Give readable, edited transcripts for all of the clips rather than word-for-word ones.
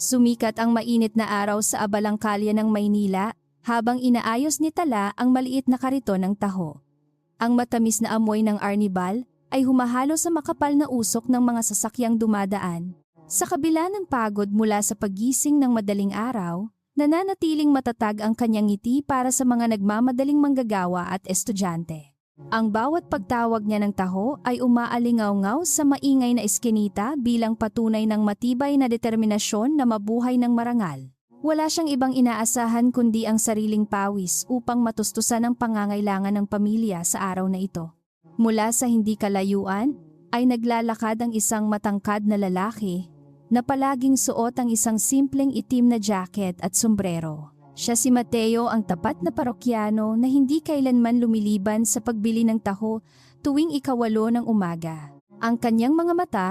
Sumikat ang mainit na araw sa abalang kalye ng Maynila habang inaayos ni Tala ang maliit na kariton ng taho. Ang matamis na amoy ng arnibal ay humahalo sa makapal na usok ng mga sasakyang dumadaan. Sa kabila ng pagod mula sa paggising ng madaling araw, nananatiling matatag ang kanyang ngiti para sa mga nagmamadaling manggagawa at estudyante. Ang bawat pagtawag niya ng taho ay umaalingaw-ngaw sa maingay na eskinita bilang patunay ng matibay na determinasyon na mabuhay ng marangal. Wala siyang ibang inaasahan kundi ang sariling pawis upang matustusan ang pangangailangan ng pamilya sa araw na ito. Mula sa hindi kalayuan, ay naglalakad ang isang matangkad na lalaki na palaging suot ang isang simpleng itim na jacket at sombrero. Siya si Mateo, ang tapat na parokyano na hindi kailanman lumiliban sa pagbili ng taho tuwing 8 ng umaga. Ang kanyang mga mata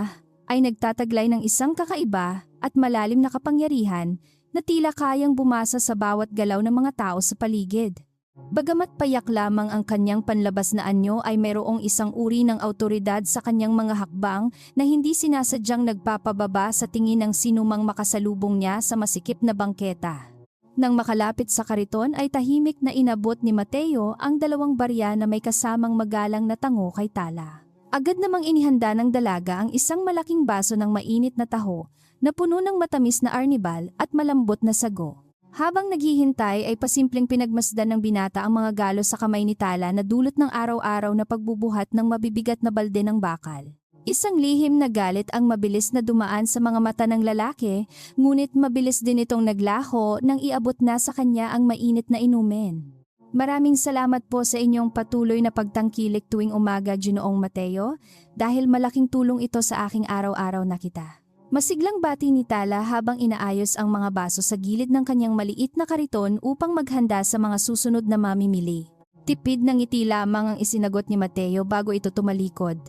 ay nagtataglay ng isang kakaiba at malalim na kapangyarihan na tila kayang bumasa sa bawat galaw ng mga tao sa paligid. Bagamat payak lamang ang kanyang panlabas na anyo ay mayroong isang uri ng awtoridad sa kanyang mga hakbang na hindi sinasadyang nagpapababa sa tingin ng sinumang makasalubong niya sa masikip na bangketa. Nang makalapit sa kariton ay tahimik na inabot ni Mateo ang 2 barya na may kasamang magalang na tango kay Tala. Agad namang inihanda ng dalaga ang isang malaking baso ng mainit na taho na puno ng matamis na arnibal at malambot na sago. Habang naghihintay ay pasimpleng pinagmasdan ng binata ang mga galos sa kamay ni Tala na dulot ng araw-araw na pagbubuhat ng mabibigat na balde ng bakal. Isang lihim na galit ang mabilis na dumaan sa mga mata ng lalaki, ngunit mabilis din itong naglaho nang iabot na sa kanya ang mainit na inumin. Maraming salamat po sa inyong patuloy na pagtangkilik tuwing umaga, Ginoong Mateo, dahil malaking tulong ito sa aking araw-araw na kita. Masiglang bati ni Tala habang inaayos ang mga baso sa gilid ng kanyang maliit na kariton upang maghanda sa mga susunod na mamimili. Tipid ng ngiti lamang ang isinagot ni Mateo bago ito tumalikod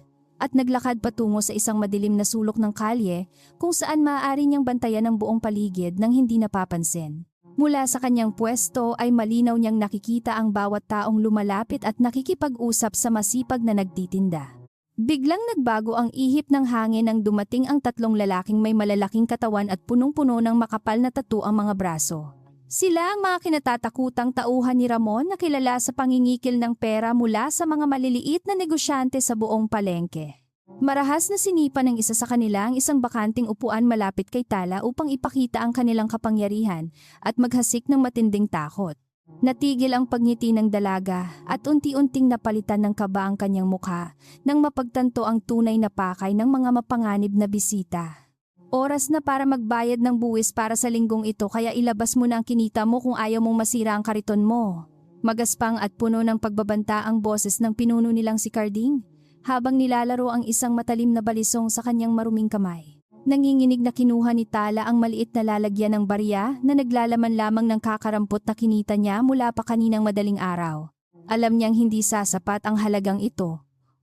at naglakad patungo sa isang madilim na sulok ng kalye kung saan maaari niyang bantayan ang buong paligid nang hindi napapansin. Mula sa kanyang pwesto ay malinaw niyang nakikita ang bawat taong lumalapit at nakikipag-usap sa masipag na nagtitinda. Biglang nagbago ang ihip ng hangin nang dumating ang 3 lalaking may malalaking katawan at punong-puno ng makapal na tattoo ang mga braso. Sila ang mga kinatatakutang tauhan ni Ramon na kilala sa pangingikil ng pera mula sa mga maliliit na negosyante sa buong palengke. Marahas na sinipa ng isa sa kanila ang isang bakanting upuan malapit kay Tala upang ipakita ang kanilang kapangyarihan at maghasik ng matinding takot. Natigil ang pagngiti ng dalaga at unti-unting napalitan ng kaba ang kanyang mukha nang mapagtanto ang tunay na pakay ng mga mapanganib na bisita. Oras na para magbayad ng buwis para sa linggong ito, kaya ilabas mo na ang kinita mo kung ayaw mong masira ang kariton mo. Magaspang at puno ng pagbabanta ang boses ng pinuno nilang si Carding habang nilalaro ang isang matalim na balisong sa kanyang maruming kamay. Nanginginig na kinuha ni Tala ang maliit na lalagyan ng barya na naglalaman lamang ng kakarampot na kinita niya mula pa kaninang madaling araw. Alam niyang hindi sasapat ang halagang ito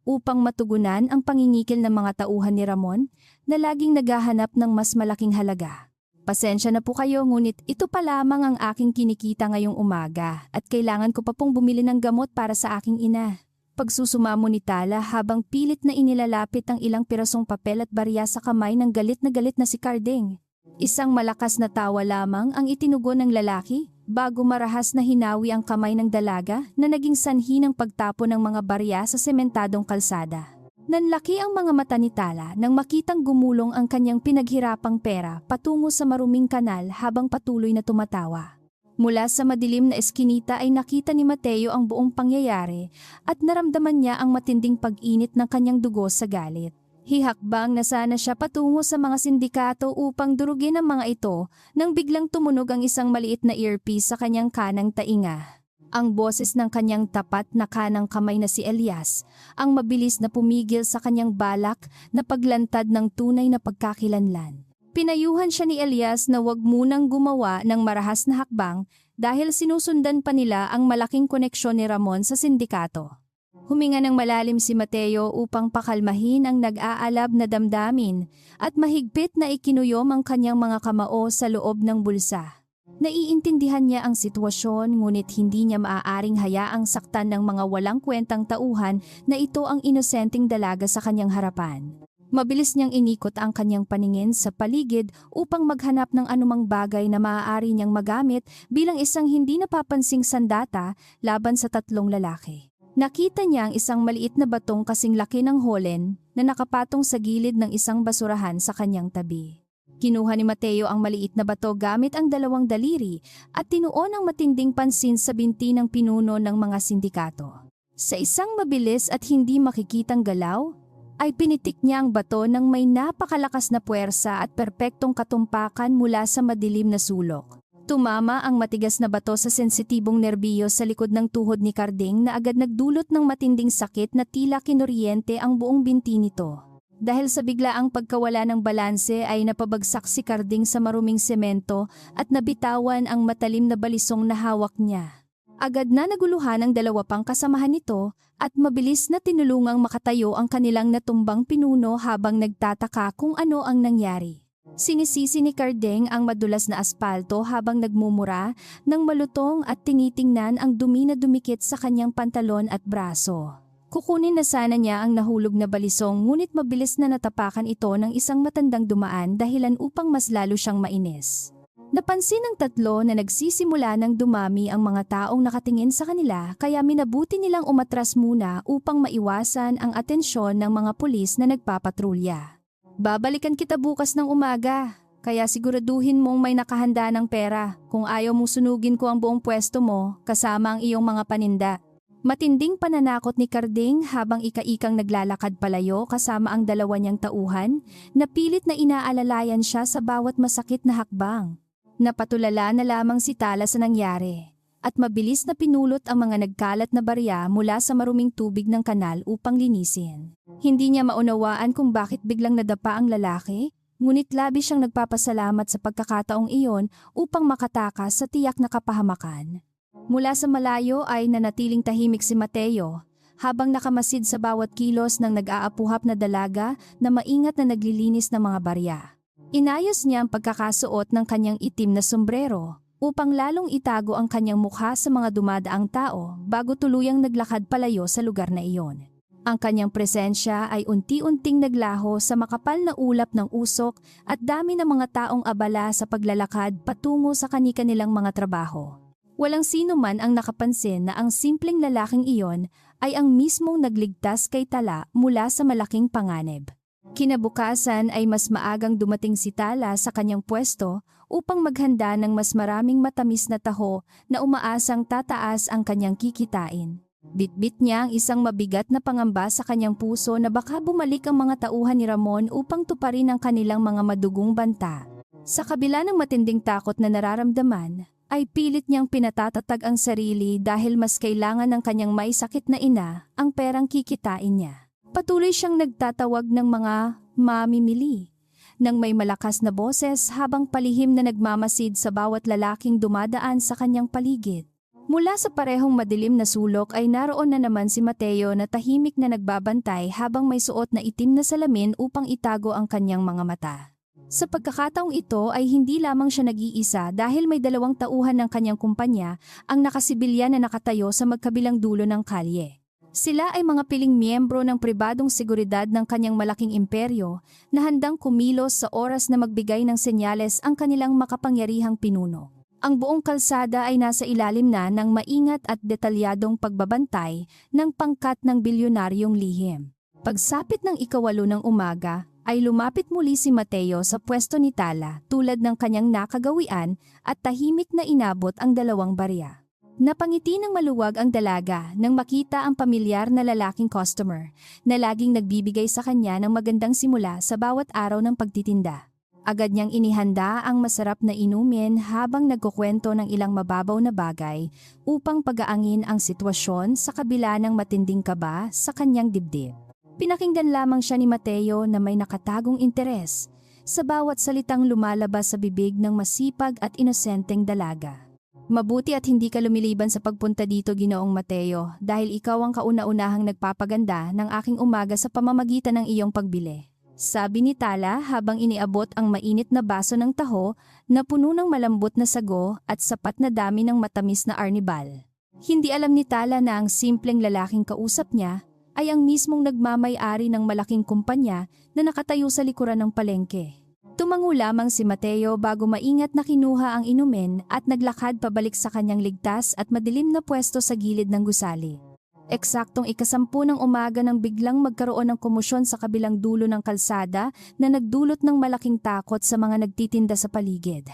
upang matugunan ang pangingikil ng mga tauhan ni Ramon na laging naghahanap ng mas malaking halaga. Pasensya na po kayo, ngunit ito pa lamang ang aking kinikita ngayong umaga at kailangan ko pa pong bumili ng gamot para sa aking ina. Pagsusumamo ni Tala habang pilit na inilalapit ang ilang pirasong papel at barya sa kamay ng galit na si Carding. Isang malakas na tawa lamang ang itinugon ng lalaki bago marahas na hinawi ang kamay ng dalaga na naging sanhi ng pagtapon ng mga barya sa sementadong kalsada. Nanlaki ang mga mata ni Tala nang makitang gumulong ang kanyang pinaghirapang pera patungo sa maruming kanal habang patuloy na tumatawa. Mula sa madilim na eskinita ay nakita ni Mateo ang buong pangyayari at naramdaman niya ang matinding pag-init ng kanyang dugo sa galit. Hihakbang na sana siya patungo sa mga sindikato upang durugin ang mga ito nang biglang tumunog ang isang maliit na earpiece sa kanyang kanang tainga. Ang boses ng kanyang tapat na kanang kamay na si Elias ang mabilis na pumigil sa kanyang balak na paglantad ng tunay na pagkakilanlan. Pinayuhan siya ni Elias na wag munang gumawa ng marahas na hakbang dahil sinusundan pa nila ang malaking koneksyon ni Ramon sa sindikato. Huminga ng malalim si Mateo upang pakalmahin ang nag-aalab na damdamin at mahigpit na ikinuyom ang kanyang mga kamao sa loob ng bulsa. Naiintindihan niya ang sitwasyon, ngunit hindi niya maaaring hayaang saktan ng mga walang kwentang tauhan na ito ang inosenteng dalaga sa kanyang harapan. Mabilis niyang inikot ang kanyang paningin sa paligid upang maghanap ng anumang bagay na maaari niyang magamit bilang isang hindi napapansing sandata laban sa tatlong lalaki. Nakita niya ang isang maliit na batong kasing laki ng holen na nakapatong sa gilid ng isang basurahan sa kanyang tabi. Kinuha ni Mateo ang maliit na bato gamit ang dalawang daliri at tinuon ang matinding pansin sa binti ng pinuno ng mga sindikato. Sa isang mabilis at hindi makikitang galaw, ay pinitik niya ang bato ng may napakalakas na puwersa at perpektong katumpakan mula sa madilim na sulok. Tumama ang matigas na bato sa sensitibong nerbiyo sa likod ng tuhod ni Carding na agad nagdulot ng matinding sakit na tila kinuryente ang buong binti nito. Dahil sa biglaang pagkawala ng balanse ay napabagsak si Carding sa maruming semento at nabitawan ang matalim na balisong na hawak niya. Agad na naguluhan ang dalawa pang kasamahan nito at mabilis na tinulungang makatayo ang kanilang natumbang pinuno habang nagtataka kung ano ang nangyari. Sinisisi ni Carding ang madulas na aspalto habang nagmumura ng malutong at tinitingnan ang dumi na dumikit sa kanyang pantalon at braso. Kukunin na sana niya ang nahulog na balisong ngunit mabilis na natapakan ito ng isang matandang dumaan dahilan upang mas lalo siyang mainis. Napansin ng tatlo na nagsisimula ng dumami ang mga taong nakatingin sa kanila kaya minabuti nilang umatras muna upang maiwasan ang atensyon ng mga pulis na nagpapatrolya. Babalikan kita bukas ng umaga, kaya siguraduhin mong may nakahanda ng pera kung ayaw mong sunugin ko ang buong pwesto mo kasama ang iyong mga paninda. Matinding pananakot ni Carding habang ika-ikang naglalakad palayo kasama ang dalawa niyang tauhan na pilit na inaalalayan siya sa bawat masakit na hakbang. Napatulala na lamang si Tala sa nangyari at mabilis na pinulot ang mga nagkalat na barya mula sa maruming tubig ng kanal upang linisin. Hindi niya maunawaan kung bakit biglang nadapa ang lalaki, ngunit labis siyang nagpapasalamat sa pagkakataong iyon upang makatakas sa tiyak na kapahamakan. Mula sa malayo ay nanatiling tahimik si Mateo habang nakamasid sa bawat kilos ng nag-aapuhap na dalaga na maingat na naglilinis ng mga barya. Inayos niya ang pagkakasuot ng kanyang itim na sombrero upang lalong itago ang kanyang mukha sa mga dumadaang tao bago tuluyang naglakad palayo sa lugar na iyon. Ang kanyang presensya ay unti-unting naglaho sa makapal na ulap ng usok at dami ng mga taong abala sa paglalakad patungo sa kani-kanilang mga trabaho. Walang sino man ang nakapansin na ang simpleng lalaking iyon ay ang mismong nagligtas kay Tala mula sa malaking panganib. Kinabukasan ay mas maagang dumating si Tala sa kanyang pwesto upang maghanda ng mas maraming matamis na taho na umaasang tataas ang kanyang kikitain. Bitbit niya ang isang mabigat na pangamba sa kanyang puso na baka bumalik ang mga tauhan ni Ramon upang tuparin ang kanilang mga madugong banta. Sa kabila ng matinding takot na nararamdaman, ay pilit niyang pinatatatag ang sarili dahil mas kailangan ng kanyang may sakit na ina ang perang kikitain niya. Patuloy siyang nagtatawag ng mga mamimili nang may malakas na boses habang palihim na nagmamasid sa bawat lalaking dumadaan sa kanyang paligid. Mula sa parehong madilim na sulok ay naroon na naman si Mateo na tahimik na nagbabantay habang may suot na itim na salamin upang itago ang kanyang mga mata. Sa pagkakataong ito ay hindi lamang siya nag-iisa dahil may dalawang tauhan ng kanyang kumpanya ang nakasibilyan na nakatayo sa magkabilang dulo ng kalye. Sila ay mga piling miyembro ng pribadong seguridad ng kanyang malaking imperyo na handang kumilos sa oras na magbigay ng senyales ang kanilang makapangyarihang pinuno. Ang buong kalsada ay nasa ilalim na ng maingat at detalyadong pagbabantay ng pangkat ng bilyonaryong lihim. Pagsapit ng 8:08 ng umaga, ay lumapit muli si Mateo sa pwesto ni Tala tulad ng kanyang nakagawian at tahimik na inabot ang dalawang barya. Napangiti ng maluwag ang dalaga nang makita ang pamilyar na lalaking customer na laging nagbibigay sa kanya ng magandang simula sa bawat araw ng pagtitinda. Agad niyang inihanda ang masarap na inumin habang nagkukwento ng ilang mababaw na bagay upang pagaangin ang sitwasyon sa kabila ng matinding kaba sa kanyang dibdib. Pinakinggan lamang siya ni Mateo na may nakatagong interes sa bawat salitang lumalabas sa bibig ng masipag at inosenteng dalaga. Mabuti at hindi ka lumiliban sa pagpunta dito, Ginoong Mateo, dahil ikaw ang kauna-unahang nagpapaganda ng aking umaga sa pamamagitan ng iyong pagbili. Sabi ni Tala habang iniabot ang mainit na baso ng taho na puno ng malambot na sago at sapat na dami ng matamis na arnibal. Hindi alam ni Tala na ang simpleng lalaking kausap niya ay ang mismong nagmamay-ari ng malaking kumpanya na nakatayo sa likuran ng palengke. Tumango lamang si Mateo bago maingat na kinuha ang inumin at naglakad pabalik sa kanyang ligtas at madilim na pwesto sa gilid ng gusali. Eksaktong 10:00 ng umaga nang biglang magkaroon ng komosyon sa kabilang dulo ng kalsada na nagdulot ng malaking takot sa mga nagtitinda sa paligid.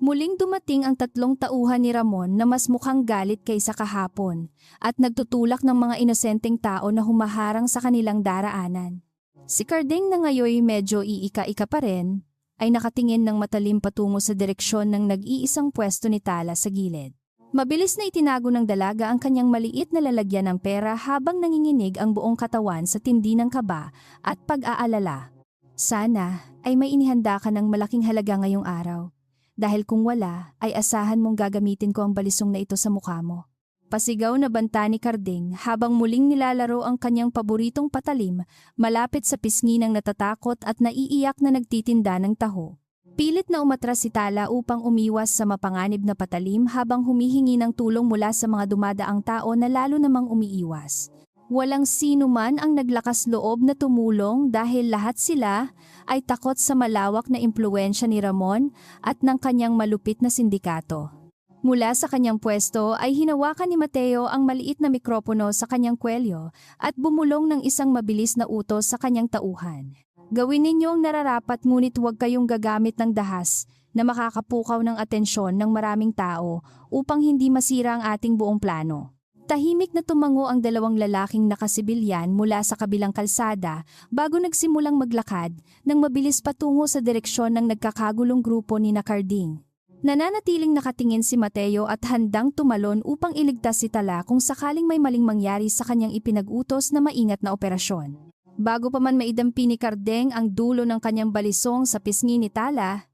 Muling dumating ang 3 tauhan ni Ramon na mas mukhang galit kaysa kahapon at nagtutulak ng mga inosenteng tao na humaharang sa kanilang daraanan. Si Carding na ngayoy medyo iika-ika pa rin ay nakatingin ng matalim patungo sa direksyon ng nag-iisang pwesto ni Tala sa gilid. Mabilis na itinago ng dalaga ang kanyang maliit na lalagyan ng pera habang nanginginig ang buong katawan sa tindi ng kaba at pag-aalala. Sana ay may inihanda ka ng malaking halaga ngayong araw. Dahil kung wala, ay asahan mong gagamitin ko ang balisong na ito sa mukha mo. Pasigaw na banta ni Carding habang muling nilalaro ang kanyang paboritong patalim malapit sa pisngi ng natatakot at naiiyak na nagtitinda ng taho. Pilit na umatras si Tala upang umiwas sa mapanganib na patalim habang humihingi ng tulong mula sa mga dumadaang tao na lalo namang umiiwas. Walang sino man ang naglakas loob na tumulong dahil lahat sila ay takot sa malawak na impluwensya ni Ramon at ng kanyang malupit na sindikato. Mula sa kanyang pwesto ay hinawakan ni Mateo ang maliit na mikropono sa kanyang kwelyo at bumulong ng isang mabilis na utos sa kanyang tauhan. Gawin ninyo ang nararapat ngunit huwag kayong gagamit ng dahas na makakapukaw ng atensyon ng maraming tao upang hindi masira ang ating buong plano. Tahimik na tumango ang 2 lalaking nakasibilyan mula sa kabilang kalsada bago nagsimulang maglakad nang mabilis patungo sa direksyon ng nagkakagulong grupo ni Carding. Nananatiling nakatingin si Mateo at handang tumalon upang iligtas si Tala kung sakaling may maling mangyari sa kanyang ipinag-utos na maingat na operasyon. Bago pa man maidampi ni Carding ang dulo ng kanyang balisong sa pisngi ni Tala,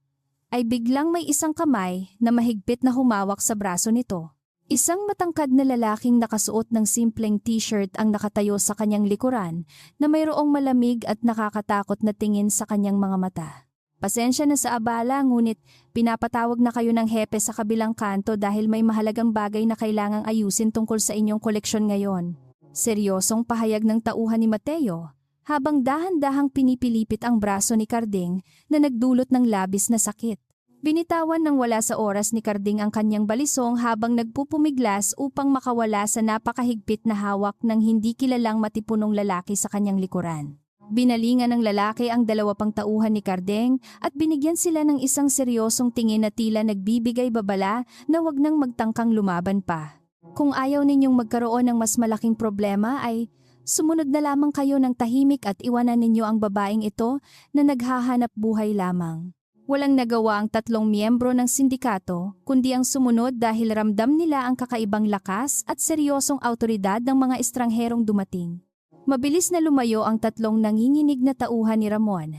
ay biglang may isang kamay na mahigpit na humawak sa braso nito. Isang matangkad na lalaking nakasuot ng simpleng t-shirt ang nakatayo sa kanyang likuran na mayroong malamig at nakakatakot na tingin sa kanyang mga mata. Pasensya na sa abala ngunit pinapatawag na kayo ng hepe sa kabilang kanto dahil may mahalagang bagay na kailangang ayusin tungkol sa inyong koleksyon ngayon. Seryosong pahayag ng tauhan ni Mateo habang dahan-dahang pinipilipit ang braso ni Carding na nagdulot ng labis na sakit. Binitawan ng wala sa oras ni Carding ang kanyang balisong habang nagpupumiglas upang makawala sa napakahigpit na hawak ng hindi kilalang matipunong lalaki sa kanyang likuran. Binalingan ng lalaki ang 2 pang tauhan ni Carding at binigyan sila ng isang seryosong tingin na tila nagbibigay babala na wag nang magtangkang lumaban pa. Kung ayaw ninyong magkaroon ng mas malaking problema ay sumunod na lamang kayo ng tahimik at iwanan ninyo ang babaeng ito na naghahanap buhay lamang. Walang nagawa ang 3 miyembro ng sindikato kundi ang sumunod dahil ramdam nila ang kakaibang lakas at seryosong awtoridad ng mga estrangherong dumating. Mabilis na lumayo ang 3 nanginginig na tauhan ni Ramon,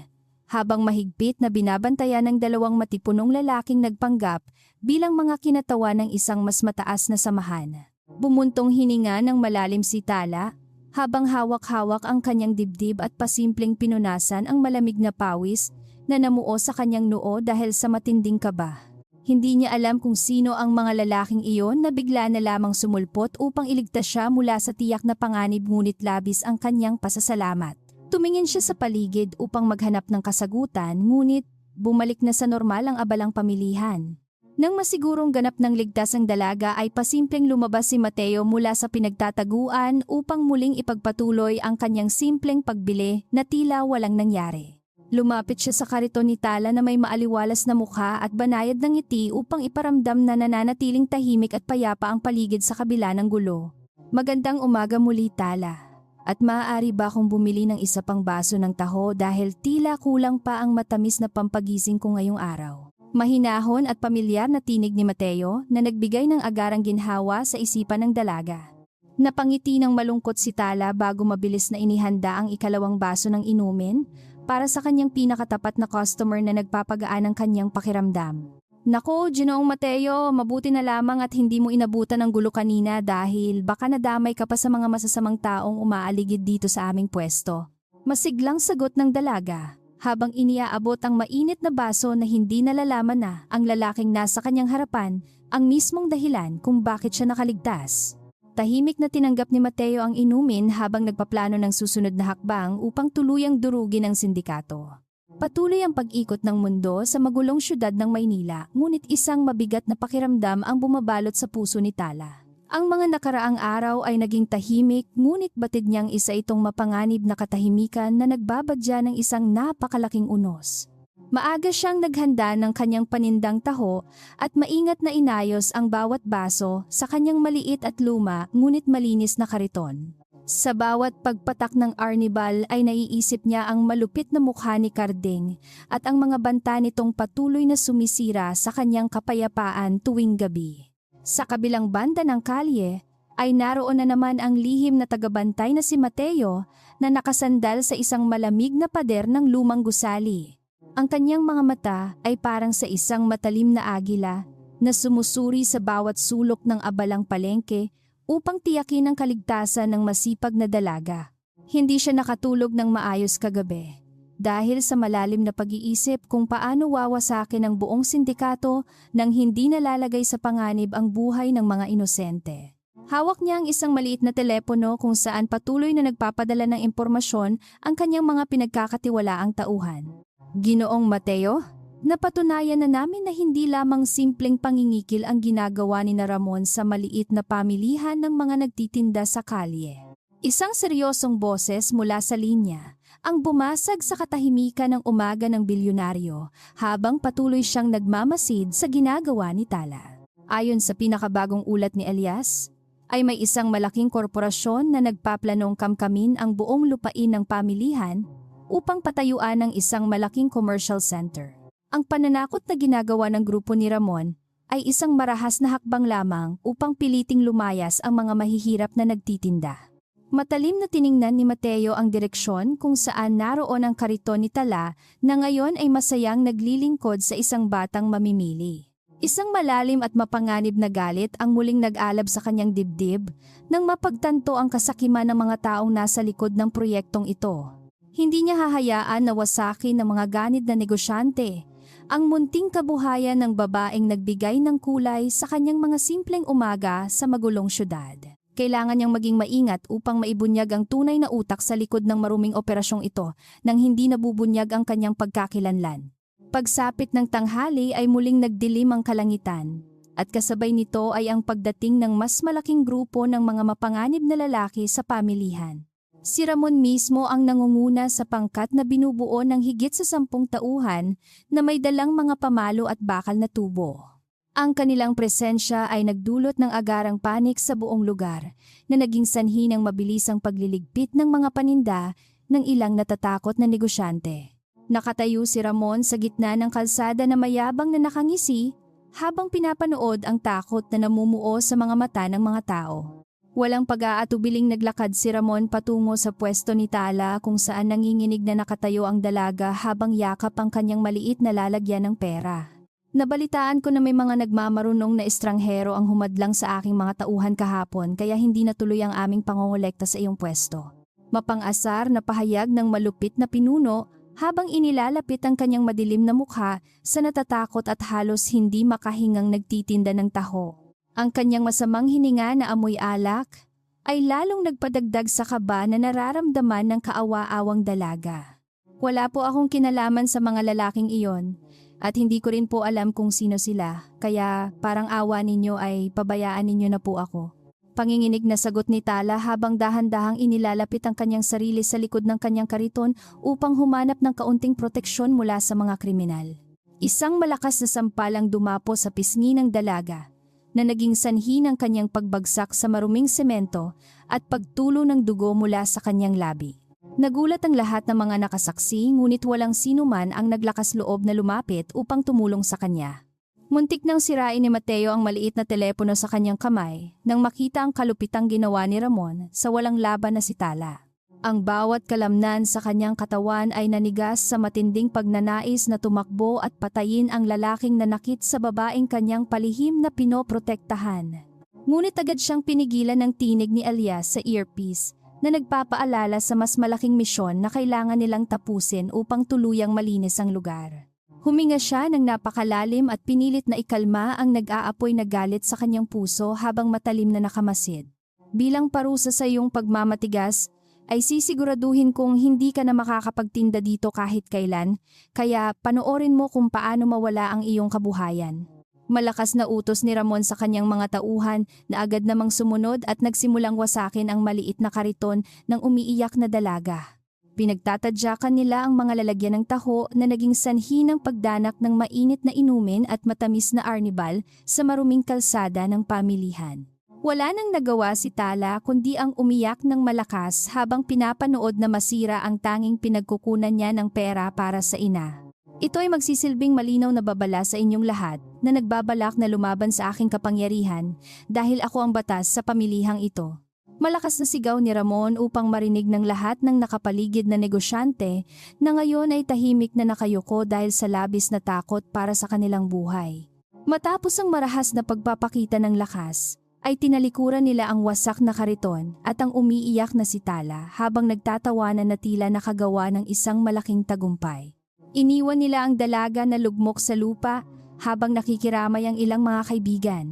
habang mahigpit na binabantayan ng 2 matipunong lalaking nagpanggap bilang mga kinatawa ng isang mas mataas na samahan. Bumuntong hininga ng malalim si Tala, habang hawak-hawak ang kanyang dibdib at pasimpleng pinunasan ang malamig na pawis na namuo sa kanyang noo dahil sa matinding kaba. Hindi niya alam kung sino ang mga lalaking iyon na bigla na lamang sumulpot upang iligtas siya mula sa tiyak na panganib ngunit labis ang kanyang pasasalamat. Tumingin siya sa paligid upang maghanap ng kasagutan ngunit bumalik na sa normal ang abalang pamilihan. Nang masigurong ganap ng ligtas ang dalaga ay pasimpleng lumabas si Mateo mula sa pinagtataguan upang muling ipagpatuloy ang kanyang simpleng pagbili na tila walang nangyari. Lumapit siya sa kariton ni Tala na may maaliwalas na mukha at banayad ng ngiti upang iparamdam na nananatiling tahimik at payapa ang paligid sa kabila ng gulo. Magandang umaga muli, Tala. At maaari ba akong bumili ng isa pang baso ng taho dahil tila kulang pa ang matamis na pampagising ko ngayong araw? Mahinahon at pamilyar na tinig ni Mateo na nagbigay ng agarang ginhawa sa isipan ng dalaga. Napangiti ng malungkot si Tala bago mabilis na inihanda ang 2 baso ng inumin para sa kanyang pinakatapat na customer na nagpapagaan ng kanyang pakiramdam. Nako, Ginoong Mateo, mabuti na lamang at hindi mo inabutan ng gulo kanina dahil baka nadamay ka pa sa mga masasamang taong umaaligid dito sa aming pwesto. Masiglang sagot ng dalaga habang iniaabot ang mainit na baso na hindi nalalaman na ang lalaking nasa kanyang harapan ang mismong dahilan kung bakit siya nakaligtas. Tahimik na tinanggap ni Mateo ang inumin habang nagpaplano ng susunod na hakbang upang tuluyang durugin ang sindikato. Patuloy ang pag-ikot ng mundo sa magulong syudad ng Maynila, ngunit isang mabigat na pakiramdam ang bumabalot sa puso ni Tala. Ang mga nakaraang araw ay naging tahimik, ngunit batid niyang isa itong mapanganib na katahimikan na nagbabadya ng isang napakalaking unos. Maaga siyang naghanda ng kanyang panindang taho at maingat na inayos ang bawat baso sa kanyang maliit at luma ngunit malinis na kariton. Sa bawat pagpatak ng arnibal ay naiisip niya ang malupit na mukha ni Karding at ang mga banta nitong patuloy na sumisira sa kanyang kapayapaan tuwing gabi. Sa kabilang banda ng kalye ay naroon na naman ang lihim na tagabantay na si Mateo na nakasandal sa isang malamig na pader ng lumang gusali. Ang kanyang mga mata ay parang sa isang matalim na agila na sumusuri sa bawat sulok ng abalang palengke upang tiyakin ang kaligtasan ng masipag na dalaga. Hindi siya nakatulog ng maayos kagabi dahil sa malalim na pag-iisip kung paano wawasakin ang buong sindikato nang hindi nalalagay sa panganib ang buhay ng mga inosente. Hawak niya ang isang maliit na telepono kung saan patuloy na nagpapadala ng impormasyon ang kanyang mga pinagkakatiwalaang tauhan. Ginoong Mateo, napatunayan na namin na hindi lamang simpleng pangingikil ang ginagawa ni Ramon sa maliit na pamilihan ng mga nagtitinda sa kalye. Isang seryosong boses mula sa linya ang bumasag sa katahimikan ng umaga ng bilyonaryo habang patuloy siyang nagmamasid sa ginagawa ni Tala. Ayon sa pinakabagong ulat ni Elias, ay may isang malaking korporasyon na nagpaplanong kamkamin ang buong lupain ng pamilihan upang patayuan ng isang malaking commercial center. Ang pananakot na ginagawa ng grupo ni Ramon ay isang marahas na hakbang lamang upang piliting lumayas ang mga mahihirap na nagtitinda. Matalim na tiningnan ni Mateo ang direksyon kung saan naroon ang kariton ni Tala na ngayon ay masayang naglilingkod sa isang batang mamimili. Isang malalim at mapanganib na galit ang muling nag-alab sa kanyang dibdib nang mapagtanto ang kasakiman ng mga taong nasa likod ng proyektong ito. Hindi niya hahayaan na wasakin ng mga ganid na negosyante ang munting kabuhayan ng babaeng nagbigay ng kulay sa kanyang mga simpleng umaga sa magulong syudad. Kailangan niyang maging maingat upang maibunyag ang tunay na utak sa likod ng maruming operasyong ito nang hindi nabubunyag ang kanyang pagkakilanlan. Pagsapit ng tanghali ay muling nagdilim ang kalangitan at kasabay nito ay ang pagdating ng mas malaking grupo ng mga mapanganib na lalaki sa pamilihan. Si Ramon mismo ang nangunguna sa pangkat na binubuo ng higit sa 10 tauhan na may dalang mga pamalo at bakal na tubo. Ang kanilang presensya ay nagdulot ng agarang panik sa buong lugar na naging sanhi ng mabilisang pagliligpit ng mga paninda ng ilang natatakot na negosyante. Nakatayo si Ramon sa gitna ng kalsada na mayabang na nakangisi habang pinapanood ang takot na namumuo sa mga mata ng mga tao. Walang pag-aatubiling naglakad si Ramon patungo sa pwesto ni Tala kung saan nanginginig na nakatayo ang dalaga habang yakap ang kanyang maliit na lalagyan ng pera. Nabalitaan ko na may mga nagmamarunong na estranghero ang humadlang sa aking mga tauhan kahapon kaya hindi natuloy ang aming pangongolekta sa iyong pwesto. Mapang-asar na pahayag ng malupit na pinuno habang inilalapit ang kanyang madilim na mukha sa natatakot at halos hindi makahingang nagtitinda ng taho. Ang kanyang masamang hininga na amoy alak ay lalong nagpadagdag sa kaba na nararamdaman ng kaawa-awang dalaga. Wala po akong kinalaman sa mga lalaking iyon at hindi ko rin po alam kung sino sila, kaya parang awa ninyo ay pabayaan ninyo na po ako. Panginginig na sagot ni Tala habang dahan-dahang inilalapit ang kanyang sarili sa likod ng kanyang kariton upang humanap ng kaunting proteksyon mula sa mga kriminal. Isang malakas na sampalang dumapo sa pisngi ng dalaga na naging sanhi ng kanyang pagbagsak sa maruming semento at pagtulo ng dugo mula sa kanyang labi. Nagulat ang lahat ng mga nakasaksi ngunit walang sino man ang naglakas loob na lumapit upang tumulong sa kanya. Muntik nang sirain ni Mateo ang maliit na telepono sa kanyang kamay nang makita ang kalupitang ginawa ni Ramon sa walang laban na si Tala. Ang bawat kalamnan sa kanyang katawan ay nanigas sa matinding pagnanais na tumakbo at patayin ang lalaking nanakit sa babaeng kanyang palihim na pinoprotektahan. Ngunit agad siyang pinigilan ng tinig ni Elias sa earpiece na nagpapaalala sa mas malaking misyon na kailangan nilang tapusin upang tuluyang malinis ang lugar. Huminga siya ng napakalalim at pinilit na ikalma ang nag-aapoy na galit sa kanyang puso habang matalim na nakamasid. Bilang parusa sa iyong pagmamatigas, ay sisiguraduhin kong hindi ka na makakapagtinda dito kahit kailan, kaya panoorin mo kung paano mawala ang iyong kabuhayan. Malakas na utos ni Ramon sa kanyang mga tauhan na agad namang sumunod at nagsimulang wasakin ang maliit na kariton ng umiiyak na dalaga. Pinagtatadyakan nila ang mga lalagyan ng taho na naging sanhi ng pagdanak ng mainit na inumin at matamis na arnibal sa maruming kalsada ng pamilihan. Wala nang nagawa si Tala kundi ang umiyak ng malakas habang pinapanood na masira ang tanging pinagkukunan niya ng pera para sa ina. Ito ay magsisilbing malinaw na babala sa inyong lahat na nagbabalak na lumaban sa aking kapangyarihan dahil ako ang batas sa pamilihang ito. Malakas na sigaw ni Ramon upang marinig ng lahat ng nakapaligid na negosyante na ngayon ay tahimik na nakayuko dahil sa labis na takot para sa kanilang buhay. Matapos ang marahas na pagpapakita ng lakas, ay tinalikuran nila ang wasak na kariton at ang umiiyak na si Tala habang nagtatawanan na tila nakagawa ng isang malaking tagumpay. Iniwan nila ang dalaga na lugmok sa lupa habang nakikiramay ang ilang mga kaibigan.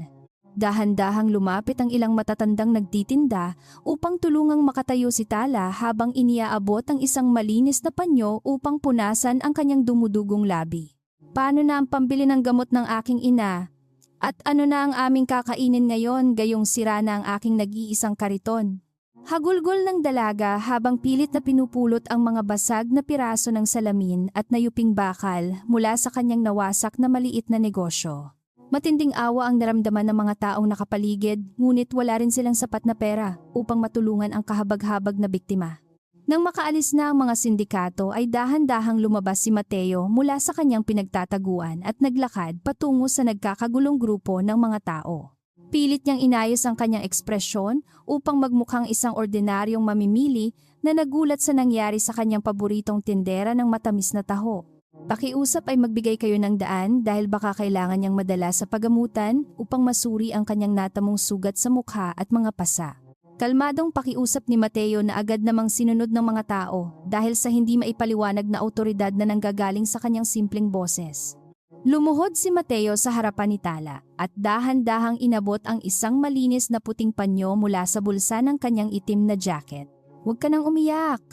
Dahan-dahang lumapit ang ilang matatandang nagtitinda upang tulungang makatayo si Tala habang iniaabot ang isang malinis na panyo upang punasan ang kanyang dumudugong labi. Paano na ang pambili ng gamot ng aking ina? At ano na ang aming kakainin ngayon gayong sira na ang aking nag-iisang kariton? Hagulgol ng dalaga habang pilit na pinupulot ang mga basag na piraso ng salamin at nayuping bakal mula sa kanyang nawasak na maliit na negosyo. Matinding awa ang naramdaman ng mga taong nakapaligid, ngunit wala rin silang sapat na pera upang matulungan ang kahabag-habag na biktima. Nang makaalis na ang mga sindikato ay dahan-dahang lumabas si Mateo mula sa kanyang pinagtataguan at naglakad patungo sa nagkakagulong grupo ng mga tao. Pilit niyang inayos ang kanyang ekspresyon upang magmukhang isang ordinaryong mamimili na nagulat sa nangyari sa kanyang paboritong tindera ng matamis na taho. Pakiusap ay magbigay kayo ng daan dahil baka kailangan niyang madala sa pagamutan upang masuri ang kanyang natamong sugat sa mukha at mga pasa. Kalmadong pakiusap ni Mateo na agad namang sinunod ng mga tao dahil sa hindi maipaliwanag na awtoridad na nanggagaling sa kanyang simpleng boses. Lumuhod si Mateo sa harapan ni Tala at dahan-dahang inabot ang isang malinis na puting panyo mula sa bulsa ng kanyang itim na jacket. Huwag ka nang umiyak.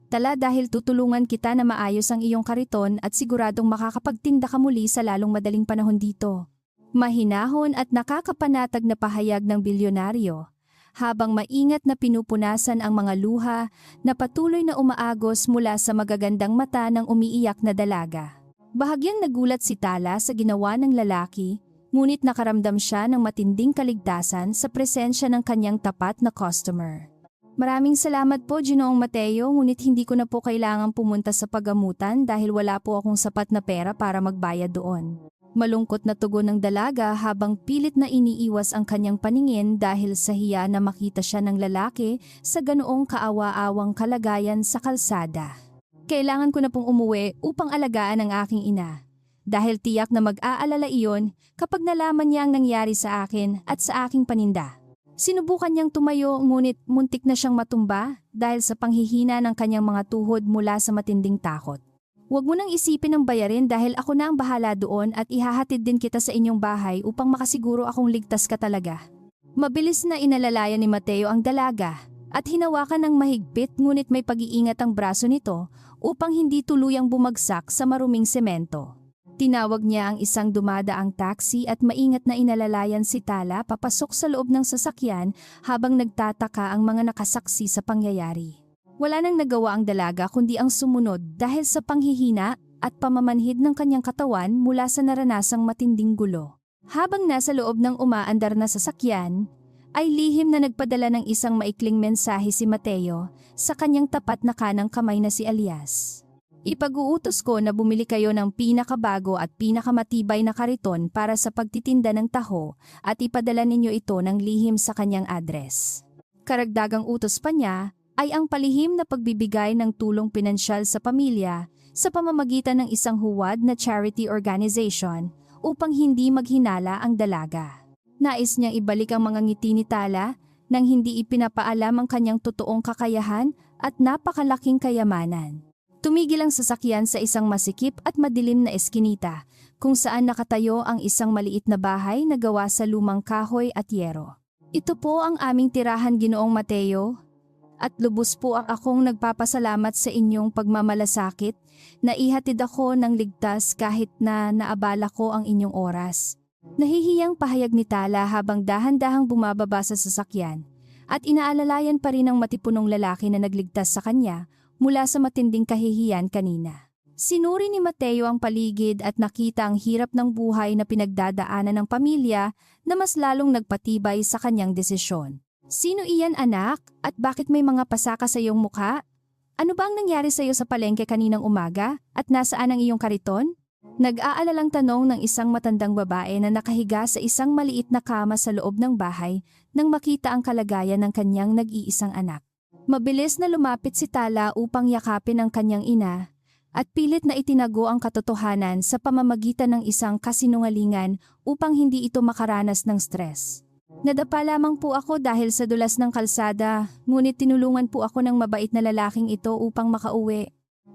Tala, dahil tutulungan kita na maayos ang iyong kariton at siguradong makakapagtinda ka muli sa lalong madaling panahon dito. Mahinahon at nakakapanatag na pahayag ng bilyonaryo. Habang maingat na pinupunasan ang mga luha na patuloy na umaagos mula sa magagandang mata ng umiiyak na dalaga. Bahagyang nagulat si Tala sa ginawa ng lalaki, ngunit nakaramdam siya ng matinding kaligtasan sa presensya ng kanyang tapat na customer. Maraming salamat po, Ginoong Mateo, ngunit hindi ko na po kailangang pumunta sa pagamutan dahil wala po akong sapat na pera para magbayad doon. Malungkot na tugon ng dalaga habang pilit na iniiwas ang kanyang paningin dahil sa hiya na makita siya ng lalaki sa ganoong kaawa-awang kalagayan sa kalsada. Kailangan ko na pong umuwi upang alagaan ang aking ina. Dahil tiyak na mag-aalala iyon kapag nalaman niya ang nangyari sa akin at sa aking paninda. Sinubukan niyang tumayo ngunit muntik na siyang matumba dahil sa panghihina ng kanyang mga tuhod mula sa matinding takot. Huwag mo nang isipin ang bayarin dahil ako na ang bahala doon at ihahatid din kita sa inyong bahay upang makasiguro akong ligtas ka talaga. Mabilis na inalalayan ni Mateo ang dalaga at hinawakan ng mahigpit ngunit may pag-iingat ang braso nito upang hindi tuluyang bumagsak sa maruming semento. Tinawag niya ang isang dumadaang taxi at maingat na inalalayan si Tala papasok sa loob ng sasakyan habang nagtataka ang mga nakasaksi sa pangyayari. Wala nang nagawa ang dalaga kundi ang sumunod dahil sa panghihina at pamamanhid ng kanyang katawan mula sa naranasang matinding gulo. Habang nasa loob ng umaandar na sasakyan, ay lihim na nagpadala ng isang maikling mensahe si Mateo sa kanyang tapat na kanang kamay na si Elias. Ipag-uutos ko na bumili kayo ng pinakabago at pinakamatibay na kariton para sa pagtitinda ng taho at ipadala ninyo ito ng lihim sa kanyang address. Karagdagang utos pa niya ay ang palihim na pagbibigay ng tulong pinansyal sa pamilya sa pamamagitan ng isang huwad na charity organization upang hindi maghinala ang dalaga. Nais niyang ibalik ang mga ngiti ni Tala nang hindi ipinapaalam ang kanyang totoong kakayahan at napakalaking kayamanan. Tumigil ang sasakyan sa isang masikip at madilim na eskinita kung saan nakatayo ang isang maliit na bahay na gawa sa lumang kahoy at yero. Ito po ang aming tirahan, Ginoong Mateo. At lubos po akong nagpapasalamat sa inyong pagmamalasakit na ihatid ako ng ligtas kahit na naabala ko ang inyong oras. Nahihiyang pahayag ni Tala habang dahan-dahang bumababa sa sasakyan at inaalalayan pa rin ng matipunong lalaki na nagligtas sa kanya mula sa matinding kahihiyan kanina. Sinuri ni Mateo ang paligid at nakita ang hirap ng buhay na pinagdadaanan ng pamilya na mas lalong nagpatibay sa kanyang desisyon. Sino iyan, anak? At bakit may mga pasaka sa iyong mukha? Ano ba ang nangyari sa iyo sa palengke kaninang umaga? At nasaan ang iyong kariton? Nag-aalalang tanong ng isang matandang babae na nakahiga sa isang maliit na kama sa loob ng bahay nang makita ang kalagayan ng kanyang nag-iisang anak. Mabilis na lumapit si Tala upang yakapin ang kanyang ina at pilit na itinago ang katotohanan sa pamamagitan ng isang kasinungalingan upang hindi ito makaranas ng stress. Nadapa lamang po ako dahil sa dulas ng kalsada, ngunit tinulungan po ako ng mabait na lalaking ito upang makauwi.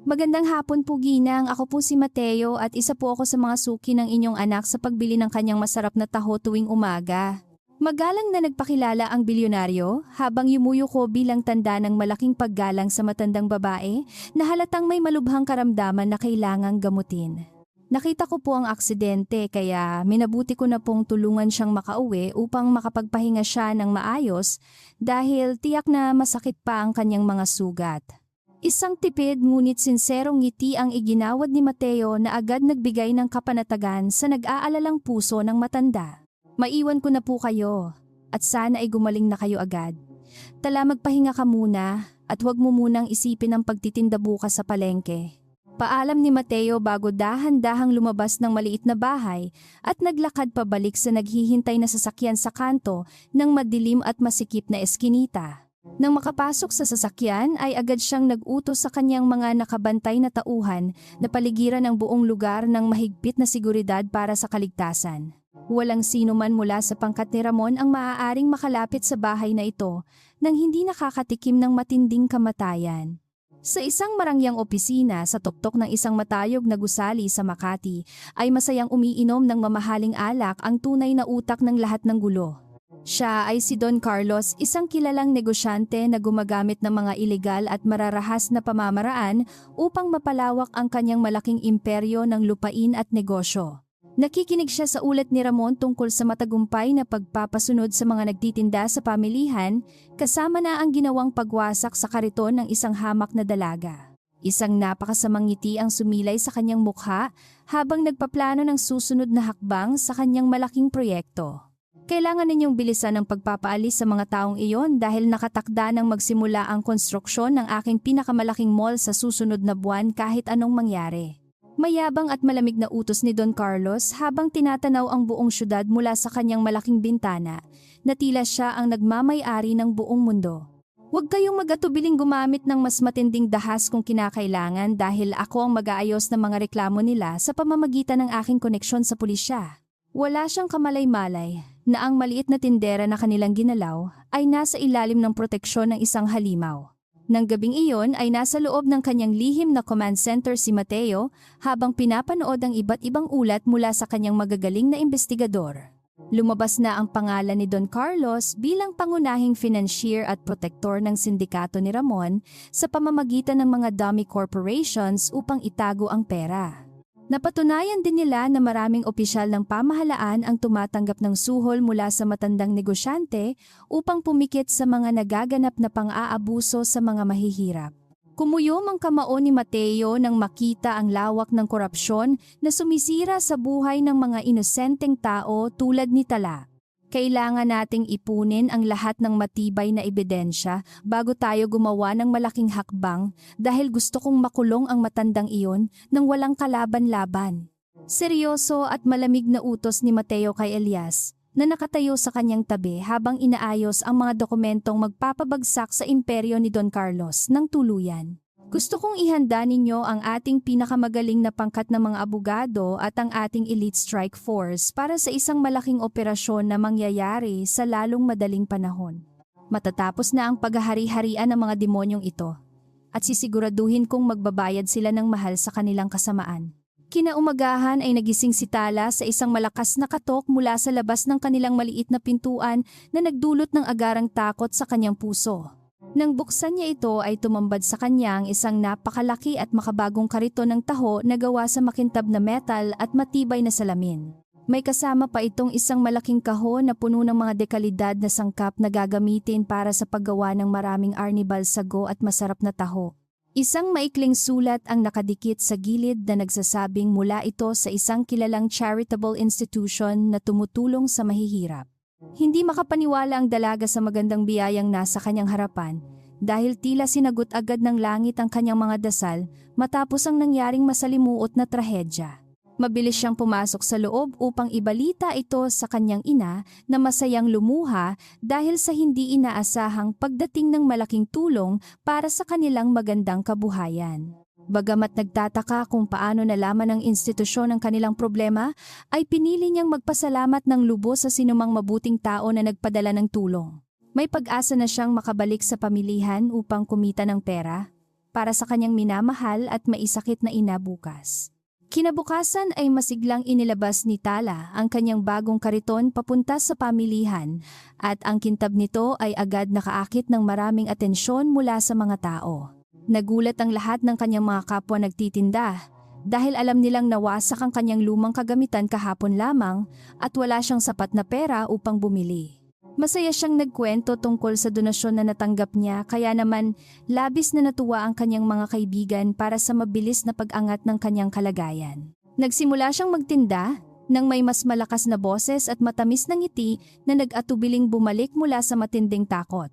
Magandang hapon po, Ginang. Ako po si Mateo at isa po ako sa mga suki ng inyong anak sa pagbili ng kanyang masarap na taho tuwing umaga. Magalang na nagpakilala ang bilyonaryo habang yumuyuko bilang tanda ng malaking paggalang sa matandang babae na halatang may malubhang karamdaman na kailangang gamutin. Nakita ko po ang aksidente kaya minabuti ko na pong tulungan siyang makauwi upang makapagpahinga siya ng maayos dahil tiyak na masakit pa ang kanyang mga sugat. Isang tipid ngunit sinserong ngiti ang iginawad ni Mateo na agad nagbigay ng kapanatagan sa nag-aalalang puso ng matanda. Maiwan ko na po kayo at sana ay gumaling na kayo agad. Tala, magpahinga ka muna at huwag mo munang isipin ang pagtitinda bukas sa palengke. Paalam ni Mateo bago dahan-dahang lumabas ng maliit na bahay at naglakad pabalik sa naghihintay na sasakyan sa kanto ng madilim at masikip na eskinita. Nang makapasok sa sasakyan ay agad siyang nag-utos sa kanyang mga nakabantay na tauhan na paligiran ang buong lugar ng mahigpit na seguridad para sa kaligtasan. Walang sino man mula sa pangkat ni Ramon ang maaaring makalapit sa bahay na ito nang hindi nakakatikim ng matinding kamatayan. Sa isang marangyang opisina sa tuktok ng isang matayog na gusali sa Makati ay masayang umiinom ng mamahaling alak ang tunay na utak ng lahat ng gulo. Siya ay si Don Carlos, isang kilalang negosyante na gumagamit ng mga ilegal at mararahas na pamamaraan upang mapalawak ang kanyang malaking imperyo ng lupain at negosyo. Nakikinig siya sa ulat ni Ramon tungkol sa matagumpay na pagpapasunod sa mga nagtitinda sa pamilihan, kasama na ang ginawang pagwasak sa kariton ng isang hamak na dalaga. Isang napakasamang ngiti ang sumilay sa kanyang mukha habang nagpaplano ng susunod na hakbang sa kanyang malaking proyekto. Kailangan ninyong bilisan ang pagpapaalis sa mga taong iyon dahil nakatakda ng magsimula ang konstruksyon ng aking pinakamalaking mall sa susunod na buwan kahit anong mangyari. Mayabang at malamig na utos ni Don Carlos habang tinatanaw ang buong syudad mula sa kanyang malaking bintana na tila siya ang nagmamay-ari ng buong mundo. Huwag kayong mag-atubiling gumamit ng mas matinding dahas kung kinakailangan dahil ako ang mag-aayos ng mga reklamo nila sa pamamagitan ng aking koneksyon sa pulisya. Wala siyang kamalay-malay na ang maliit na tindera na kanilang ginalaw ay nasa ilalim ng proteksyon ng isang halimaw. Nang gabing iyon ay nasa loob ng kanyang lihim na command center si Mateo habang pinapanood ang iba't ibang ulat mula sa kanyang magagaling na investigador. Lumabas na ang pangalan ni Don Carlos bilang pangunahing financier at protektor ng sindikato ni Ramon sa pamamagitan ng mga dummy corporations upang itago ang pera. Napatunayan din nila na maraming opisyal ng pamahalaan ang tumatanggap ng suhol mula sa matandang negosyante upang pumikit sa mga nagaganap na pang-aabuso sa mga mahihirap. Kumuyom ang kamao ni Mateo nang makita ang lawak ng korupsyon na sumisira sa buhay ng mga inosenteng tao tulad ni Tala. Kailangan nating ipunin ang lahat ng matibay na ebidensya bago tayo gumawa ng malaking hakbang dahil gusto kong makulong ang matandang iyon nang walang kalaban-laban. Seryoso at malamig na utos ni Mateo kay Elias na nakatayo sa kanyang tabi habang inaayos ang mga dokumentong magpapabagsak sa imperyo ni Don Carlos ng tuluyan. Gusto kong ihanda ninyo ang ating pinakamagaling na pangkat ng mga abogado at ang ating elite strike force para sa isang malaking operasyon na mangyayari sa lalong madaling panahon. Matatapos na ang paghahari-harian ng mga demonyong ito at sisiguraduhin kong magbabayad sila ng mahal sa kanilang kasamaan. Kinaumagahan ay nagising si Tala sa isang malakas na katok mula sa labas ng kanilang maliit na pintuan na nagdulot ng agarang takot sa kanyang puso. Nang buksan niya ito ay tumambad sa kanya ang isang napakalaki at makabagong kariton ng taho na gawa sa makintab na metal at matibay na salamin. May kasama pa itong isang malaking kahon na puno ng mga dekalidad na sangkap na gagamitin para sa paggawa ng maraming arnibal sago at masarap na taho. Isang maikling sulat ang nakadikit sa gilid na nagsasabing mula ito sa isang kilalang charitable institution na tumutulong sa mahihirap. Hindi makapaniwala ang dalaga sa magandang biyayang nasa kanyang harapan dahil tila sinagot agad ng langit ang kanyang mga dasal matapos ang nangyaring masalimuot na trahedya. Mabilis siyang pumasok sa loob upang ibalita ito sa kanyang ina na masayang lumuha dahil sa hindi inaasahang pagdating ng malaking tulong para sa kanilang magandang kabuhayan. Bagamat nagtataka kung paano nalaman ng institusyon ang kanilang problema, ay pinili niyang magpasalamat ng lubos sa sinumang mabuting tao na nagpadala ng tulong. May pag-asa na siyang makabalik sa pamilihan upang kumita ng pera para sa kanyang minamahal at maisakit na ina bukas. Kinabukasan ay masiglang inilabas ni Tala ang kanyang bagong kariton papunta sa pamilihan at ang kintab nito ay agad nakaakit ng maraming atensyon mula sa mga tao. Nagulat ang lahat ng kanyang mga kapwa nagtitinda dahil alam nilang nawasak ang kanyang lumang kagamitan kahapon lamang at wala siyang sapat na pera upang bumili. Masaya siyang nagkwento tungkol sa donasyon na natanggap niya kaya naman labis na natuwa ang kanyang mga kaibigan para sa mabilis na pag-angat ng kanyang kalagayan. Nagsimula siyang magtinda nang may mas malakas na boses at matamis na ngiti na nag-atubiling bumalik mula sa matinding takot.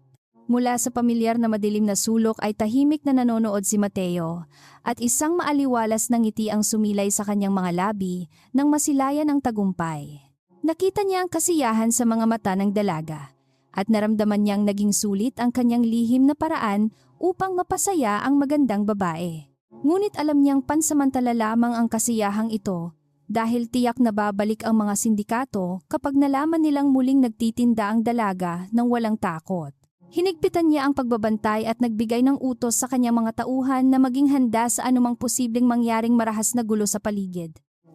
Mula sa pamilyar na madilim na sulok ay tahimik na nanonood si Mateo at isang maaliwalas na ngiti ang sumilay sa kanyang mga labi nang masilayan ang tagumpay. Nakita niya ang kasiyahan sa mga mata ng dalaga at naramdaman niyang naging sulit ang kanyang lihim na paraan upang mapasaya ang magandang babae. Ngunit alam niyang pansamantala lamang ang kasiyahang ito dahil tiyak na babalik ang mga sindikato kapag nalaman nilang muling nagtitinda ang dalaga ng walang takot. Hinigpitan niya ang pagbabantay at nagbigay ng utos sa kanyang mga tauhan na maging handa sa anumang posibleng mangyaring marahas na gulo sa paligid.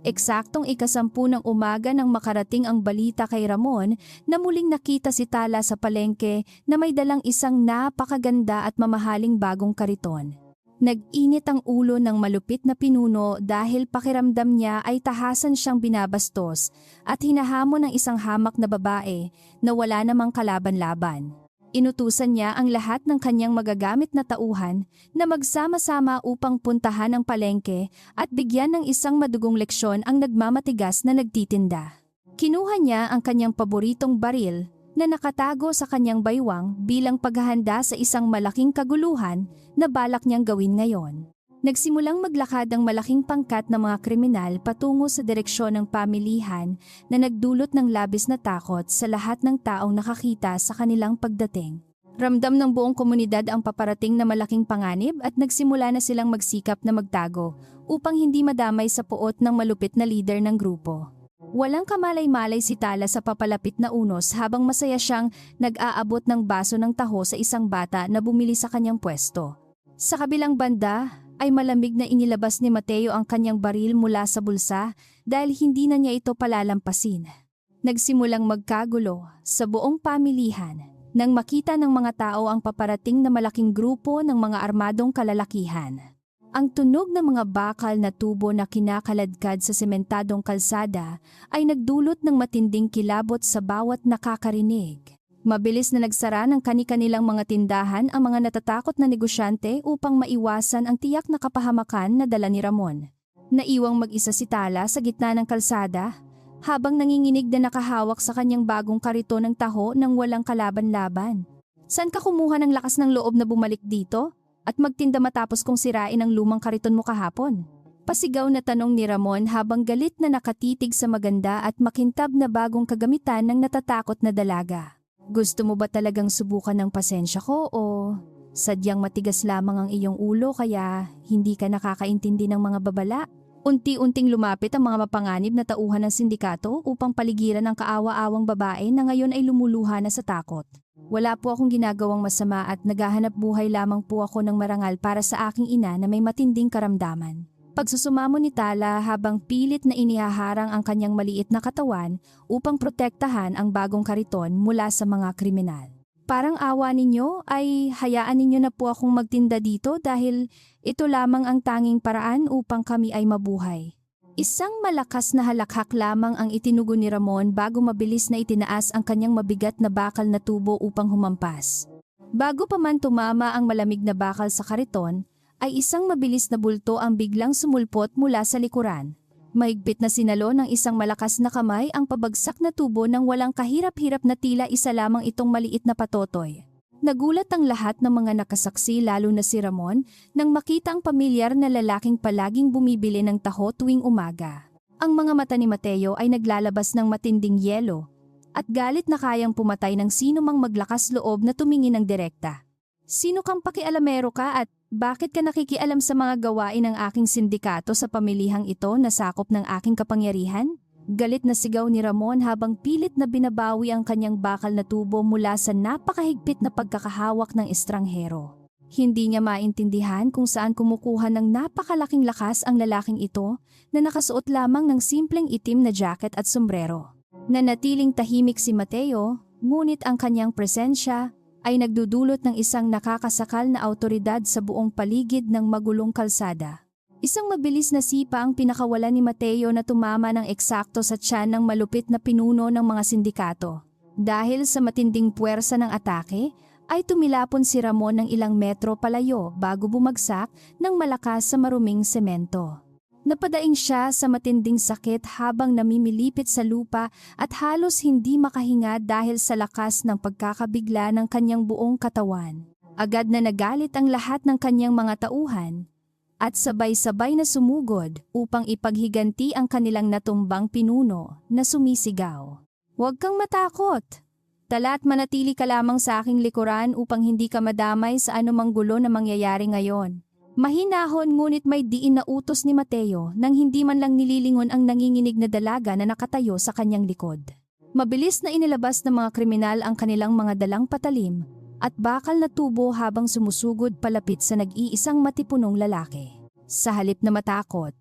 Eksaktong 10:00 ng umaga nang makarating ang balita kay Ramon na muling nakita si Tala sa palengke na may dalang isang napakaganda at mamahaling bagong kariton. Nag-init ang ulo ng malupit na pinuno dahil pakiramdam niya ay tahasan siyang binabastos at hinahamon ng isang hamak na babae na wala namang kalaban-laban. Inutusan niya ang lahat ng kanyang magagamit na tauhan na magsama-sama upang puntahan ang palengke at bigyan ng isang madugong leksyon ang nagmamatigas na nagtitinda. Kinuha niya ang kanyang paboritong baril na nakatago sa kanyang baywang bilang paghahanda sa isang malaking kaguluhan na balak niyang gawin ngayon. Nagsimulang maglakad ang malaking pangkat ng mga kriminal patungo sa direksyon ng pamilihan na nagdulot ng labis na takot sa lahat ng taong nakakita sa kanilang pagdating. Ramdam ng buong komunidad ang paparating na malaking panganib at nagsimula na silang magsikap na magtago upang hindi madamay sa puot ng malupit na leader ng grupo. Walang kamalay-malay si Tala sa papalapit na unos habang masaya siyang nag-aabot ng baso ng taho sa isang bata na bumili sa kanyang pwesto. Sa kabilang banda, ay malamig na inilabas ni Mateo ang kanyang baril mula sa bulsa dahil hindi na niya ito palalampasin. Nagsimulang magkagulo sa buong pamilihan nang makita ng mga tao ang paparating na malaking grupo ng mga armadong kalalakihan. Ang tunog ng mga bakal na tubo na kinakaladkad sa sementadong kalsada ay nagdulot ng matinding kilabot sa bawat nakakarinig. Mabilis na nagsara ng kani-kanilang mga tindahan ang mga natatakot na negosyante upang maiwasan ang tiyak na kapahamakan na dala ni Ramon. Naiwang mag-isa si Tala sa gitna ng kalsada habang nanginginig na nakahawak sa kanyang bagong kariton ng taho nang walang kalaban-laban. Saan ka kumuha ng lakas ng loob na bumalik dito at magtinda matapos kong sirain ang lumang kariton mo kahapon? Pasigaw na tanong ni Ramon habang galit na nakatitig sa maganda at makintab na bagong kagamitan ng natatakot na dalaga. Gusto mo ba talagang subukan ng pasensya ko o sadyang matigas lamang ang iyong ulo kaya hindi ka nakakaintindi ng mga babala? Unti-unting lumapit ang mga mapanganib na tauhan ng sindikato upang paligiran ang kaawa-awang babae na ngayon ay lumuluha na sa takot. Wala po akong ginagawang masama at naghahanap buhay lamang po ako ng marangal para sa aking ina na may matinding karamdaman. pagsusumamo ni Tala habang pilit na inihaharang ang kanyang maliit na katawan upang protektahan ang bagong kariton mula sa mga kriminal. Parang awa ninyo ay hayaan ninyo na po akong magtinda dito dahil ito lamang ang tanging paraan upang kami ay mabuhay. Isang malakas na halakhak lamang ang itinugo ni Ramon bago mabilis na itinaas ang kanyang mabigat na bakal na tubo upang humampas. Bago pa man tumama ang malamig na bakal sa kariton, ay isang mabilis na bulto ang biglang sumulpot mula sa likuran. Mahigpit na sinalo ng isang malakas na kamay ang pabagsak na tubo nang walang kahirap-hirap na tila isa lamang itong maliit na patotoy. Nagulat ang lahat ng mga nakasaksi lalo na si Ramon nang makita ang pamilyar na lalaking palaging bumibili ng taho tuwing umaga. Ang mga mata ni Mateo ay naglalabas ng matinding yelo at galit na kayang pumatay ng sino mang maglakas loob na tumingin ng direkta. Sino kang pakialamero ka at bakit ka nakikialam sa mga gawain ng aking sindikato sa pamilihang ito na sakop ng aking kapangyarihan? Galit na sigaw ni Ramon habang pilit na binabawi ang kanyang bakal na tubo mula sa napakahigpit na pagkakahawak ng estranghero. Hindi niya maintindihan kung saan kumukuha ng napakalaking lakas ang lalaking ito na nakasuot lamang ng simpleng itim na jacket at sombrero. Nanatiling tahimik si Mateo, ngunit ang kanyang presensya ay nagdudulot ng isang nakakasakal na awtoridad sa buong paligid ng magulong kalsada. Isang mabilis na sipa ang pinakawalan ni Mateo na tumama ng eksakto sa tiyan ng malupit na pinuno ng mga sindikato. Dahil sa matinding puwersa ng atake, ay tumilapon si Ramon ng ilang metro palayo bago bumagsak ng malakas sa maruming semento. Napadaing siya sa matinding sakit habang namimilipit sa lupa at halos hindi makahinga dahil sa lakas ng pagkakabigla ng kanyang buong katawan. Agad na nagalit ang lahat ng kanyang mga tauhan at sabay-sabay na sumugod upang ipaghiganti ang kanilang natumbang pinuno na sumisigaw. "Huwag kang matakot! Tala at manatili ka lamang sa aking likuran upang hindi ka madamay sa anumang gulo na mangyayari ngayon." Mahinahon ngunit may diin na utos ni Mateo nang hindi man lang nililingon ang nanginginig na dalaga na nakatayo sa kanyang likod. Mabilis na inilabas ng mga kriminal ang kanilang mga dalang patalim at bakal na tubo habang sumusugod palapit sa nag-iisang matipunong lalaki. Sa halip na matakot,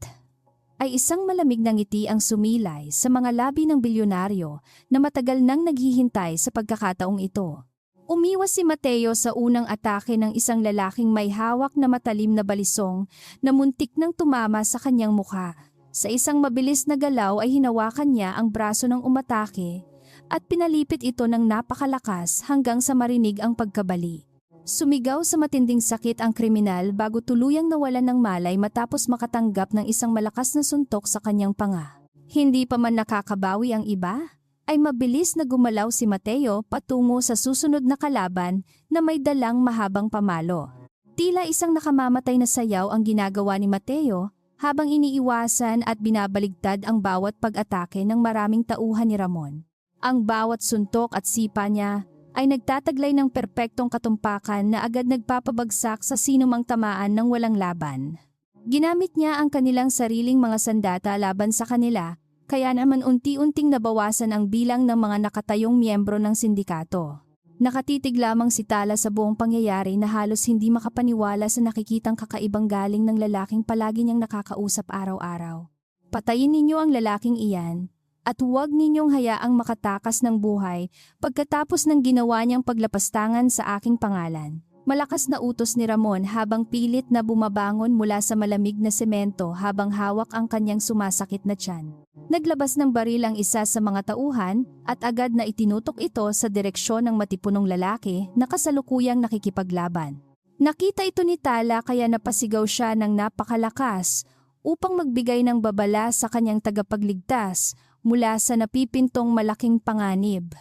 ay isang malamig na ngiti ang sumilay sa mga labi ng bilyonaryo na matagal nang naghihintay sa pagkakataong ito. Umiwas si Mateo sa unang atake ng isang lalaking may hawak na matalim na balisong na muntik nang tumama sa kanyang mukha. Sa isang mabilis na galaw ay hinawakan niya ang braso ng umatake at pinalipit ito ng napakalakas hanggang sa marinig ang pagkabali. Sumigaw sa matinding sakit ang kriminal bago tuluyang nawalan ng malay matapos makatanggap ng isang malakas na suntok sa kanyang panga. Hindi pa man nakakabawi ang iba, ay mabilis na gumalaw si Mateo patungo sa susunod na kalaban na may dalang mahabang pamalo. Tila isang nakamamatay na sayaw ang ginagawa ni Mateo habang iniiwasan at binabaligtad ang bawat pag-atake ng maraming tauhan ni Ramon. Ang bawat suntok at sipa niya ay nagtataglay ng perpektong katumpakan na agad nagpapabagsak sa sinumang tamaan ng walang laban. Ginamit niya ang kanilang sariling mga sandata laban sa kanila, kaya naman unti-unting nabawasan ang bilang ng mga nakatayong miyembro ng sindikato. Nakatitig lamang si Tala sa buong pangyayari na halos hindi makapaniwala sa nakikitang kakaibang galing ng lalaking palagi niyang nakakausap araw-araw. Patayin ninyo ang lalaking iyan at huwag ninyong hayaang makatakas ng buhay pagkatapos ng ginawa niyang paglapastangan sa aking pangalan. Malakas na utos ni Ramon habang pilit na bumabangon mula sa malamig na semento habang hawak ang kanyang sumasakit na tiyan. Naglabas ng baril ang isa sa mga tauhan at agad na itinutok ito sa direksyon ng matipunong lalaki na kasalukuyang nakikipaglaban. Nakita ito ni Tala kaya napasigaw siya ng napakalakas upang magbigay ng babala sa kanyang tagapagligtas mula sa napipintong malaking panganib.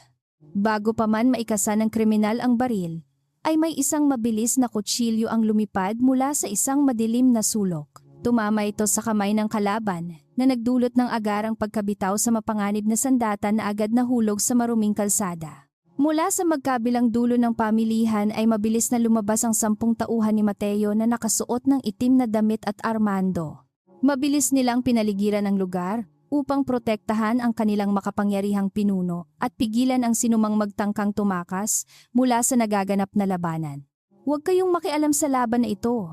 Bago pa man maikasa ng kriminal ang baril, ay may isang mabilis na kutsilyo ang lumipad mula sa isang madilim na sulok. Tumama ito sa kamay ng kalaban na nagdulot ng agarang pagkabitaw sa mapanganib na sandata na agad nahulog sa maruming kalsada. Mula sa magkabilang dulo ng pamilihan ay mabilis na lumabas ang 10 tauhan ni Mateo na nakasuot ng itim na damit at armando. Mabilis nilang pinaligiran ang lugar upang protektahan ang kanilang makapangyarihang pinuno at pigilan ang sinumang magtangkang tumakas mula sa nagaganap na labanan. "Huwag kayong makialam sa laban na ito.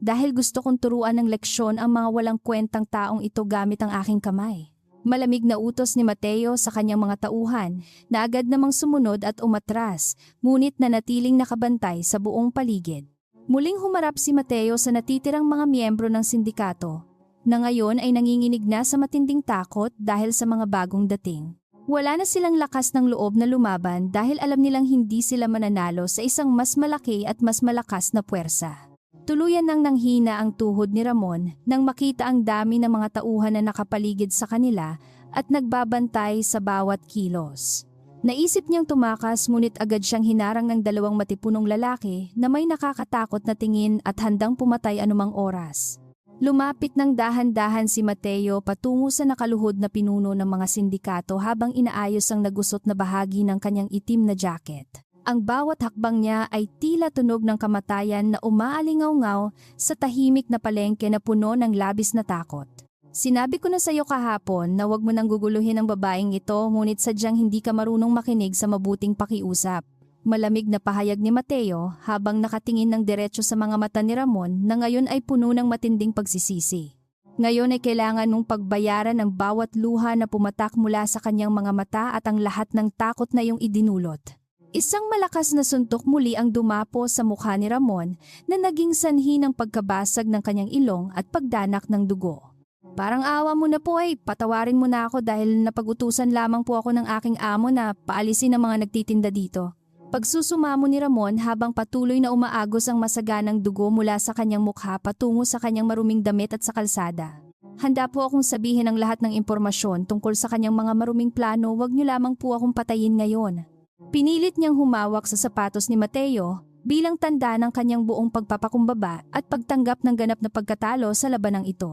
dahil gusto kong turuan ng leksyon ang mga walang kwentang taong ito gamit ang aking kamay. Malamig na utos ni Mateo sa kanyang mga tauhan na agad namang sumunod at umatras, ngunit nanatiling nakabantay sa buong paligid. Muling humarap si Mateo sa natitirang mga miyembro ng sindikato, na ngayon ay nanginginig na sa matinding takot dahil sa mga bagong dating. Wala na silang lakas ng loob na lumaban dahil alam nilang hindi sila mananalo sa isang mas malaki at mas malakas na puwersa. Tuluyan nang nanghina ang tuhod ni Ramon nang makita ang dami ng mga tauhan na nakapaligid sa kanila at nagbabantay sa bawat kilos. Naisip niyang tumakas ngunit agad siyang hinarang ng dalawang matipunong lalaki na may nakakatakot na tingin at handang pumatay anumang oras. Lumapit ng dahan-dahan si Mateo patungo sa nakaluhod na pinuno ng mga sindikato habang inaayos ang nagusot na bahagi ng kanyang itim na jacket. Ang bawat hakbang niya ay tila tunog ng kamatayan na umaalingaw-ngaw sa tahimik na palengke na puno ng labis na takot. Sinabi ko na sa iyo kahapon na huwag mo nang guguluhin ang babaeng ito ngunit sadyang hindi ka marunong makinig sa mabuting pakiusap. Malamig na pahayag ni Mateo habang nakatingin ng diretso sa mga mata ni Ramon na ngayon ay puno ng matinding pagsisisi. Ngayon ay kailangan mong pagbayaran ang bawat luha na pumatak mula sa kanyang mga mata at ang lahat ng takot na iyong idinulot. Isang malakas na suntok muli ang dumapo sa mukha ni Ramon na naging sanhi ng pagkabasag ng kanyang ilong at pagdanak ng dugo. Parang awa mo na po ay patawarin mo na ako dahil napag-utusan lamang po ako ng aking amo na paalisin ang mga nagtitinda dito. Pagsusumamo ni Ramon habang patuloy na umaagos ang masaganang dugo mula sa kanyang mukha patungo sa kanyang maruming damit at sa kalsada. Handa po akong sabihin ang lahat ng impormasyon tungkol sa kanyang mga maruming plano, wag niyo lamang po akong patayin ngayon. Pinilit niyang humawak sa sapatos ni Mateo bilang tanda ng kanyang buong pagpapakumbaba at pagtanggap ng ganap na pagkatalo sa labanang ito.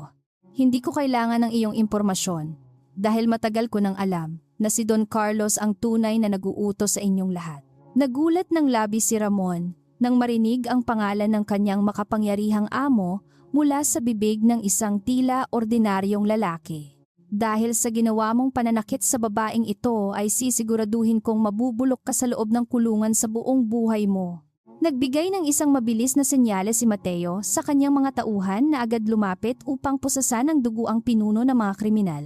Hindi ko kailangan ng iyong impormasyon dahil matagal ko nang alam na si Don Carlos ang tunay na nag-uutos sa inyong lahat. Nagulat ng labis si Ramon nang marinig ang pangalan ng kanyang makapangyarihang amo mula sa bibig ng isang tila ordinaryong lalaki. Dahil sa ginawa mong pananakit sa babaeng ito ay sisiguraduhin kong mabubulok ka sa loob ng kulungan sa buong buhay mo. Nagbigay ng isang mabilis na senyales si Mateo sa kanyang mga tauhan na agad lumapit upang pusasan ng dugo ang pinuno ng mga kriminal.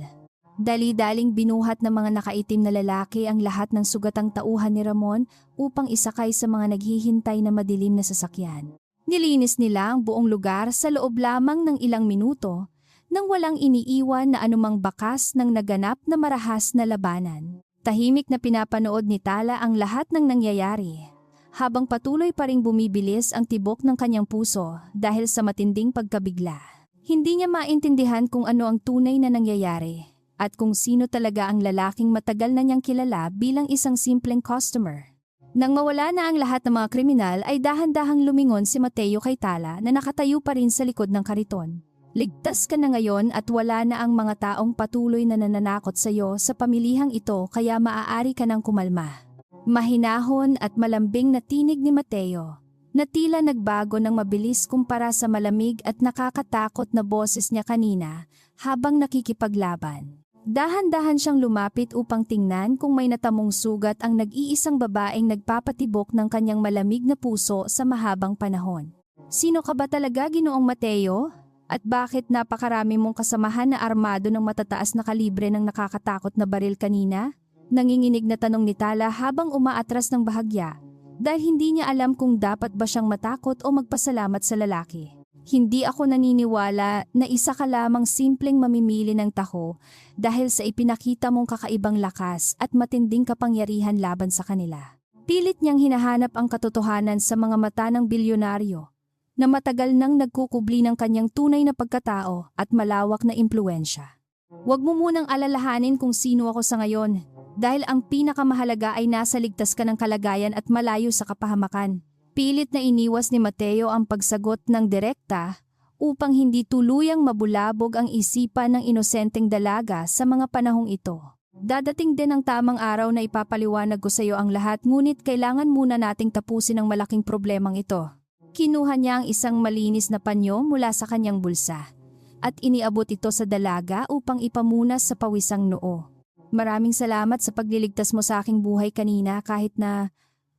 Dali-daling binuhat ng mga nakaitim na lalaki ang lahat ng sugatang tauhan ni Ramon upang isakay sa mga naghihintay na madilim na sasakyan. Nilinis nila ang buong lugar sa loob lamang ng ilang minuto nang walang iniiwan na anumang bakas ng naganap na marahas na labanan. Tahimik na pinapanood ni Tala ang lahat ng nangyayari, habang patuloy pa ring bumibilis ang tibok ng kanyang puso dahil sa matinding pagkabigla. Hindi niya maintindihan kung ano ang tunay na nangyayari at kung sino talaga ang lalaking matagal na niyang kilala bilang isang simpleng customer. Nang mawala na ang lahat ng mga kriminal ay dahan-dahang lumingon si Mateo kay Tala na nakatayo pa rin sa likod ng kariton. Ligtas ka na ngayon at wala na ang mga taong patuloy na nananakot sa iyo sa pamilihang ito kaya maaari ka nang kumalma. Mahinahon at malambing na tinig ni Mateo na tila nagbago ng mabilis kumpara sa malamig at nakakatakot na boses niya kanina habang nakikipaglaban. Dahan-dahan siyang lumapit upang tingnan kung may natamong sugat ang nag-iisang babaeng nagpapatibok ng kanyang malamig na puso sa mahabang panahon. Sino ka ba talaga, Ginoong Mateo? At bakit napakarami mong kasamahan na armado ng matataas na kalibre ng nakakatakot na baril kanina? Nanginginig na tanong ni Tala habang umaatras ng bahagya dahil hindi niya alam kung dapat ba siyang matakot o magpasalamat sa lalaki. Hindi ako naniniwala na isa ka lamang simpleng mamimili ng taho dahil sa ipinakita mong kakaibang lakas at matinding kapangyarihan laban sa kanila. Pilit niyang hinahanap ang katotohanan sa mga mata ng bilyonaryo na matagal nang nagkukubli ng kanyang tunay na pagkatao at malawak na impluensya. Huwag mo munang alalahanin kung sino ako sa ngayon dahil ang pinakamahalaga ay nasa ligtas ka ng kalagayan at malayo sa kapahamakan. Pilit na iniwas ni Mateo ang pagsagot ng direkta upang hindi tuluyang mabulabog ang isipan ng inosenteng dalaga sa mga panahong ito. Dadating din ang tamang araw na ipapaliwanag ko sa iyo ang lahat ngunit kailangan muna nating tapusin ang malaking problemang ito. Kinuha niya ang isang malinis na panyo mula sa kanyang bulsa at iniabot ito sa dalaga upang ipamunas sa pawisang noo. Maraming salamat sa pagliligtas mo sa aking buhay kanina kahit na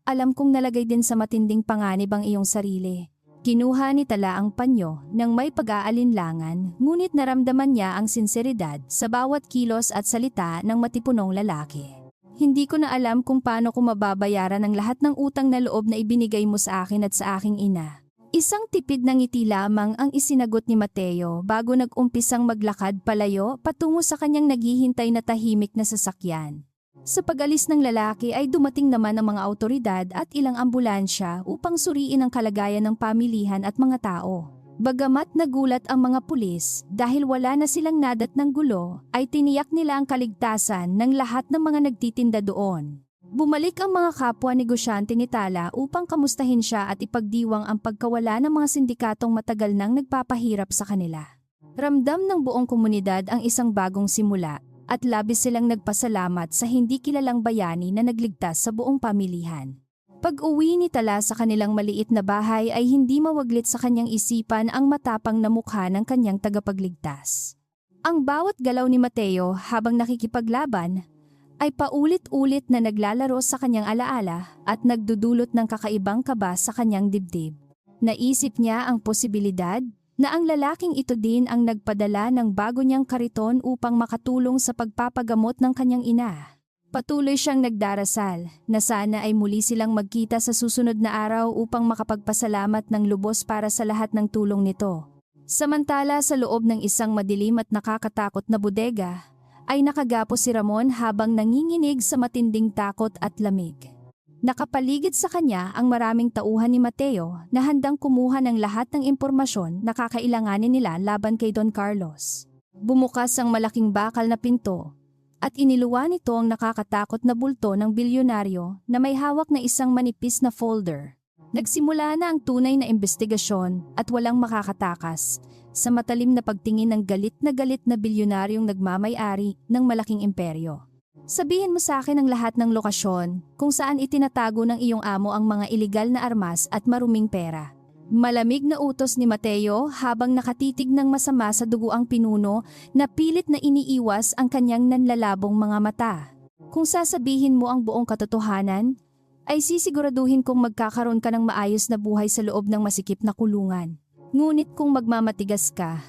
alam kong nalagay din sa matinding panganib ang iyong sarili. Kinuha ni Tala ang panyo nang may pag-aalinlangan, ngunit naramdaman niya ang sinseridad sa bawat kilos at salita ng matipunong lalaki. Hindi ko na alam kung paano ko mababayaran ang lahat ng utang na loob na ibinigay mo sa akin at sa aking ina. Isang tipid na ngiti lamang ang isinagot ni Mateo bago nag-umpisang maglakad palayo patungo sa kanyang naghihintay na tahimik na sasakyan. Sa pag-alis ng lalaki ay dumating naman ang mga awtoridad at ilang ambulansya upang suriin ang kalagayan ng pamilihan at mga tao. Bagamat nagulat ang mga pulis dahil wala na silang nadat ng gulo, ay tiniyak nila ang kaligtasan ng lahat ng mga nagtitinda doon. Bumalik ang mga kapwa negosyante ni Tala upang kamustahin siya at ipagdiwang ang pagkawala ng mga sindikatong matagal nang nagpapahirap sa kanila. Ramdam ng buong komunidad ang isang bagong simula at labis silang nagpasalamat sa hindi kilalang bayani na nagligtas sa buong pamilihan. Pag-uwi ni Tala sa kanilang maliit na bahay ay hindi mawaglit sa kanyang isipan ang matapang na mukha ng kanyang tagapagligtas. Ang bawat galaw ni Mateo habang nakikipaglaban ay paulit-ulit na naglalaro sa kanyang alaala at nagdudulot ng kakaibang kaba sa kanyang dibdib. Naisip niya ang posibilidad na ang lalaking ito din ang nagpadala ng bago niyang kariton upang makatulong sa pagpapagamot ng kanyang ina. Patuloy siyang nagdarasal na sana ay muli silang magkita sa susunod na araw upang makapagpasalamat ng lubos para sa lahat ng tulong nito. Samantala sa loob ng isang madilim at nakakatakot na bodega, ay nakagapos si Ramon habang nanginginig sa matinding takot at lamig. Nakapaligid sa kanya ang maraming tauhan ni Mateo na handang kumuha ng lahat ng impormasyon na kakailanganin nila laban kay Don Carlos. Bumukas ang malaking bakal na pinto at iniluwa nito ang nakakatakot na bulto ng bilyonaryo na may hawak na isang manipis na folder. Nagsimula na ang tunay na investigasyon at walang makakatakas sa matalim na pagtingin ng galit na bilyonaryong nagmamay-ari ng malaking imperyo. Sabihin mo sa akin ang lahat ng lokasyon kung saan itinatago ng iyong amo ang mga ilegal na armas at maruming pera. Malamig na utos ni Mateo habang nakatitig ng masama sa dugo ang pinuno na pilit na iniiwas ang kanyang nanlalabong mga mata. Kung sasabihin mo ang buong katotohanan, ay sisiguraduhin kong magkakaroon ka ng maayos na buhay sa loob ng masikip na kulungan. Ngunit kung magmamatigas ka,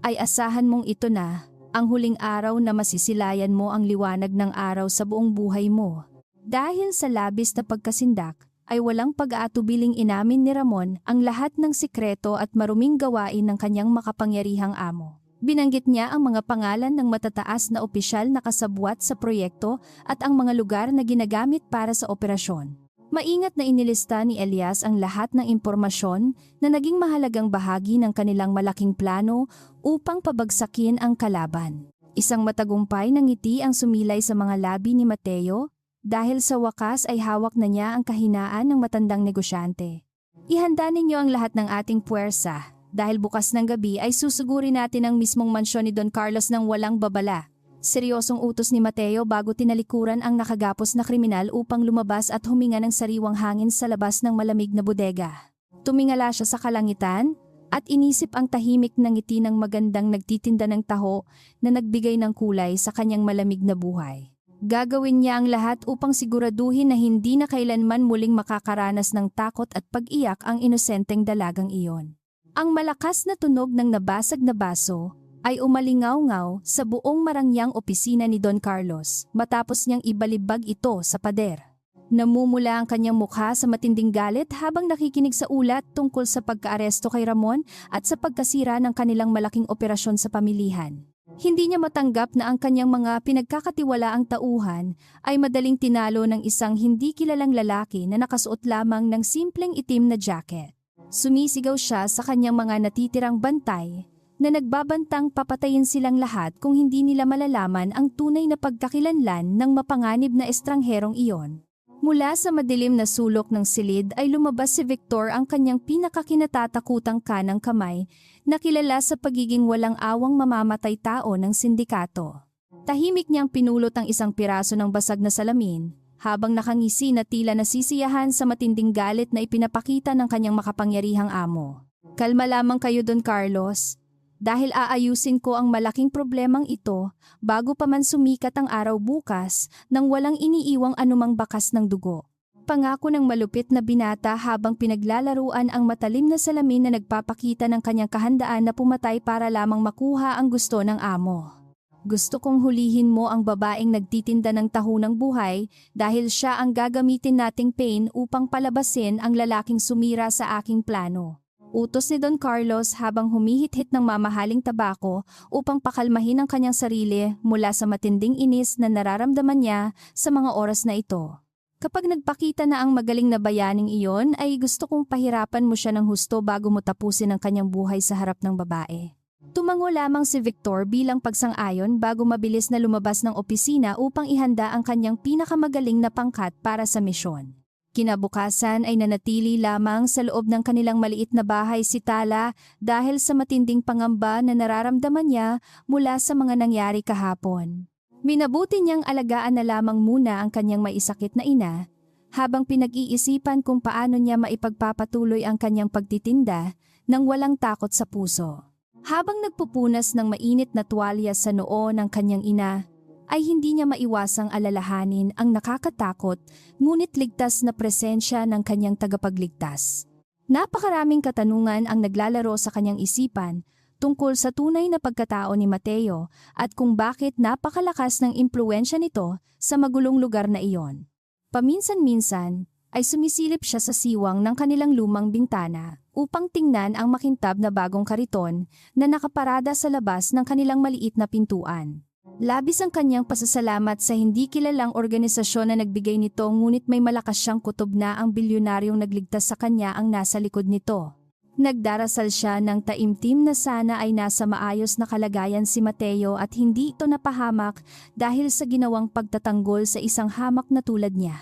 ay asahan mong ito na ang huling araw na masisilayan mo ang liwanag ng araw sa buong buhay mo. Dahil sa labis na pagkasindak, ay walang pag-aatubiling inamin ni Ramon ang lahat ng sikreto at maruming gawain ng kanyang makapangyarihang amo. Binanggit niya ang mga pangalan ng matataas na opisyal na kasabwat sa proyekto at ang mga lugar na ginagamit para sa operasyon. Maingat na inilista ni Elias ang lahat ng impormasyon na naging mahalagang bahagi ng kanilang malaking plano upang pabagsakin ang kalaban. Isang matagumpay na ngiti ang sumilay sa mga labi ni Mateo dahil sa wakas ay hawak na niya ang kahinaan ng matandang negosyante. Ihanda ninyo ang lahat ng ating puwersa dahil bukas ng gabi ay susugurin natin ang mismong mansyon ni Don Carlos ng walang babala. Seryosong utos ni Mateo bago tinalikuran ang nakagapos na kriminal upang lumabas at huminga ng sariwang hangin sa labas ng malamig na bodega. Tumingala siya sa kalangitan at inisip ang tahimik na ngiti ng magandang nagtitinda ng taho na nagbigay ng kulay sa kanyang malamig na buhay. Gagawin niya ang lahat upang siguraduhin na hindi na kailanman muling makakaranas ng takot at pag-iyak ang inosenteng dalagang iyon. Ang malakas na tunog ng nabasag na baso ay umalingaw-ngaw sa buong marangyang opisina ni Don Carlos matapos niyang ibalibag ito sa pader. Namumula ang kanyang mukha sa matinding galit habang nakikinig sa ulat tungkol sa pagkaaresto kay Ramon at sa pagkasira ng kanilang malaking operasyon sa pamilihan. Hindi niya matanggap na ang kanyang mga pinagkakatiwalaang tauhan ay madaling tinalo ng isang hindi kilalang lalaki na nakasuot lamang ng simpleng itim na jacket. Sumisigaw siya sa kanyang mga natitirang bantay na nagbabantang papatayin silang lahat kung hindi nila malalaman ang tunay na pagkakilanlan ng mapanganib na estrangherong iyon. Mula sa madilim na sulok ng silid ay lumabas si Victor, ang kanyang pinakakinatatakutang kanang kamay na kilala sa pagiging walang awang mamamatay tao ng sindikato. Tahimik niyang pinulot ang isang piraso ng basag na salamin habang nakangisi na tila nasisiyahan sa matinding galit na ipinapakita ng kanyang makapangyarihang amo. Kalma lamang kayo, Don Carlos. Dahil aayusin ko ang malaking problemang ito bago pa man sumikat ang araw bukas nang walang iniiwang anumang bakas ng dugo. Pangako ng malupit na binata habang pinaglalaruan ang matalim na salamin na nagpapakita ng kanyang kahandaan na pumatay para lamang makuha ang gusto ng amo. Gusto kong hulihin mo ang babaeng nagtitinda ng taho ng buhay dahil siya ang gagamitin nating pain upang palabasin ang lalaking sumira sa aking plano. Utos ni Don Carlos habang humihit-hit ng mamahaling tabako upang pakalmahin ang kanyang sarili mula sa matinding inis na nararamdaman niya sa mga oras na ito. Kapag nagpakita na ang magaling na bayaning iyon ay gusto kong pahirapan mo siya ng husto bago mo tapusin ang kanyang buhay sa harap ng babae. Tumango lamang si Victor bilang pagsang-ayon bago mabilis na lumabas ng opisina upang ihanda ang kanyang pinakamagaling na pangkat para sa misyon. Kinabukasan ay nanatili lamang sa loob ng kanilang maliit na bahay si Tala dahil sa matinding pangamba na nararamdaman niya mula sa mga nangyari kahapon. Minabuti niyang alagaan na lamang muna ang kanyang maisakit na ina habang pinag-iisipan kung paano niya maipagpapatuloy ang kanyang pagtitinda nang walang takot sa puso. Habang nagpupunas ng mainit na tuwalya sa noo ng kanyang ina, ay hindi niya maiwasang alalahanin ang nakakatakot ngunit ligtas na presensya ng kanyang tagapagligtas. Napakaraming katanungan ang naglalaro sa kanyang isipan tungkol sa tunay na pagkatao ni Mateo at kung bakit napakalakas ng impluwensya nito sa magulong lugar na iyon. Paminsan-minsan ay sumisilip siya sa siwang ng kanilang lumang bintana upang tingnan ang makintab na bagong kariton na nakaparada sa labas ng kanilang maliit na pintuan. Labis ang kanyang pasasalamat sa hindi kilalang organisasyon na nagbigay nito ngunit may malakas siyang kutob na ang bilyonaryong nagligtas sa kanya ang nasa likod nito. Nagdarasal siya ng taimtim na sana ay nasa maayos na kalagayan si Mateo at hindi ito napahamak dahil sa ginawang pagtatanggol sa isang hamak na tulad niya.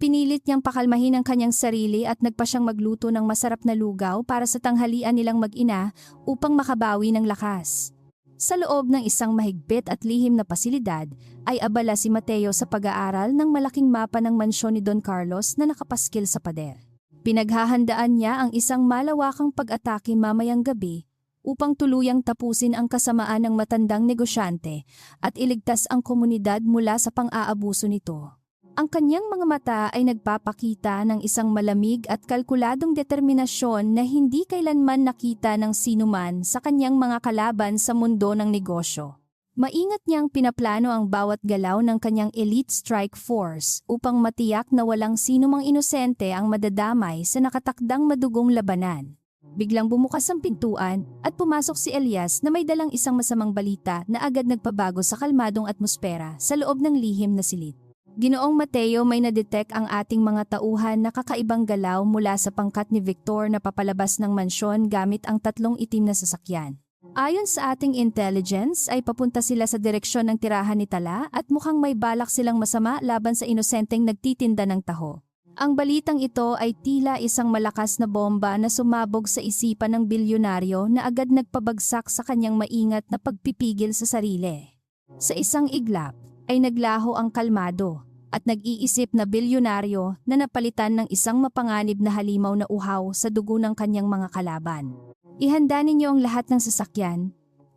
Pinilit niyang pakalmahin ang kanyang sarili at nagpa siyang magluto ng masarap na lugaw para sa tanghalian nilang mag-ina upang makabawi ng lakas. Sa loob ng isang mahigpit at lihim na pasilidad ay abala si Mateo sa pag-aaral ng malaking mapa ng mansyon ni Don Carlos na nakapaskil sa pader. Pinaghahandaan niya ang isang malawakang pag-atake mamayang gabi upang tuluyang tapusin ang kasamaan ng matandang negosyante at iligtas ang komunidad mula sa pang-aabuso nito. Ang kanyang mga mata ay nagpapakita ng isang malamig at kalkuladong determinasyon na hindi kailanman nakita ng sinuman sa kanyang mga kalaban sa mundo ng negosyo. Maingat niyang pinaplano ang bawat galaw ng kanyang elite strike force upang matiyak na walang sinumang inosente ang madadamay sa nakatakdang madugong labanan. Biglang bumukas ang pintuan at pumasok si Elias na may dalang isang masamang balita na agad nagpabago sa kalmadong atmosfera sa loob ng lihim na silid. Ginoong Mateo, may nadetect ang ating mga tauhan na kakaibang galaw mula sa pangkat ni Victor na papalabas ng mansyon gamit ang 3 itim na sasakyan. Ayon sa ating intelligence ay papunta sila sa direksyon ng tirahan ni Tala at mukhang may balak silang masama laban sa inosenteng nagtitinda ng taho. Ang balitang ito ay tila isang malakas na bomba na sumabog sa isipan ng bilyonaryo na agad nagpabagsak sa kanyang maingat na pagpipigil sa sarili. Sa isang iglap ay naglaho ang kalmado at nag-iisip na bilyonaryo na napalitan ng isang mapanganib na halimaw na uhaw sa dugo ng kanyang mga kalaban. Ihanda ninyo ang lahat ng sasakyan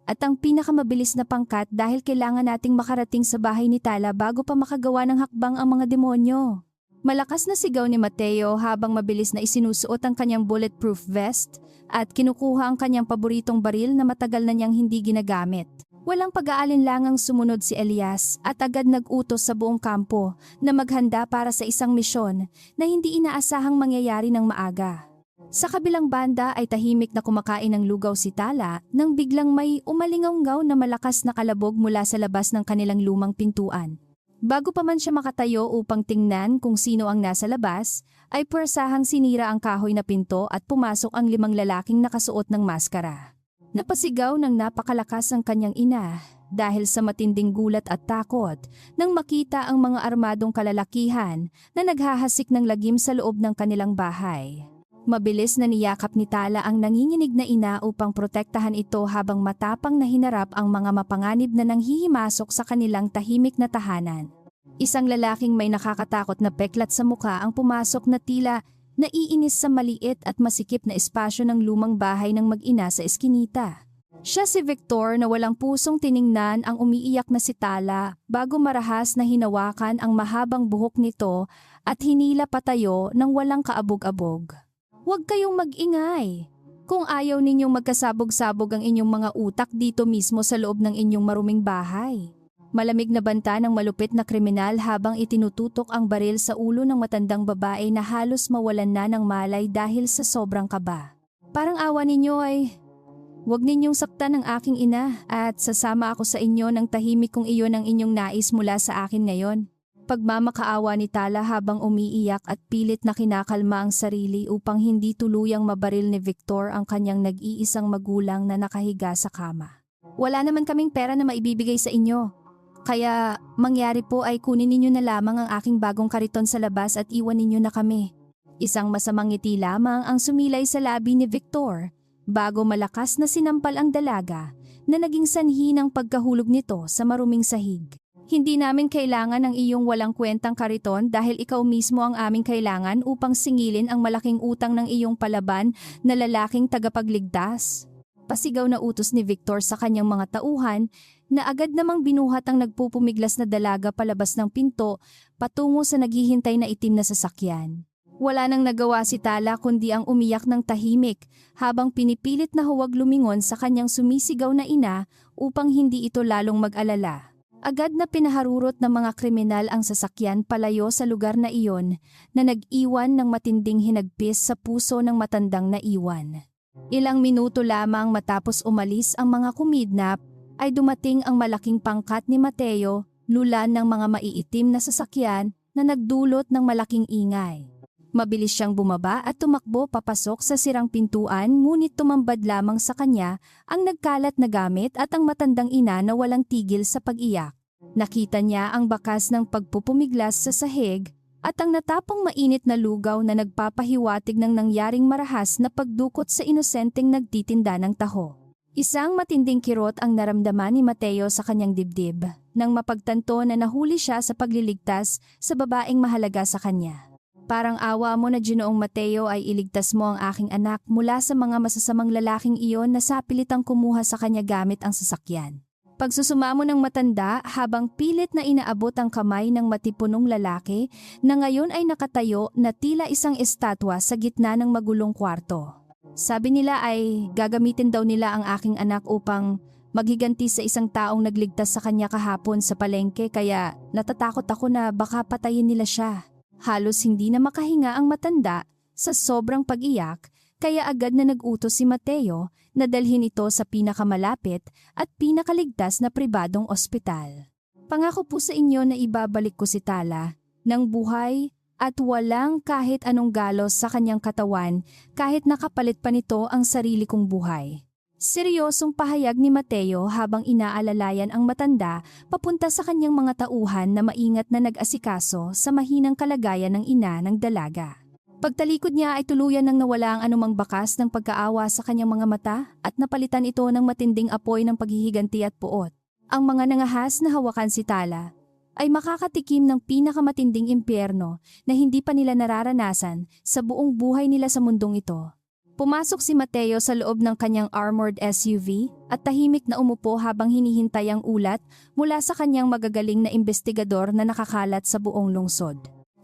at ang pinakamabilis na pangkat dahil kailangan nating makarating sa bahay ni Tala bago pa makagawa ng hakbang ang mga demonyo. Malakas na sigaw ni Mateo habang mabilis na isinusuot ang kanyang bulletproof vest at kinukuha ang kanyang paboritong baril na matagal na niyang hindi ginagamit. Walang pag-aalinlangang sumunod si Elias at agad nag-utos sa buong kampo na maghanda para sa isang misyon na hindi inaasahang mangyayari ng maaga. Sa kabilang banda ay tahimik na kumakain ng lugaw si Tala nang biglang may umalingaw na malakas na kalabog mula sa labas ng kanilang lumang pintuan. Bago pa man siya makatayo upang tingnan kung sino ang nasa labas, ay puwersahang sinira ang kahoy na pinto at pumasok ang 5 lalaking nakasuot ng maskara. Napasigaw ng napakalakas ang kanyang ina dahil sa matinding gulat at takot nang makita ang mga armadong kalalakihan na naghahasik ng lagim sa loob ng kanilang bahay. Mabilis na niyakap ni Tala ang nanginginig na ina upang protektahan ito habang matapang na hinarap ang mga mapanganib na nanghihimasok sa kanilang tahimik na tahanan. Isang lalaking may nakakatakot na peklat sa muka ang pumasok na tila naiinis sa maliit at masikip na espasyo ng lumang bahay ng mag-ina sa eskinita. Siya si Victor na walang pusong tiningnan ang umiiyak na si Tala bago marahas na hinawakan ang mahabang buhok nito at hinila patayo ng walang kaabog-abog. Huwag kayong mag-ingay. Kung ayaw ninyong magkasabog-sabog ang inyong mga utak dito mismo sa loob ng inyong maruming bahay. Malamig na banta ng malupit na kriminal habang itinututok ang baril sa ulo ng matandang babae na halos mawalan na ng malay dahil sa sobrang kaba. Parang awa ninyo ay, huwag ninyong saktan ang aking ina at sasama ako sa inyo ng tahimik kung iyon ang inyong nais mula sa akin ngayon. Pagmamakaawa ni Tala habang umiiyak at pilit na kinakalma ang sarili upang hindi tuluyang mabaril ni Victor ang kanyang nag-iisang magulang na nakahiga sa kama. Wala naman kaming pera na maibibigay sa inyo. Kaya mangyari po ay kunin ninyo na lamang ang aking bagong kariton sa labas at iwan ninyo na kami. Isang masamang ngiti lamang ang sumilay sa labi ni Victor bago malakas na sinampal ang dalaga na naging sanhi ng pagkahulog nito sa maruming sahig. Hindi namin kailangan ng iyong walang kwentang kariton dahil ikaw mismo ang aming kailangan upang singilin ang malaking utang ng iyong palaban na lalaking tagapagligtas. Pasigaw na utos ni Victor sa kanyang mga tauhan na agad namang binuhat ang nagpupumiglas na dalaga palabas ng pinto patungo sa naghihintay na itim na sasakyan. Wala nang nagawa si Tala kundi ang umiyak ng tahimik habang pinipilit na huwag lumingon sa kanyang sumisigaw na ina upang hindi ito lalong mag-alala. Agad na pinaharurot ng mga kriminal ang sasakyan palayo sa lugar na iyon na nag-iwan ng matinding hinagpis sa puso ng matandang naiwan. Ilang minuto lamang matapos umalis ang mga kumidnap ay dumating ang malaking pangkat ni Mateo, lulan ng mga maiitim na sasakyan na nagdulot ng malaking ingay. Mabilis siyang bumaba at tumakbo papasok sa sirang pintuan ngunit tumambad lamang sa kanya ang nagkalat na gamit at ang matandang ina na walang tigil sa pag-iyak. Nakita niya ang bakas ng pagpupumiglas sa sahig at ang natapong mainit na lugaw na nagpapahiwatig ng nangyaring marahas na pagdukot sa inosenteng nagtitinda ng taho. Isang matinding kirot ang naramdaman ni Mateo sa kanyang dibdib nang mapagtanto na nahuli siya sa pagliligtas sa babaeng mahalaga sa kanya. Parang awa mo na Ginoong Mateo ay iligtas mo ang aking anak mula sa mga masasamang lalaking iyon na sapilitang kumuha sa kanya gamit ang sasakyan. Pagsusumamo ng matanda habang pilit na inaabot ang kamay ng matipunong lalaki na ngayon ay nakatayo na tila isang estatwa sa gitna ng magulong kwarto. Sabi nila ay gagamitin daw nila ang aking anak upang maghiganti sa isang taong nagligtas sa kanya kahapon sa palengke kaya natatakot ako na baka patayin nila siya. Halos hindi na makahinga ang matanda sa sobrang pag-iyak kaya agad na nag-utos si Mateo na dalhin ito sa pinakamalapit at pinakaligtas na pribadong ospital. Pangako po sa inyo na ibabalik ko si Tala ng buhay at walang kahit anong galos sa kanyang katawan kahit nakapalit pa nito ang sarili kong buhay. Seryosong pahayag ni Mateo habang inaalalayan ang matanda papunta sa kanyang mga tauhan na maingat na nag-asikaso sa mahinang kalagayan ng ina ng dalaga. Pagtalikod niya ay tuluyan nang nawala ang anumang bakas ng pagkaawa sa kanyang mga mata at napalitan ito ng matinding apoy ng paghihiganti at puot. Ang mga nangahas na hawakan si Tala ay makakatikim ng pinakamatinding impyerno na hindi pa nila nararanasan sa buong buhay nila sa mundong ito. Pumasok si Mateo sa loob ng kanyang armored SUV at tahimik na umupo habang hinihintay ang ulat mula sa kanyang magagaling na investigador na nakakalat sa buong lungsod.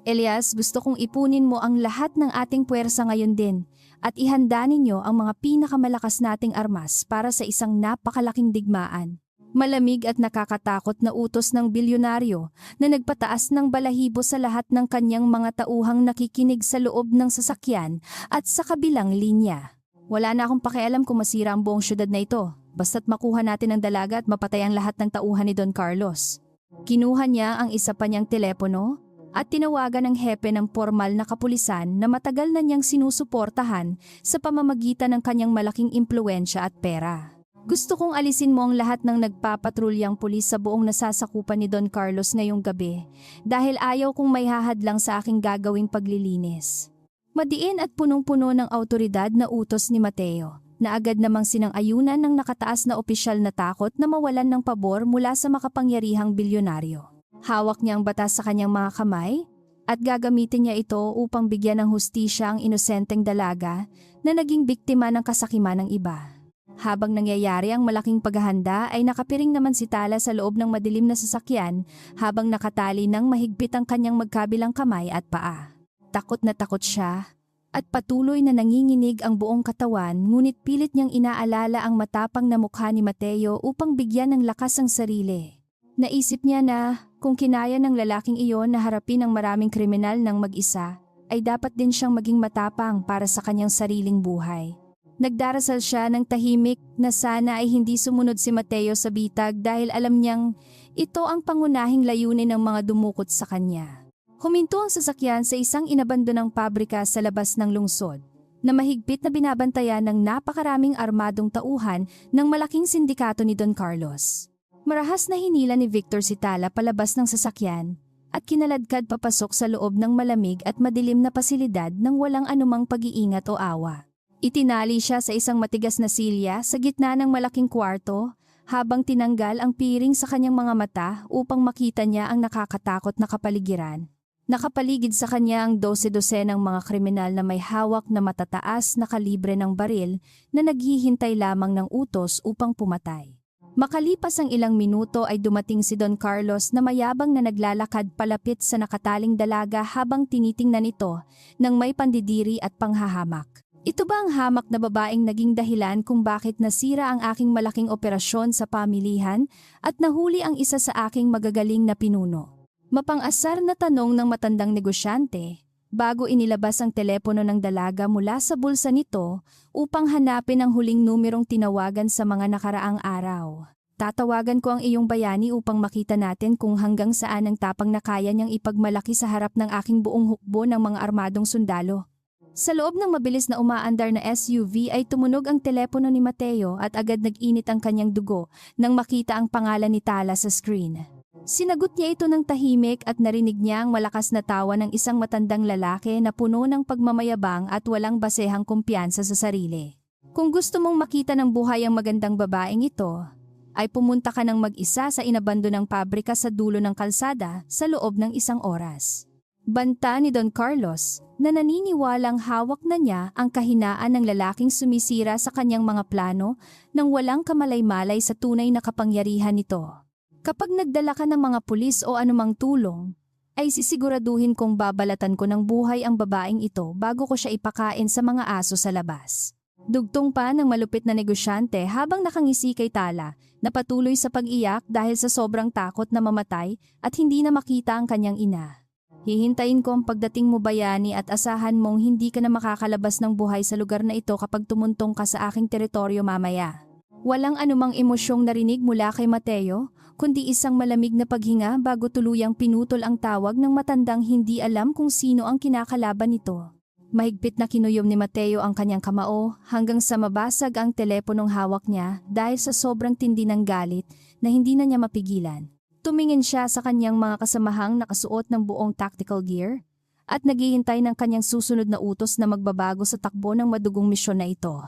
Elias, gusto kong ipunin mo ang lahat ng ating puwersa ngayon din at ihanda ninyo ang mga pinakamalakas nating armas para sa isang napakalaking digmaan. Malamig at nakakatakot na utos ng bilyonaryo na nagpataas ng balahibo sa lahat ng kanyang mga tauhang nakikinig sa loob ng sasakyan at sa kabilang linya. Wala na akong pakialam kung masira ang buong syudad na ito, basta't makuha natin ang dalaga at mapatay ang lahat ng tauhan ni Don Carlos. Kinuha niya ang isa pa niyang telepono at tinawagan ng hepe ng formal na kapulisan na matagal na niyang sinusuportahan sa pamamagitan ng kanyang malaking impluwensya at pera. Gusto kong alisin mo ang lahat ng nagpapatrulyang pulis sa buong nasasakupan ni Don Carlos ngayong gabi dahil ayaw kong may hahadlang sa aking gagawing paglilinis. Madiin at punong-puno ng autoridad na utos ni Mateo na agad namang sinang-ayunan ng nakataas na opisyal na takot na mawalan ng pabor mula sa makapangyarihang bilyonaryo. Hawak niya ang batas sa kanyang mga kamay at gagamitin niya ito upang bigyan ng hustisya ang inosenteng dalaga na naging biktima ng kasakiman ng iba. Habang nangyayari ang malaking paghahanda ay nakapiring naman si Tala sa loob ng madilim na sasakyan habang nakatali ng mahigpit ang kanyang magkabilang kamay at paa. Takot na takot siya at patuloy na nanginginig ang buong katawan, ngunit pilit niyang inaalala ang matapang na mukha ni Mateo upang bigyan ng lakas ang sarili. Naisip niya na kung kinaya ng lalaking iyon na harapin ang maraming kriminal ng mag-isa, ay dapat din siyang maging matapang para sa kanyang sariling buhay. Nagdarasal siya ng tahimik na sana ay hindi sumunod si Mateo sa bitag dahil alam niyang ito ang pangunahing layunin ng mga dumukot sa kanya. Huminto ang sasakyan sa isang inabandonang pabrika sa labas ng lungsod, na mahigpit na binabantayan ng napakaraming armadong tauhan ng malaking sindikato ni Don Carlos. Marahas na hinila ni Victor si Tala palabas ng sasakyan at kinaladkad papasok sa loob ng malamig at madilim na pasilidad ng walang anumang pag-iingat o awa. Itinali siya sa isang matigas na silya sa gitna ng malaking kwarto habang tinanggal ang piring sa kanyang mga mata upang makita niya ang nakakatakot na kapaligiran. Nakapaligid sa kanya ang 12 ng mga kriminal na may hawak na matataas na kalibre ng baril na naghihintay lamang ng utos upang pumatay. Makalipas ang ilang minuto ay dumating si Don Carlos na mayabang na naglalakad palapit sa nakataling dalaga habang tinitingnan ito ng may pandidiri at panghahamak. Ito ba ang hamak na babaeng naging dahilan kung bakit nasira ang aking malaking operasyon sa pamilihan at nahuli ang isa sa aking magagaling na pinuno? Mapang-asar na tanong ng matandang negosyante bago inilabas ang telepono ng dalaga mula sa bulsa nito upang hanapin ang huling numerong tinawagan sa mga nakaraang araw. Tatawagan ko ang iyong bayani upang makita natin kung hanggang saan ang tapang na kaya niyang ipagmalaki sa harap ng aking buong hukbo ng mga armadong sundalo. Sa loob ng mabilis na umaandar na SUV ay tumunog ang telepono ni Mateo at agad nag-init ang kanyang dugo nang makita ang pangalan ni Tala sa screen. Sinagot niya ito ng tahimik at narinig niya ang malakas na tawa ng isang matandang lalaki na puno ng pagmamayabang at walang basehang kumpiyansa sa sarili. Kung gusto mong makita ng buhay ang magandang babaeng ito, ay pumunta ka ng mag-isa sa inabandonang pabrika sa dulo ng kalsada sa loob ng 1 oras. Banta ni Don Carlos na naniniwalang hawak na niya ang kahinaan ng lalaking sumisira sa kanyang mga plano nang walang kamalay-malay sa tunay na kapangyarihan nito. Kapag nagdala ka ng mga pulis o anumang tulong, ay sisiguraduhin kong babalatan ko ng buhay ang babaeng ito bago ko siya ipakain sa mga aso sa labas. Dugtong pa ng malupit na negosyante habang nakangisi kay Tala na patuloy sa pag-iyak dahil sa sobrang takot na mamatay at hindi na makita ang kanyang ina. Hihintayin ko ang pagdating mo bayani at asahan mong hindi ka na makakalabas ng buhay sa lugar na ito kapag tumuntong ka sa aking teritoryo mamaya. Walang anumang emosyong narinig mula kay Mateo, kundi isang malamig na paghinga bago tuluyang pinutol ang tawag ng matandang hindi alam kung sino ang kinakalaban nito. Mahigpit na kinuyom ni Mateo ang kanyang kamao hanggang sa mabasag ang teleponong hawak niya dahil sa sobrang tindi ng galit na hindi na niya mapigilan. Tumingin siya sa kanyang mga kasamahang nakasuot ng buong tactical gear at naghihintay ng kanyang susunod na utos na magbabago sa takbo ng madugong misyon na ito.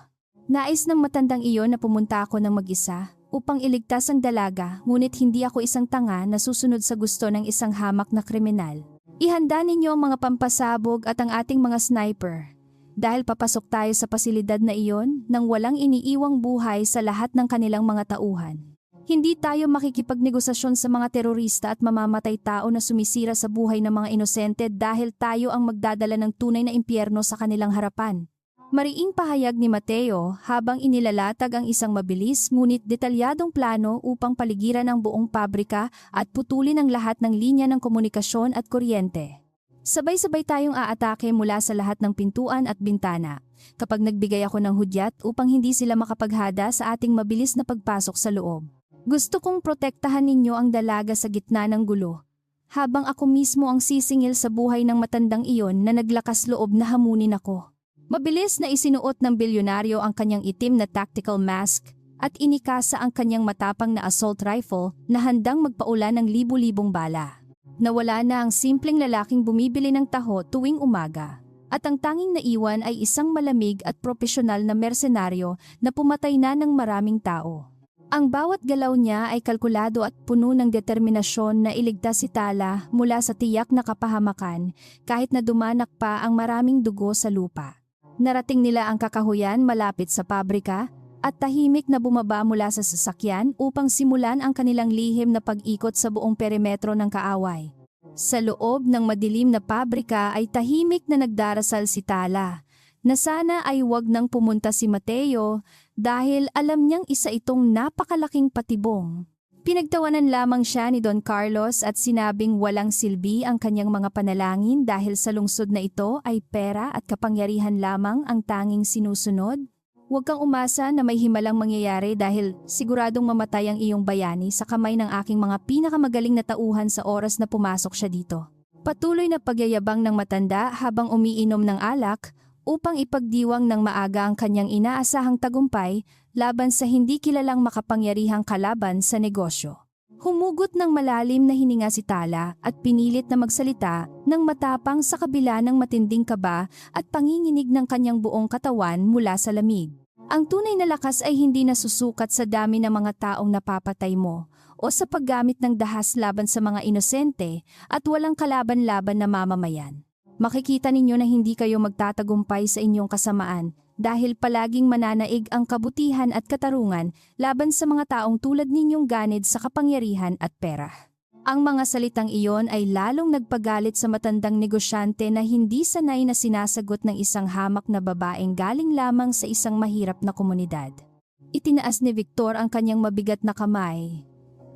Nais ng matandang iyon na pumunta ako ng mag-isa upang iligtas ang dalaga, ngunit hindi ako isang tanga na susunod sa gusto ng isang hamak na kriminal. Ihanda ninyo ang mga pampasabog at ang ating mga sniper dahil papasok tayo sa pasilidad na iyon nang walang iniiwang buhay sa lahat ng kanilang mga tauhan. Hindi tayo makikipagnegosasyon sa mga terorista at mamamatay tao na sumisira sa buhay ng mga inosente dahil tayo ang magdadala ng tunay na impyerno sa kanilang harapan. Mariing pahayag ni Mateo habang inilalatag ang isang mabilis ngunit detalyadong plano upang paligiran ang buong pabrika at putulin ang lahat ng linya ng komunikasyon at kuryente. Sabay-sabay tayong aatake mula sa lahat ng pintuan at bintana kapag nagbigay ako ng hudyat upang hindi sila makapaghada sa ating mabilis na pagpasok sa loob. Gusto kong protektahan ninyo ang dalaga sa gitna ng gulo, habang ako mismo ang sisingil sa buhay ng matandang iyon na naglakas loob na hamunin ako. Mabilis na isinuot ng bilyonaryo ang kanyang itim na tactical mask at inikasa ang kanyang matapang na assault rifle na handang magpaula ng libu-libong bala. Nawala na ang simpleng lalaking bumibili ng taho tuwing umaga, at ang tanging naiwan ay isang malamig at propesyonal na mersenaryo na pumatay na ng maraming tao. Ang bawat galaw niya ay kalkulado at puno ng determinasyon na iligtas si Tala mula sa tiyak na kapahamakan kahit na dumanak pa ang maraming dugo sa lupa. Narating nila ang kakahuyan malapit sa pabrika at tahimik na bumaba mula sa sasakyan upang simulan ang kanilang lihim na pag-ikot sa buong perimetro ng kaaway. Sa loob ng madilim na pabrika ay tahimik na nagdarasal si Tala, na sana ay wag nang pumunta si Mateo dahil alam niyang isa itong napakalaking patibong. Pinagtawanan lamang siya ni Don Carlos at sinabing walang silbi ang kanyang mga panalangin dahil sa lungsod na ito ay pera at kapangyarihan lamang ang tanging sinusunod. Huwag kang umasa na may himalang mangyayari dahil siguradong mamatay ang iyong bayani sa kamay ng aking mga pinakamagaling na tauhan sa oras na pumasok siya dito. Patuloy na pagyayabang ng matanda habang umiinom ng alak upang ipagdiwang ng maaga ang kanyang inaasahang tagumpay laban sa hindi kilalang makapangyarihang kalaban sa negosyo. Humugot ng malalim na hininga si Tala at pinilit na magsalita ng matapang sa kabila ng matinding kaba at panginginig ng kanyang buong katawan mula sa lamig. Ang tunay na lakas ay hindi nasusukat sa dami ng mga taong napapatay mo o sa paggamit ng dahas laban sa mga inosente at walang kalaban-laban na mamamayan. Makikita ninyo na hindi kayo magtatagumpay sa inyong kasamaan dahil palaging mananaig ang kabutihan at katarungan laban sa mga taong tulad ninyong ganid sa kapangyarihan at pera. Ang mga salitang iyon ay lalong nagpagalit sa matandang negosyante na hindi sanay na sinasagot ng isang hamak na babaeng galing lamang sa isang mahirap na komunidad. Itinaas ni Victor ang kanyang mabigat na kamay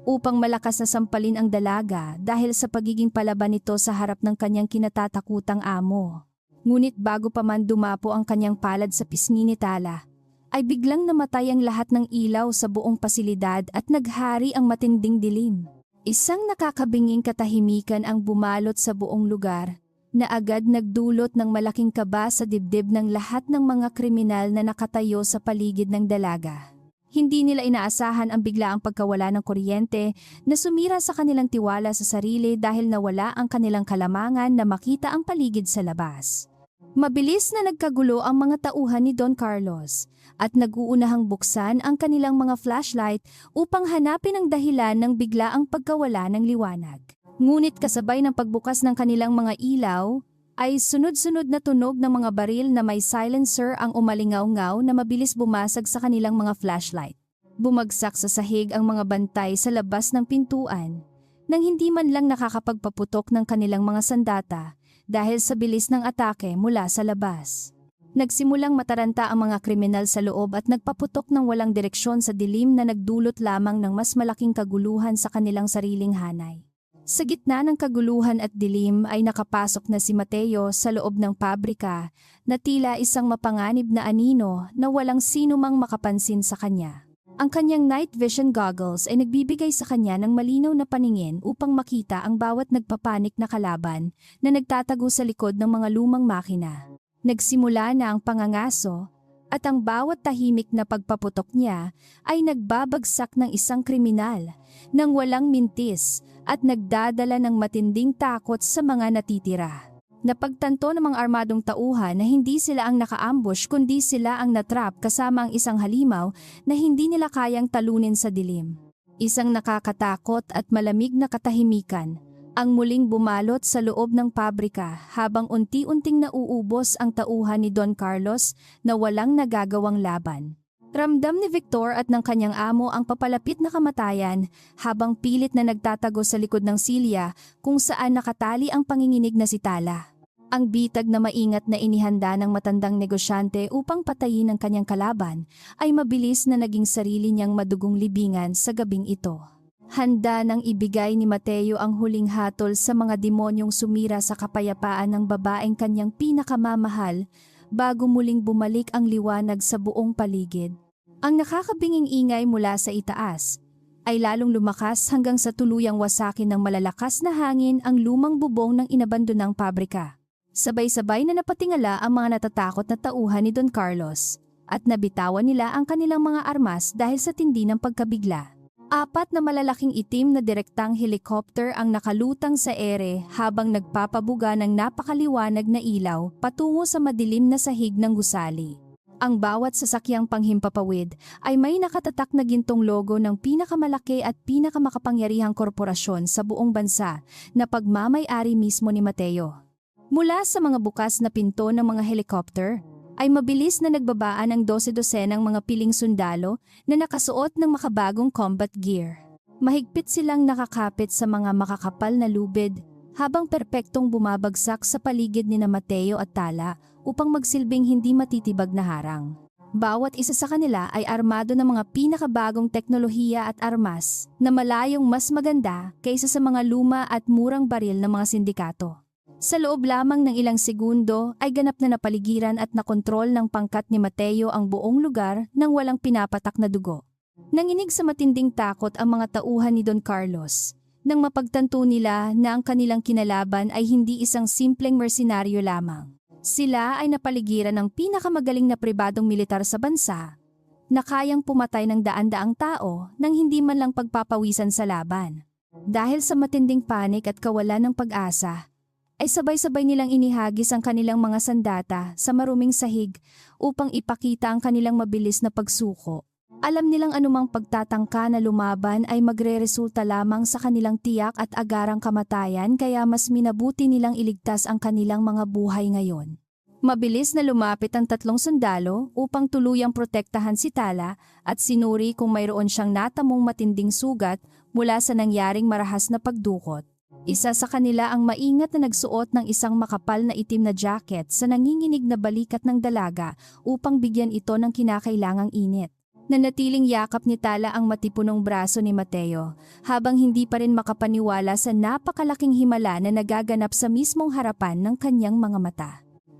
upang malakas na sampalin ang dalaga dahil sa pagiging palaban nito sa harap ng kanyang kinatatakutang amo. Ngunit bago pa man dumapo ang kanyang palad sa pisngi ni Tala, ay biglang namatay ang lahat ng ilaw sa buong pasilidad at naghari ang matinding dilim. Isang nakakabinging katahimikan ang bumalot sa buong lugar, na agad nagdulot ng malaking kaba sa dibdib ng lahat ng mga kriminal na nakatayo sa paligid ng dalaga. Hindi nila inaasahan ang biglaang pagkawala ng kuryente na sumira sa kanilang tiwala sa sarili dahil nawala ang kanilang kalamangan na makita ang paligid sa labas. Mabilis na nagkagulo ang mga tauhan ni Don Carlos at nag-uunahang buksan ang kanilang mga flashlight upang hanapin ang dahilan ng biglaang pagkawala ng liwanag. Ngunit kasabay ng pagbukas ng kanilang mga ilaw, ay sunod-sunod na tunog ng mga baril na may silencer ang umalingaw-ngaw na mabilis bumasag sa kanilang mga flashlight. Bumagsak sa sahig ang mga bantay sa labas ng pintuan, nang hindi man lang nakakapagpaputok ng kanilang mga sandata dahil sa bilis ng atake mula sa labas. Nagsimulang mataranta ang mga kriminal sa loob at nagpaputok ng walang direksyon sa dilim na nagdulot lamang ng mas malaking kaguluhan sa kanilang sariling hanay. Sa gitna ng kaguluhan at dilim ay nakapasok na si Mateo sa loob ng pabrika na tila isang mapanganib na anino na walang sino mang makapansin sa kanya. Ang kanyang night vision goggles ay nagbibigay sa kanya ng malinaw na paningin upang makita ang bawat nagpapanik na kalaban na nagtatago sa likod ng mga lumang makina. Nagsimula na ang pangangaso at ang bawat tahimik na pagpaputok niya ay nagbabagsak ng isang kriminal nang walang mintis at nagdadala ng matinding takot sa mga natitira. Napagtanto ng mga armadong tauhan na hindi sila ang naka-ambush kundi sila ang natrap kasama ang isang halimaw na hindi nila kayang talunin sa dilim. Isang nakakatakot at malamig na katahimikan ang muling bumalot sa loob ng pabrika habang unti-unting nauubos ang tauhan ni Don Carlos na walang nagagawang laban. Ramdam ni Victor at ng kanyang amo ang papalapit na kamatayan habang pilit na nagtatago sa likod ng silya kung saan nakatali ang panginginig na si Tala. Ang bitag na maingat na inihanda ng matandang negosyante upang patayin ang kanyang kalaban ay mabilis na naging sarili niyang madugong libingan sa gabing ito. Handa nang ibigay ni Mateo ang huling hatol sa mga demonyong sumira sa kapayapaan ng babaeng kanyang pinakamamahal bago muling bumalik ang liwanag sa buong paligid. Ang nakakabinging ingay mula sa itaas ay lalong lumakas hanggang sa tuluyang wasakin ng malalakas na hangin ang lumang bubong ng inabandonang pabrika. Sabay-sabay na napatingala ang mga natatakot na tauhan ni Don Carlos at nabitawan nila ang kanilang mga armas dahil sa tindi ng pagkabigla. 4 na malalaking itim na direktang helicopter ang nakalutang sa ere habang nagpapabuga ng napakaliwanag na ilaw patungo sa madilim na sahig ng gusali. Ang bawat sasakyang panghimpapawid ay may nakatatak na gintong logo ng pinakamalaki at pinakamakapangyarihang korporasyon sa buong bansa na pagmamay-ari mismo ni Mateo. Mula sa mga bukas na pinto ng mga helicopter, ay mabilis na nagbabaan ang 12-dosenang mga piling sundalo na nakasuot ng makabagong combat gear. Mahigpit silang nakakapit sa mga makakapal na lubid habang perpektong bumabagsak sa paligid ni Mateo at Tala upang magsilbing hindi matitibag na harang. Bawat isa sa kanila ay armado ng mga pinakabagong teknolohiya at armas na malayong mas maganda kaysa sa mga luma at murang baril ng mga sindikato. Sa loob lamang ng ilang segundo ay ganap na napaligiran at nakontrol ng pangkat ni Mateo ang buong lugar nang walang pinapatak na dugo. Nanginig sa matinding takot ang mga tauhan ni Don Carlos nang mapagtanto nila na ang kanilang kinalaban ay hindi isang simpleng mersenaryo lamang. Sila ay napaligiran ng pinakamagaling na pribadong militar sa bansa na kayang pumatay ng daan-daang tao nang hindi man lang pagpapawisan sa laban. Dahil sa matinding panik at kawalan ng pag-asa, ay sabay-sabay nilang inihagis ang kanilang mga sandata sa maruming sahig upang ipakita ang kanilang mabilis na pagsuko. Alam nilang anumang pagtatangka na lumaban ay magre-resulta lamang sa kanilang tiyak at agarang kamatayan kaya mas minabuti nilang iligtas ang kanilang mga buhay ngayon. Mabilis na lumapit ang 3 sundalo upang tuluyang protektahan si Tala at sinuri kung mayroon siyang natamong matinding sugat mula sa nangyaring marahas na pagdukot. Isa sa kanila ang maingat na nagsuot ng isang makapal na itim na jacket sa nanginginig na balikat ng dalaga upang bigyan ito ng kinakailangang init. Nanatiling yakap ni Tala ang matipunong braso ni Mateo habang hindi pa rin makapaniwala sa napakalaking himala na nagaganap sa mismong harapan ng kanyang mga mata.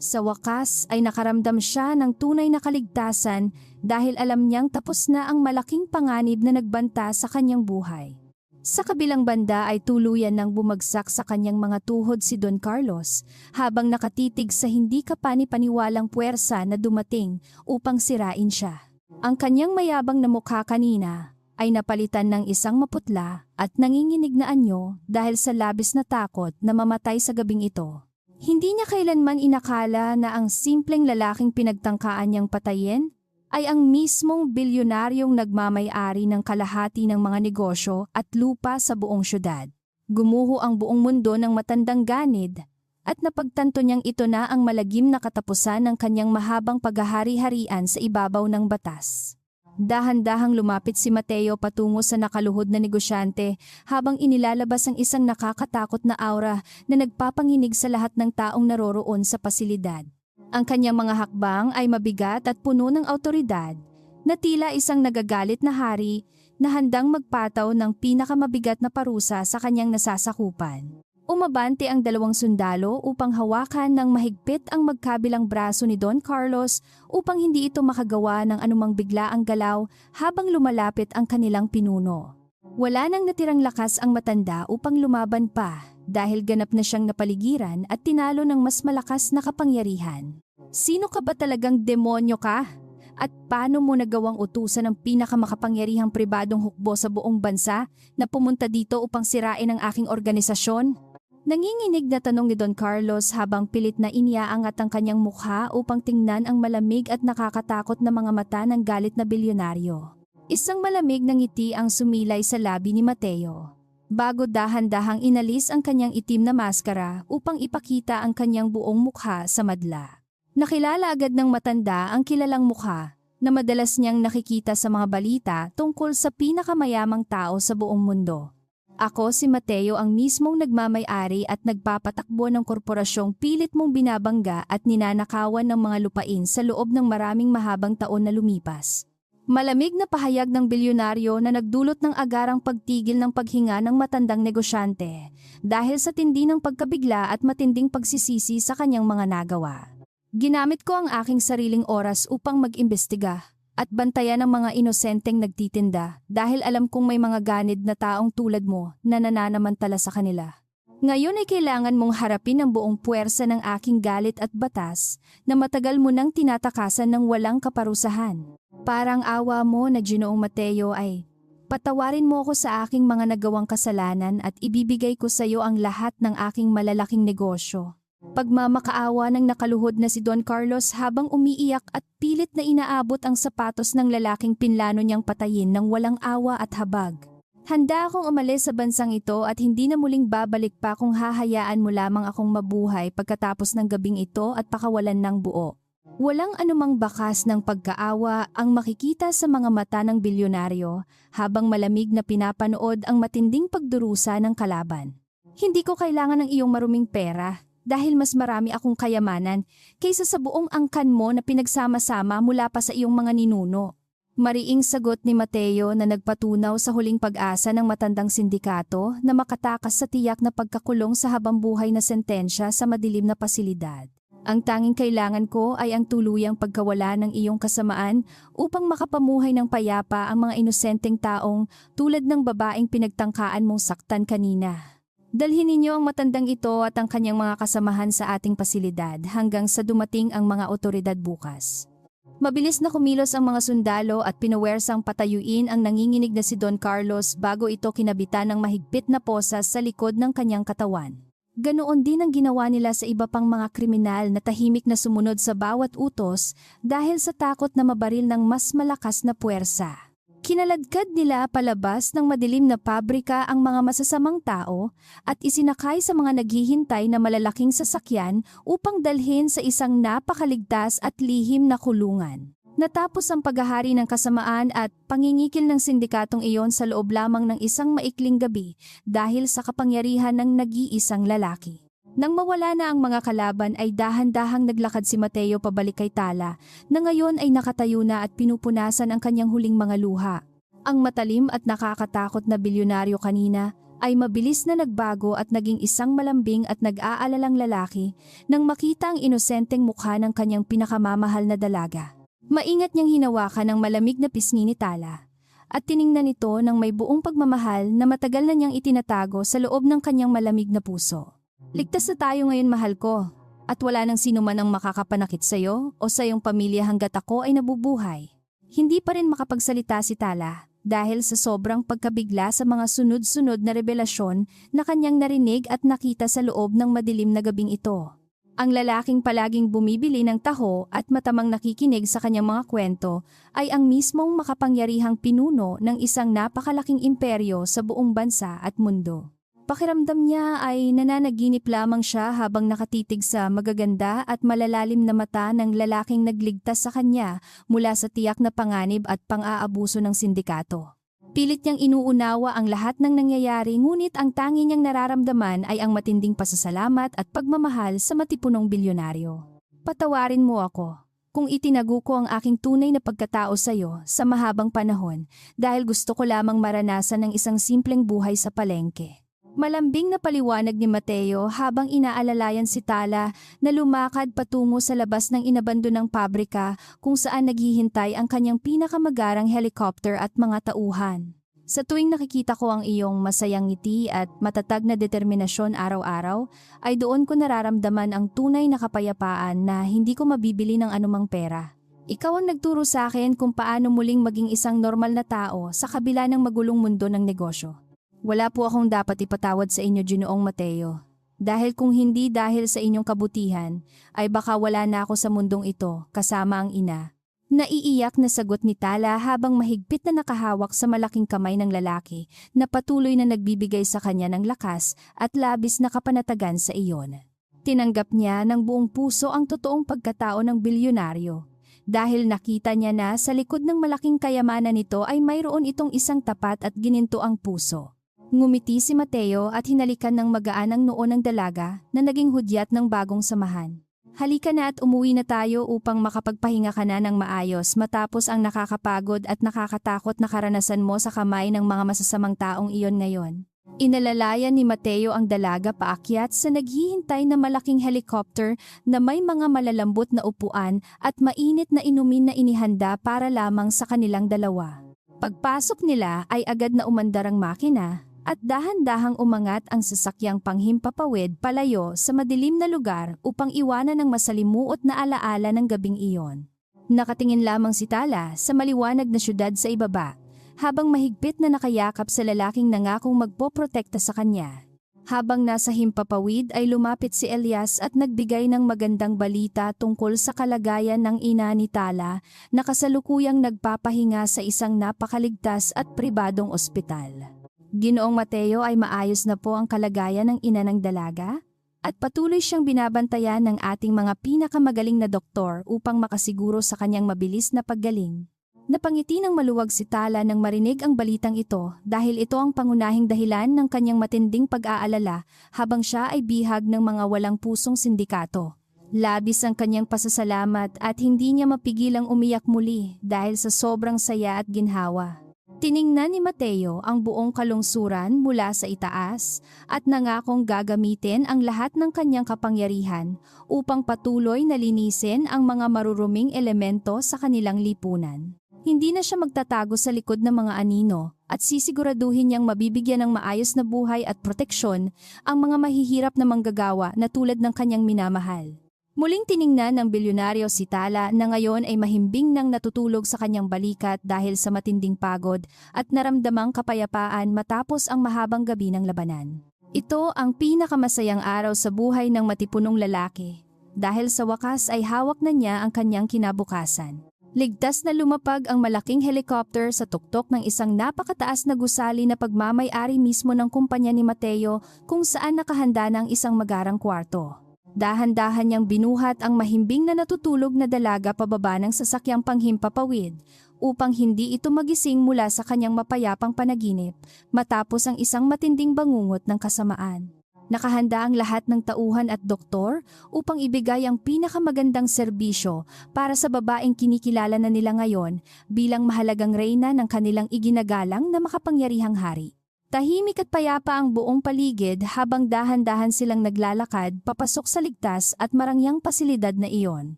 Sa wakas ay nakaramdam siya ng tunay na kaligtasan dahil alam niyang tapos na ang malaking panganib na nagbanta sa kanyang buhay. Sa kabilang banda ay tuluyan nang bumagsak sa kanyang mga tuhod si Don Carlos habang nakatitig sa hindi kapani-paniwalang puwersa na dumating upang sirain siya. Ang kanyang mayabang na mukha kanina ay napalitan ng isang maputla at nanginginig na anyo dahil sa labis na takot na mamatay sa gabing ito. Hindi niya kailanman inakala na ang simpleng lalaking pinagtangkaan niyang patayin ay ang mismong bilyonaryong nagmamay-ari ng kalahati ng mga negosyo at lupa sa buong syudad. Gumuho ang buong mundo ng matandang ganid at napagtanto niyang ito na ang malagim na katapusan ng kanyang mahabang paghahari-harian sa ibabaw ng batas. Dahan-dahang lumapit si Mateo patungo sa nakaluhod na negosyante habang inilalabas ang isang nakakatakot na aura na nagpapanginig sa lahat ng taong naroroon sa pasilidad. Ang kanyang mga hakbang ay mabigat at puno ng awtoridad na tila isang nagagalit na hari na handang magpataw ng pinakamabigat na parusa sa kanyang nasasakupan. Umabante ang 2 sundalo upang hawakan ng mahigpit ang magkabilang braso ni Don Carlos upang hindi ito makagawa ng anumang biglaang galaw habang lumalapit ang kanilang pinuno. Wala nang natirang lakas ang matanda upang lumaban pa dahil ganap na siyang napaligiran at tinalo ng mas malakas na kapangyarihan. Sino ka ba talagang demonyo ka? At paano mo nagawang utusan ng pinakamakapangyarihang pribadong hukbo sa buong bansa na pumunta dito upang sirain ang aking organisasyon? Nanginginig na tanong ni Don Carlos habang pilit na iniaangat ang kanyang mukha upang tingnan ang malamig at nakakatakot na mga mata ng galit na bilyonaryo. Isang malamig na ngiti ang sumilay sa labi ni Mateo. Bago dahan-dahang inalis ang kanyang itim na maskara upang ipakita ang kanyang buong mukha sa madla. Nakilala agad ng matanda ang kilalang mukha na madalas niyang nakikita sa mga balita tungkol sa pinakamayamang tao sa buong mundo. Ako si Mateo ang mismong nagmamay-ari at nagpapatakbo ng korporasyong pilit mong binabangga at ninanakawan ng mga lupain sa loob ng maraming mahabang taon na lumipas. Malamig na pahayag ng bilyonaryo na nagdulot ng agarang pagtigil ng paghinga ng matandang negosyante dahil sa tindi ng pagkabigla at matinding pagsisisi sa kanyang mga nagawa. Ginamit ko ang aking sariling oras upang mag-imbestiga at bantayan ang mga inosenteng nagtitinda dahil alam kong may mga ganid na taong tulad mo na nananamantala sa kanila. Ngayon ay kailangan mong harapin ang buong puwersa ng aking galit at batas na matagal mo nang tinatakasan ng walang kaparusahan. Parang awa mo na Ginoong Mateo ay, patawarin mo ako sa aking mga nagawang kasalanan at ibibigay ko sa iyo ang lahat ng aking malalaking negosyo. Pagmamakaawa ng nakaluhod na si Don Carlos habang umiiyak at pilit na inaabot ang sapatos ng lalaking pinlano niyang patayin ng walang awa at habag. Handa akong umalis sa bansang ito at hindi na muling babalik pa kung hahayaan mo lamang akong mabuhay pagkatapos ng gabing ito at pakawalan ng buo. Walang anumang bakas ng pagkaawa ang makikita sa mga mata ng bilyonaryo habang malamig na pinapanood ang matinding pagdurusa ng kalaban. Hindi ko kailangan ng iyong maruming pera dahil mas marami akong kayamanan kaysa sa buong angkan mo na pinagsama-sama mula pa sa iyong mga ninuno. Mariing sagot ni Mateo na nagpatunaw sa huling pag-asa ng matandang sindikato na makatakas sa tiyak na pagkakulong sa habambuhay na sentensya sa madilim na pasilidad. Ang tanging kailangan ko ay ang tuluyang pagkawala ng iyong kasamaan upang makapamuhay ng payapa ang mga inosenteng taong tulad ng babaeng pinagtangkaan mong saktan kanina. Dalhin ninyo ang matandang ito at ang kanyang mga kasamahan sa ating pasilidad hanggang sa dumating ang mga otoridad bukas. Mabilis na kumilos ang mga sundalo at pinuwersang patayuin ang nanginginig na si Don Carlos bago ito kinabitan ng mahigpit na posas sa likod ng kanyang katawan. Ganoon din ang ginawa nila sa iba pang mga kriminal na tahimik na sumunod sa bawat utos dahil sa takot na mabaril ng mas malakas na puwersa. Kinaladkad nila palabas ng madilim na pabrika ang mga masasamang tao at isinakay sa mga naghihintay na malalaking sasakyan upang dalhin sa isang napakaligtas at lihim na kulungan. Natapos ang paghahari ng kasamaan at pangingikil ng sindikatong iyon sa loob lamang ng isang maikling gabi dahil sa kapangyarihan ng nag-iisang lalaki. Nang mawala na ang mga kalaban ay dahan-dahang naglakad si Mateo pabalik kay Tala na ngayon ay nakatayo na at pinupunasan ang kanyang huling mga luha. Ang matalim at nakakatakot na bilyonaryo kanina ay mabilis na nagbago at naging isang malambing at nag-aalalang lalaki nang makita ang inosenteng mukha ng kanyang pinakamamahal na dalaga. Maingat niyang hinawakan ang malamig na pisngi ni Tala at tiningnan ito ng may buong pagmamahal na matagal na niyang itinatago sa loob ng kanyang malamig na puso. Ligtas na tayo ngayon, mahal ko, at wala nang sino man ang makakapanakit sa iyo o sa iyong pamilya hanggat ako ay nabubuhay. Hindi pa rin makapagsalita si Tala dahil sa sobrang pagkabigla sa mga sunod-sunod na revelasyon na kanyang narinig at nakita sa loob ng madilim na gabing ito. Ang lalaking palaging bumibili ng taho at matamang nakikinig sa kanyang mga kwento ay ang mismong makapangyarihang pinuno ng isang napakalaking imperyo sa buong bansa at mundo. Pakiramdam niya ay nananaginip lamang siya habang nakatitig sa magaganda at malalalim na mata ng lalaking nagligtas sa kanya mula sa tiyak na panganib at pang-aabuso ng sindikato. Pilit niyang inuunawa ang lahat ng nangyayari ngunit ang tangi niyang nararamdaman ay ang matinding pasasalamat at pagmamahal sa matipunong bilyonaryo. Patawarin mo ako kung itinago ko ang aking tunay na pagkatao sa iyo sa mahabang panahon dahil gusto ko lamang maranasan ng isang simpleng buhay sa palengke. Malambing na paliwanag ni Mateo habang inaalalayan si Tala na lumakad patungo sa labas ng inabandonang pabrika kung saan naghihintay ang kanyang pinakamagarang helicopter at mga tauhan. Sa tuwing nakikita ko ang iyong masayang ngiti at matatag na determinasyon araw-araw, ay doon ko nararamdaman ang tunay na kapayapaan na hindi ko mabibili ng anumang pera. Ikaw ang nagturo sa akin kung paano muling maging isang normal na tao sa kabila ng magulong mundo ng negosyo. Wala po akong dapat ipatawad sa inyo, Ginoong Mateo. Dahil kung hindi dahil sa inyong kabutihan, ay baka wala na ako sa mundong ito kasama ang ina. Naiiyak na sagot ni Tala habang mahigpit na nakahawak sa malaking kamay ng lalaki na patuloy na nagbibigay sa kanya ng lakas at labis na kapanatagan sa iyon. Tinanggap niya ng buong puso ang totoong pagkatao ng bilyonaryo. Dahil nakita niya na sa likod ng malaking kayamanan nito ay mayroon itong isang tapat at ginintoang puso. Ngumiti si Mateo at hinalikan ng magaan ang noo ng dalaga na naging hudyat ng bagong samahan. Halika na at umuwi na tayo upang makapagpahinga ka na ng maayos matapos ang nakakapagod at nakakatakot na karanasan mo sa kamay ng mga masasamang taong iyon ngayon. Inalalayan ni Mateo ang dalaga paakyat sa naghihintay na malaking helicopter na may mga malalambot na upuan at mainit na inumin na inihanda para lamang sa kanilang dalawa. Pagpasok nila ay agad na umandar ang makina at dahan-dahang umangat ang sasakyang panghimpapawid palayo sa madilim na lugar upang iwanan ng masalimuot na alaala ng gabing iyon. Nakatingin lamang si Tala sa maliwanag na syudad sa ibaba, habang mahigpit na nakayakap sa lalaking nangakong magpoprotekta sa kanya. Habang nasa himpapawid ay lumapit si Elias at nagbigay ng magandang balita tungkol sa kalagayan ng ina ni Tala na kasalukuyang nagpapahinga sa isang napakaligtas at pribadong ospital. Ginoong Mateo, ay maayos na po ang kalagayan ng ina ng dalaga? At patuloy siyang binabantayan ng ating mga pinakamagaling na doktor upang makasiguro sa kanyang mabilis na paggaling. Napangiti ng maluwag si Tala nang marinig ang balitang ito dahil ito ang pangunahing dahilan ng kanyang matinding pag-aalala habang siya ay bihag ng mga walang pusong sindikato. Labis ang kanyang pasasalamat at hindi niya mapigilang umiyak muli dahil sa sobrang saya at ginhawa. Tiningnan ni Mateo ang buong kalungsuran mula sa itaas at nangakong gagamitin ang lahat ng kanyang kapangyarihan upang patuloy na linisin ang mga maruruming elemento sa kanilang lipunan. Hindi na siya magtatago sa likod ng mga anino at sisiguraduhin niyang mabibigyan ng maayos na buhay at proteksyon ang mga mahihirap na manggagawa na tulad ng kanyang minamahal. Muling tiningnan ng bilyonaryo si Tala na ngayon ay mahimbing nang natutulog sa kanyang balikat dahil sa matinding pagod at naramdamang kapayapaan matapos ang mahabang gabi ng labanan. Ito ang pinakamasayang araw sa buhay ng matipunong lalaki dahil sa wakas ay hawak na niya ang kanyang kinabukasan. Ligtas na lumapag ang malaking helicopter sa tuktok ng isang napakataas na gusali na pagmamay-ari mismo ng kumpanya ni Mateo kung saan nakahanda ng isang magarang kwarto. Dahan-dahan niyang binuhat ang mahimbing na natutulog na dalaga pababa ng sasakyang panghimpapawid upang hindi ito magising mula sa kanyang mapayapang panaginip matapos ang isang matinding bangungot ng kasamaan. Nakahanda ang lahat ng tauhan at doktor upang ibigay ang pinakamagandang serbisyo para sa babaeng kinikilala na nila ngayon bilang mahalagang reyna ng kanilang iginagalang na makapangyarihang hari. Tahimik at payapa ang buong paligid habang dahan-dahan silang naglalakad papasok sa ligtas at marangyang pasilidad na iyon.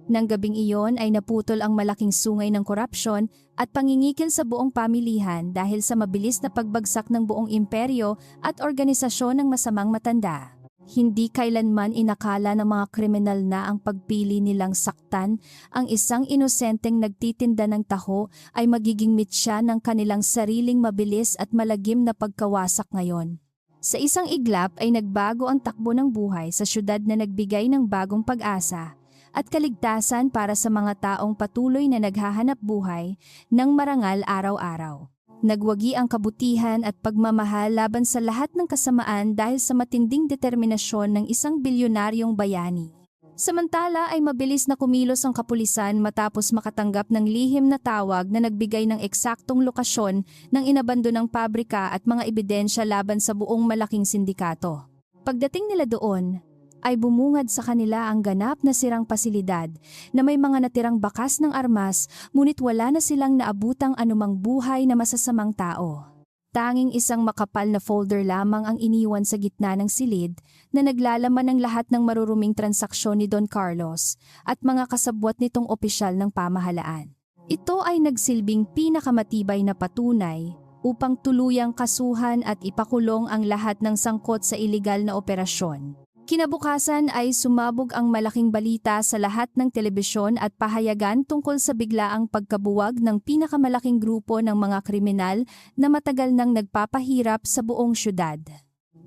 Nang gabing iyon ay naputol ang malaking sungay ng korupsyon at pangingikil sa buong pamilihan dahil sa mabilis na pagbagsak ng buong imperyo at organisasyon ng masamang matanda. Hindi kailanman inakala ng mga kriminal na ang pagpili nilang saktan ang isang inosenteng nagtitinda ng taho ay magiging mitya ng kanilang sariling mabilis at malagim na pagkawasak ngayon. Sa isang iglap ay nagbago ang takbo ng buhay sa syudad na nagbigay ng bagong pag-asa at kaligtasan para sa mga taong patuloy na naghahanap buhay ng marangal araw-araw. Nagwagi ang kabutihan at pagmamahal laban sa lahat ng kasamaan dahil sa matinding determinasyon ng isang bilyonaryong bayani. Samantala ay mabilis na kumilos ang kapulisan matapos makatanggap ng lihim na tawag na nagbigay ng eksaktong lokasyon ng inabandonang pabrika at mga ebidensya laban sa buong malaking sindikato. Pagdating nila doon, ay bumungad sa kanila ang ganap na sirang pasilidad na may mga natirang bakas ng armas ngunit wala na silang naabutang anumang buhay na masasamang tao. Tanging isang makapal na folder lamang ang iniwan sa gitna ng silid na naglalaman ng lahat ng maruruming transaksyon ni Don Carlos at mga kasabwat nitong opisyal ng pamahalaan. Ito ay nagsilbing pinakamatibay na patunay upang tuluyang kasuhan at ipakulong ang lahat ng sangkot sa iligal na operasyon. Kinabukasan ay sumabog ang malaking balita sa lahat ng telebisyon at pahayagan tungkol sa biglaang pagkabuwag ng pinakamalaking grupo ng mga kriminal na matagal nang nagpapahirap sa buong syudad.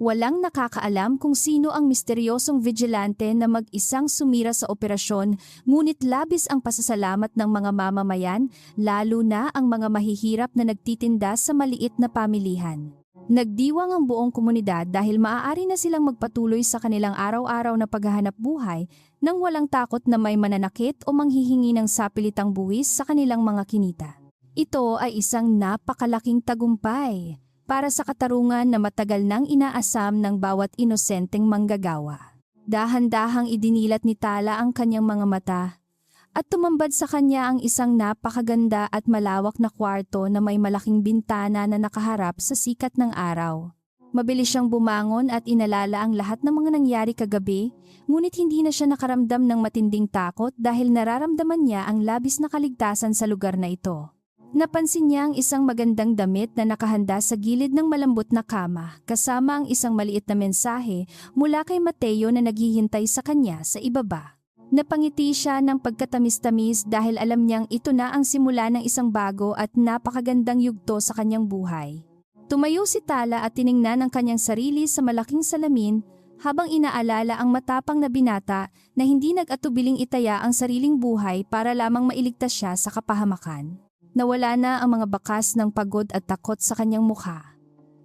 Walang nakakaalam kung sino ang misteryosong vigilante na mag-isang sumira sa operasyon, ngunit labis ang pasasalamat ng mga mamamayan, lalo na ang mga mahihirap na nagtitinda sa maliit na pamilihan. Nagdiwang ang buong komunidad dahil maaari na silang magpatuloy sa kanilang araw-araw na paghahanap buhay nang walang takot na may mananakit o manghihingi ng sapilitang buwis sa kanilang mga kinita. Ito ay isang napakalaking tagumpay para sa katarungan na matagal nang inaasam ng bawat inosenteng manggagawa. Dahan-dahang idinilat ni Tala ang kanyang mga mata at tumambad sa kanya ang isang napakaganda at malawak na kwarto na may malaking bintana na nakaharap sa sikat ng araw. Mabilis siyang bumangon at inalala ang lahat ng mga nangyari kagabi, ngunit hindi na siya nakaramdam ng matinding takot dahil nararamdaman niya ang labis na kaligtasan sa lugar na ito. Napansin niya ang isang magandang damit na nakahanda sa gilid ng malambot na kama, kasama ang isang maliit na mensahe mula kay Mateo na naghihintay sa kanya sa ibaba. Napangiti siya ng pagkatamis-tamis dahil alam niyang ito na ang simula ng isang bago at napakagandang yugto sa kanyang buhay. Tumayo si Tala at tiningnan ang kanyang sarili sa malaking salamin habang inaalala ang matapang na binata na hindi nag-atubiling itaya ang sariling buhay para lamang mailigtas siya sa kapahamakan. Nawala na ang mga bakas ng pagod at takot sa kanyang mukha.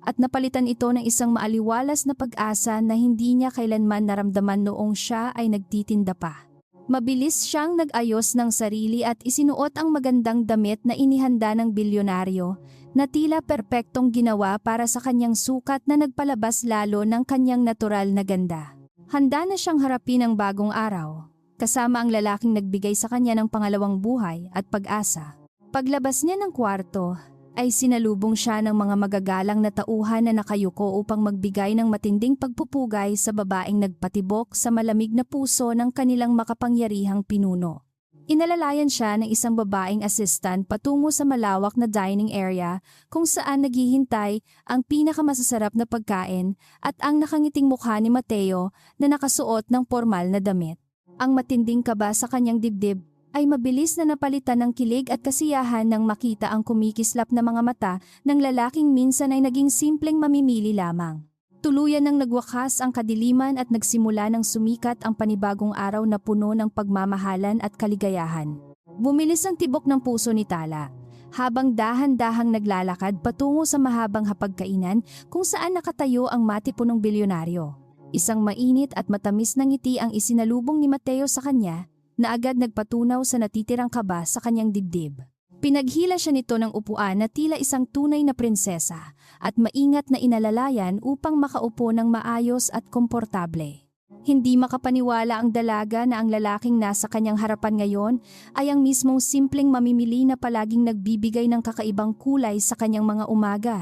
at napalitan ito ng isang maaliwalas na pag-asa na hindi niya kailanman naramdaman noong siya ay nagtitinda pa. Mabilis siyang nag-ayos ng sarili at isinuot ang magandang damit na inihanda ng bilyonaryo na tila perpektong ginawa para sa kanyang sukat na nagpalabas lalo ng kanyang natural na ganda. Handa na siyang harapin ang bagong araw, kasama ang lalaking nagbigay sa kanya ng pangalawang buhay at pag-asa. Paglabas niya ng kwarto, ay sinalubong siya ng mga magagalang na tauhan na nakayuko upang magbigay ng matinding pagpupugay sa babaeng nagpatibok sa malamig na puso ng kanilang makapangyarihang pinuno. Inalalayan siya ng isang babaeng assistant patungo sa malawak na dining area kung saan naghihintay ang pinakamasasarap na pagkain at ang nakangiting mukha ni Mateo na nakasuot ng formal na damit. Ang matinding kaba sa kanyang dibdib ay mabilis na napalitan ng kilig at kasiyahan nang makita ang kumikislap na mga mata ng lalaking minsan ay naging simpleng mamimili lamang. Tuluyan nang nagwakas ang kadiliman at nagsimula ng sumikat ang panibagong araw na puno ng pagmamahalan at kaligayahan. Bumilis ang tibok ng puso ni Tala habang dahan-dahang naglalakad patungo sa mahabang hapagkainan kung saan nakatayo ang matipunong bilyonaryo. Isang mainit at matamis na ngiti ang isinalubong ni Mateo sa kanya na agad nagpatunaw sa natitirang kaba sa kanyang dibdib. Pinaghila siya nito ng upuan na tila isang tunay na prinsesa at maingat na inalalayan upang makaupo ng maayos at komportable. Hindi makapaniwala ang dalaga na ang lalaking nasa kanyang harapan ngayon ay ang mismong simpleng mamimili na palaging nagbibigay ng kakaibang kulay sa kanyang mga umaga.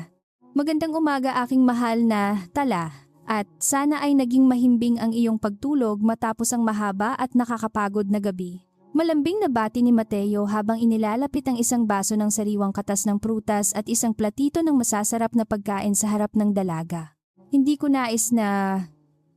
Magandang umaga aking mahal na Tala. At sana ay naging mahimbing ang iyong pagtulog matapos ang mahaba at nakakapagod na gabi. Malambing na bati ni Mateo habang inilalapit ang isang baso ng sariwang katas ng prutas at isang platito ng masasarap na pagkain sa harap ng dalaga. Hindi ko nais na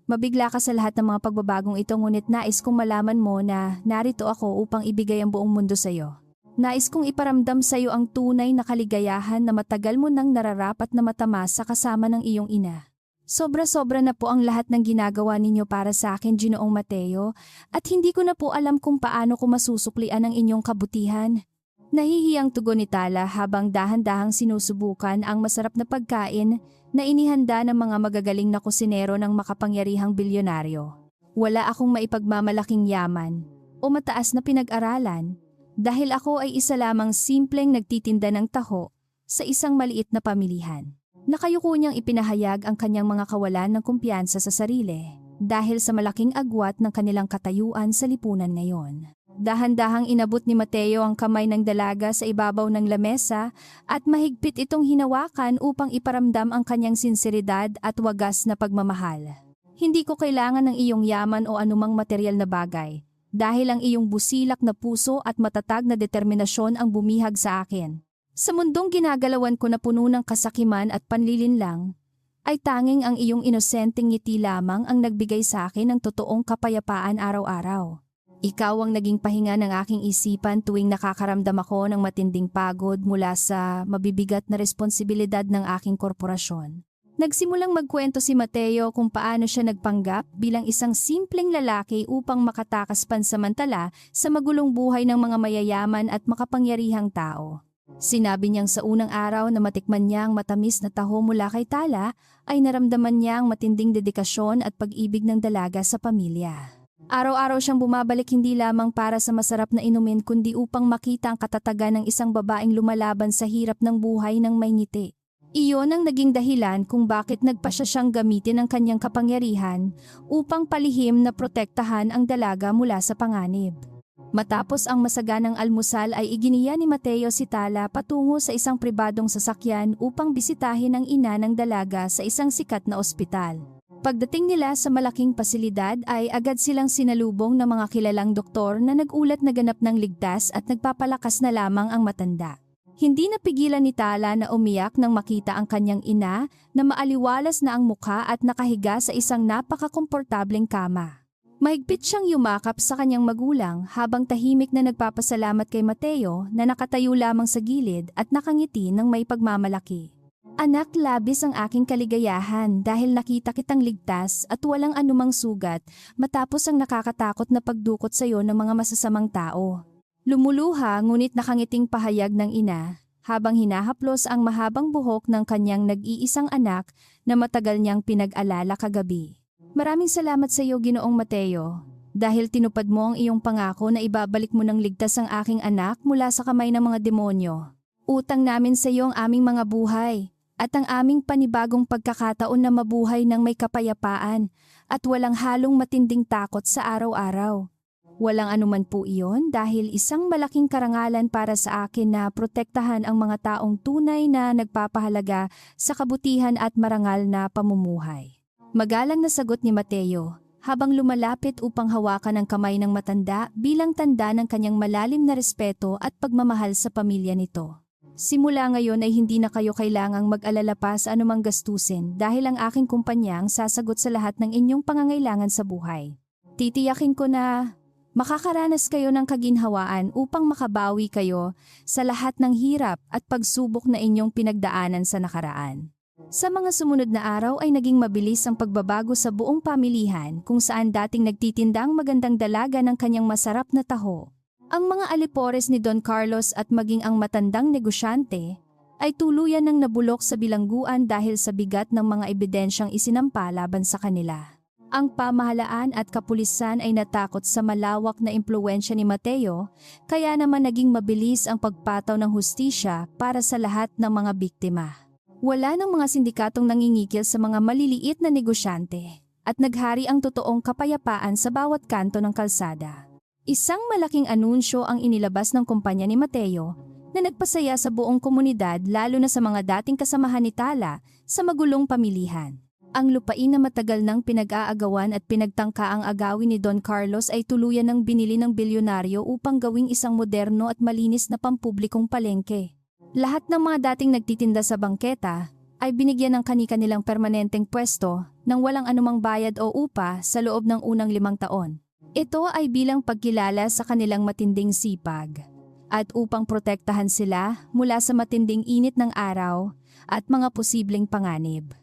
mabigla ka sa lahat ng mga pagbabagong ito, ngunit nais kong malaman mo na narito ako upang ibigay ang buong mundo sa iyo. Nais kong iparamdam sa iyo ang tunay na kaligayahan na matagal mo nang nararapat na matamasa kasama ng iyong ina. Sobra-sobra na po ang lahat ng ginagawa ninyo para sa akin, Ginoong Mateo, at hindi ko na po alam kung paano ko masusuklian ang inyong kabutihan. Nahihiyang tugon ni Tala habang dahan-dahang sinusubukan ang masarap na pagkain na inihanda ng mga magagaling na kusinero ng makapangyarihang bilyonaryo. Wala akong maipagmamalaking yaman o mataas na pinag-aralan dahil ako ay isa lamang simpleng nagtitinda ng taho sa isang maliit na pamilihan. Nakayuko niyang ipinahayag ang kanyang mga kawalan ng kumpiyansa sa sarili dahil sa malaking agwat ng kanilang katayuan sa lipunan ngayon. Dahan-dahang inabot ni Mateo ang kamay ng dalaga sa ibabaw ng lamesa at mahigpit itong hinawakan upang iparamdam ang kanyang sinseridad at wagas na pagmamahal. Hindi ko kailangan ng iyong yaman o anumang material na bagay dahil ang iyong busilak na puso at matatag na determinasyon ang bumihag sa akin. Sa mundong ginagalawan ko na puno ng kasakiman at panlilinlang, ay tanging ang iyong inosenteng ngiti lamang ang nagbigay sa akin ng totoong kapayapaan araw-araw. Ikaw ang naging pahinga ng aking isipan tuwing nakakaramdam ako ng matinding pagod mula sa mabibigat na responsibilidad ng aking korporasyon. Nagsimulang magkwento si Mateo kung paano siya nagpanggap bilang isang simpleng lalaki upang makatakas pansamantala sa magulong buhay ng mga mayayaman at makapangyarihang tao. Sinabi niyang sa unang araw na matikman niya ang matamis na taho mula kay Tala ay naramdaman niya ang matinding dedikasyon at pag-ibig ng dalaga sa pamilya. Araw-araw siyang bumabalik hindi lamang para sa masarap na inumin kundi upang makita ang katatagan ng isang babaeng lumalaban sa hirap ng buhay ng may ngiti. Iyon ang naging dahilan kung bakit nagpasya siyang gamitin ang kanyang kapangyarihan upang palihim na protektahan ang dalaga mula sa panganib. Matapos ang masaganang almusal ay iginiya ni Mateo si Tala patungo sa isang pribadong sasakyan upang bisitahin ang ina ng dalaga sa isang sikat na ospital. Pagdating nila sa malaking pasilidad ay agad silang sinalubong ng mga kilalang doktor na nagulat na ganap ng ligtas at nagpapalakas na lamang ang matanda. Hindi napigilan ni Tala na umiyak nang makita ang kanyang ina na maaliwalas na ang mukha at nakahiga sa isang napakakomportableng kama. Mahigpit siyang yumakap sa kanyang magulang habang tahimik na nagpapasalamat kay Mateo na nakatayo lamang sa gilid at nakangiti ng may pagmamalaki. Anak, labis ang aking kaligayahan dahil nakita kitang ligtas at walang anumang sugat matapos ang nakakatakot na pagdukot sa iyo ng mga masasamang tao. Lumuluha ngunit nakangiting pahayag ng ina habang hinahaplos ang mahabang buhok ng kanyang nag-iisang anak na matagal niyang pinag-alala kagabi. Maraming salamat sa iyo, Ginoong Mateo, dahil tinupad mo ang iyong pangako na ibabalik mo ng ligtas ang aking anak mula sa kamay ng mga demonyo. Utang namin sa iyo ang aming mga buhay at ang aming panibagong pagkakataon na mabuhay ng may kapayapaan at walang halong matinding takot sa araw-araw. Walang anuman po iyon dahil isang malaking karangalan para sa akin na protektahan ang mga taong tunay na nagpapahalaga sa kabutihan at marangal na pamumuhay. Magalang na sagot ni Mateo habang lumalapit upang hawakan ang kamay ng matanda bilang tanda ng kanyang malalim na respeto at pagmamahal sa pamilya nito. Simula ngayon ay hindi na kayo kailangang mag-alala pa sa anumang gastusin dahil ang aking kumpanya ang sasagot sa lahat ng inyong pangangailangan sa buhay. Titiyakin ko na makakaranas kayo ng kaginhawaan upang makabawi kayo sa lahat ng hirap at pagsubok na inyong pinagdaanan sa nakaraan. Sa mga sumunod na araw ay naging mabilis ang pagbabago sa buong pamilihan kung saan dating nagtitinda ang magandang dalaga ng kanyang masarap na taho. Ang mga alipores ni Don Carlos at maging ang matandang negosyante ay tuluyan ng nabulok sa bilangguan dahil sa bigat ng mga ebidensyang isinampa laban sa kanila. Ang pamahalaan at kapulisan ay natakot sa malawak na impluwensya ni Mateo, kaya naman naging mabilis ang pagpataw ng hustisya para sa lahat ng mga biktima. Wala ng mga sindikatong nangingikil sa mga maliliit na negosyante, at naghari ang totoong kapayapaan sa bawat kanto ng kalsada. Isang malaking anunsyo ang inilabas ng kumpanya ni Mateo na nagpasaya sa buong komunidad lalo na sa mga dating kasamahan ni Tala sa magulong pamilihan. Ang lupain na matagal nang pinag-aagawan at pinagtangka ang agawin ni Don Carlos ay tuluyan ng binili ng bilyonaryo upang gawing isang moderno at malinis na pampublikong palengke. Lahat ng mga dating nagtitinda sa bangketa ay binigyan ng kani-kanilang permanenteng pwesto nang walang anumang bayad o upa sa loob ng unang 5 taon. Ito ay bilang pagkilala sa kanilang matinding sipag at upang protektahan sila mula sa matinding init ng araw at mga posibleng panganib.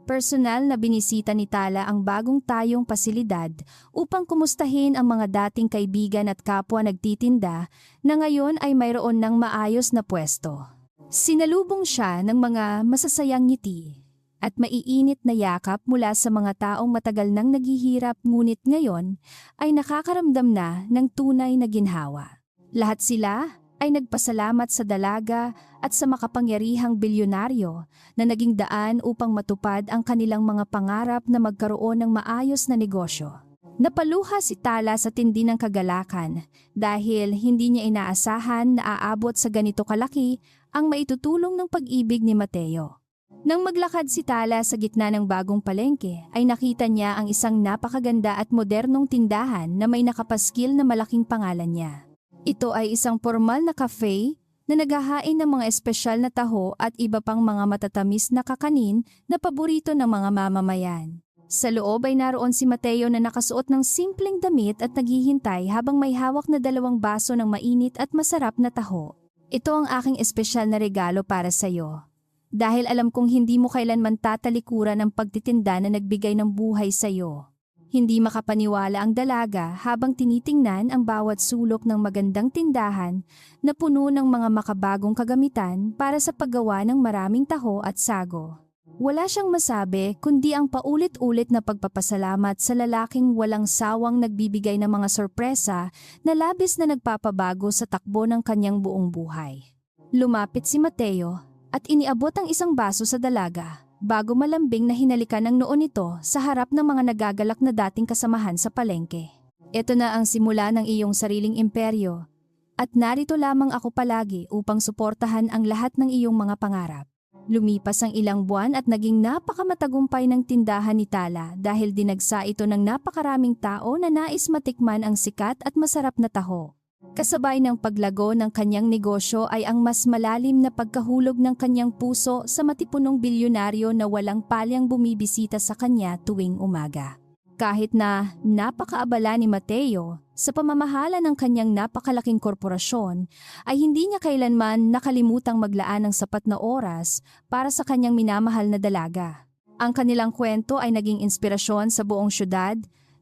Personal na binisita ni Tala ang bagong tayong pasilidad upang kumustahin ang mga dating kaibigan at kapwa nagtitinda na ngayon ay mayroon ng maayos na pwesto. Sinalubong siya ng mga masasayang ngiti at maiinit na yakap mula sa mga taong matagal nang naghihirap ngunit ngayon ay nakakaramdam na ng tunay na ginhawa. Lahat sila ay nagpasalamat sa dalaga at sa makapangyarihang bilyonaryo na naging daan upang matupad ang kanilang mga pangarap na magkaroon ng maayos na negosyo. Napaluha si Tala sa tindi ng kagalakan dahil hindi niya inaasahan na aabot sa ganito kalaki ang maitutulong ng pag-ibig ni Mateo. Nang maglakad si Tala sa gitna ng bagong palengke ay nakita niya ang isang napakaganda at modernong tindahan na may nakapaskil na malaking pangalan niya. Ito ay isang formal na cafe na naghahain ng mga espesyal na taho at iba pang mga matatamis na kakanin na paborito ng mga mamamayan. Sa loob ay naroon si Mateo na nakasuot ng simpleng damit at naghihintay habang may hawak na 2 baso ng mainit at masarap na taho. Ito ang aking espesyal na regalo para sa iyo. Dahil alam kong hindi mo kailanman tatalikuran ang pagtitinda na nagbigay ng buhay sa iyo. Hindi makapaniwala ang dalaga habang tinitingnan ang bawat sulok ng magandang tindahan na puno ng mga makabagong kagamitan para sa paggawa ng maraming taho at sago. Wala siyang masabi kundi ang paulit-ulit na pagpapasalamat sa lalaking walang sawang nagbibigay ng mga sorpresa na labis na nagpapabago sa takbo ng kanyang buong buhay. Lumapit si Mateo at iniabot ang isang baso sa dalaga. Bago malambing na hinalikan ng noo nito sa harap ng mga nagagalak na dating kasamahan sa palengke. Ito na ang simula ng iyong sariling imperyo at narito lamang ako palagi upang suportahan ang lahat ng iyong mga pangarap. Lumipas ang ilang buwan at naging napakamatagumpay ng tindahan ni Tala dahil dinagsa ito ng napakaraming tao na nais matikman ang sikat at masarap na taho. Kasabay ng paglago ng kanyang negosyo ay ang mas malalim na pagkahulog ng kanyang puso sa matipunong bilyonaryo na walang palyang bumibisita sa kanya tuwing umaga. Kahit na napakaabala ni Mateo sa pamamahala ng kanyang napakalaking korporasyon, ay hindi niya kailanman nakalimutang maglaan ng sapat na oras para sa kanyang minamahal na dalaga. Ang kanilang kwento ay naging inspirasyon sa buong syudad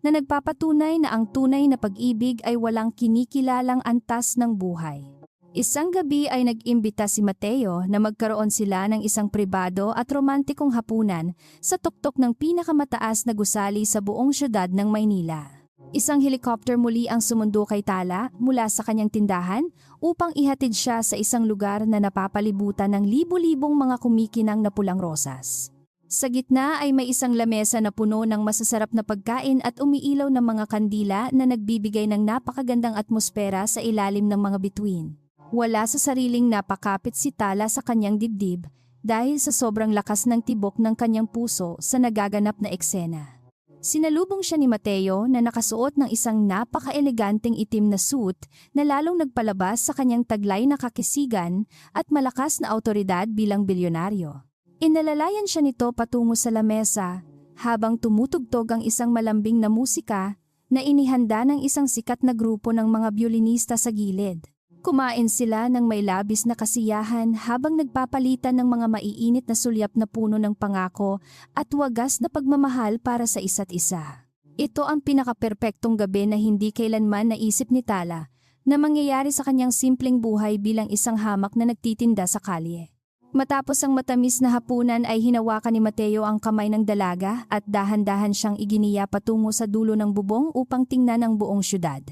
na nagpapatunay na ang tunay na pag-ibig ay walang kinikilalang antas ng buhay. Isang gabi ay nag-imbita si Mateo na magkaroon sila ng isang pribado at romantikong hapunan sa tuktok ng pinakamataas na gusali sa buong syudad ng Maynila. Isang helicopter muli ang sumundo kay Tala mula sa kanyang tindahan upang ihatid siya sa isang lugar na napapalibutan ng libu-libong mga kumikinang na pulang rosas. Sa gitna ay may isang lamesa na puno ng masasarap na pagkain at umiilaw ng mga kandila na nagbibigay ng napakagandang atmosfera sa ilalim ng mga bituin. Wala sa sariling napakapit si Tala sa kanyang dibdib dahil sa sobrang lakas ng tibok ng kanyang puso sa nagaganap na eksena. Sinalubong siya ni Mateo na nakasuot ng isang napaka-eleganteng itim na suit na lalong nagpalabas sa kanyang taglay na kakisigan at malakas na awtoridad bilang bilyonaryo. Inalalayan siya nito patungo sa lamesa habang tumutugtog ang isang malambing na musika na inihanda ng isang sikat na grupo ng mga biolinista sa gilid. Kumain sila ng may labis na kasiyahan habang nagpapalitan ng mga maiinit na sulyap na puno ng pangako at wagas na pagmamahal para sa isa't isa. Ito ang pinakaperpektong gabi na hindi kailanman naisip ni Tala na mangyayari sa kanyang simpleng buhay bilang isang hamak na nagtitinda sa kalye. Matapos ang matamis na hapunan ay hinawakan ni Mateo ang kamay ng dalaga at dahan-dahan siyang iginiya patungo sa dulo ng bubong upang tingnan ang buong syudad.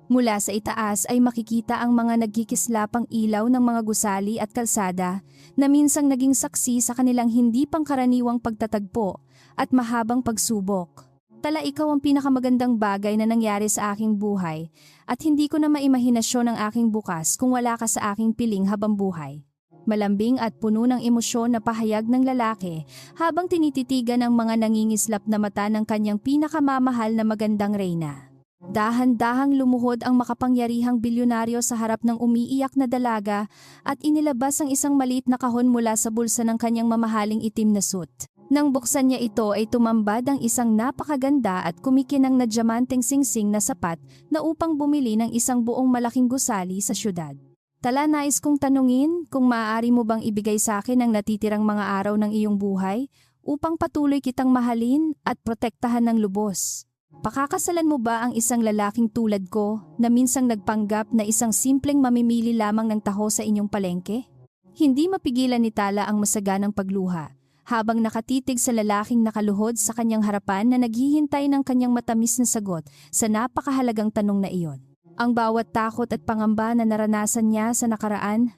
Mula sa itaas ay makikita ang mga nagkikislapang ilaw ng mga gusali at kalsada na minsang naging saksi sa kanilang hindi pangkaraniwang pagtatagpo at mahabang pagsubok. Tala, ikaw ang pinakamagandang bagay na nangyari sa aking buhay at hindi ko na maimahinasyon ang aking bukas kung wala ka sa aking piling habang buhay. Malambing at puno ng emosyon na pahayag ng lalaki habang tinititigan ang mga nangingislap na mata ng kanyang pinakamamahal na magandang reyna. Dahan-dahang lumuhod ang makapangyarihang bilyonaryo sa harap ng umiiyak na dalaga at inilabas ang isang maliit na kahon mula sa bulsa ng kanyang mamahaling itim na suit. Nang buksan niya ito ay tumambad ang isang napakaganda at kumikinang na diamanteng singsing na sapat na upang bumili ng isang buong malaking gusali sa syudad. Tala, nais kong tanungin kung maaari mo bang ibigay sa akin ang natitirang mga araw ng iyong buhay upang patuloy kitang mahalin at protektahan ng lubos. Pakakasalan mo ba ang isang lalaking tulad ko na minsang nagpanggap na isang simpleng mamimili lamang ng taho sa inyong palengke? Hindi mapigilan ni Tala ang masaganang pagluha habang nakatitig sa lalaking nakaluhod sa kanyang harapan na naghihintay ng kanyang matamis na sagot sa napakahalagang tanong na iyon. Ang bawat takot at pangamba na naranasan niya sa nakaraan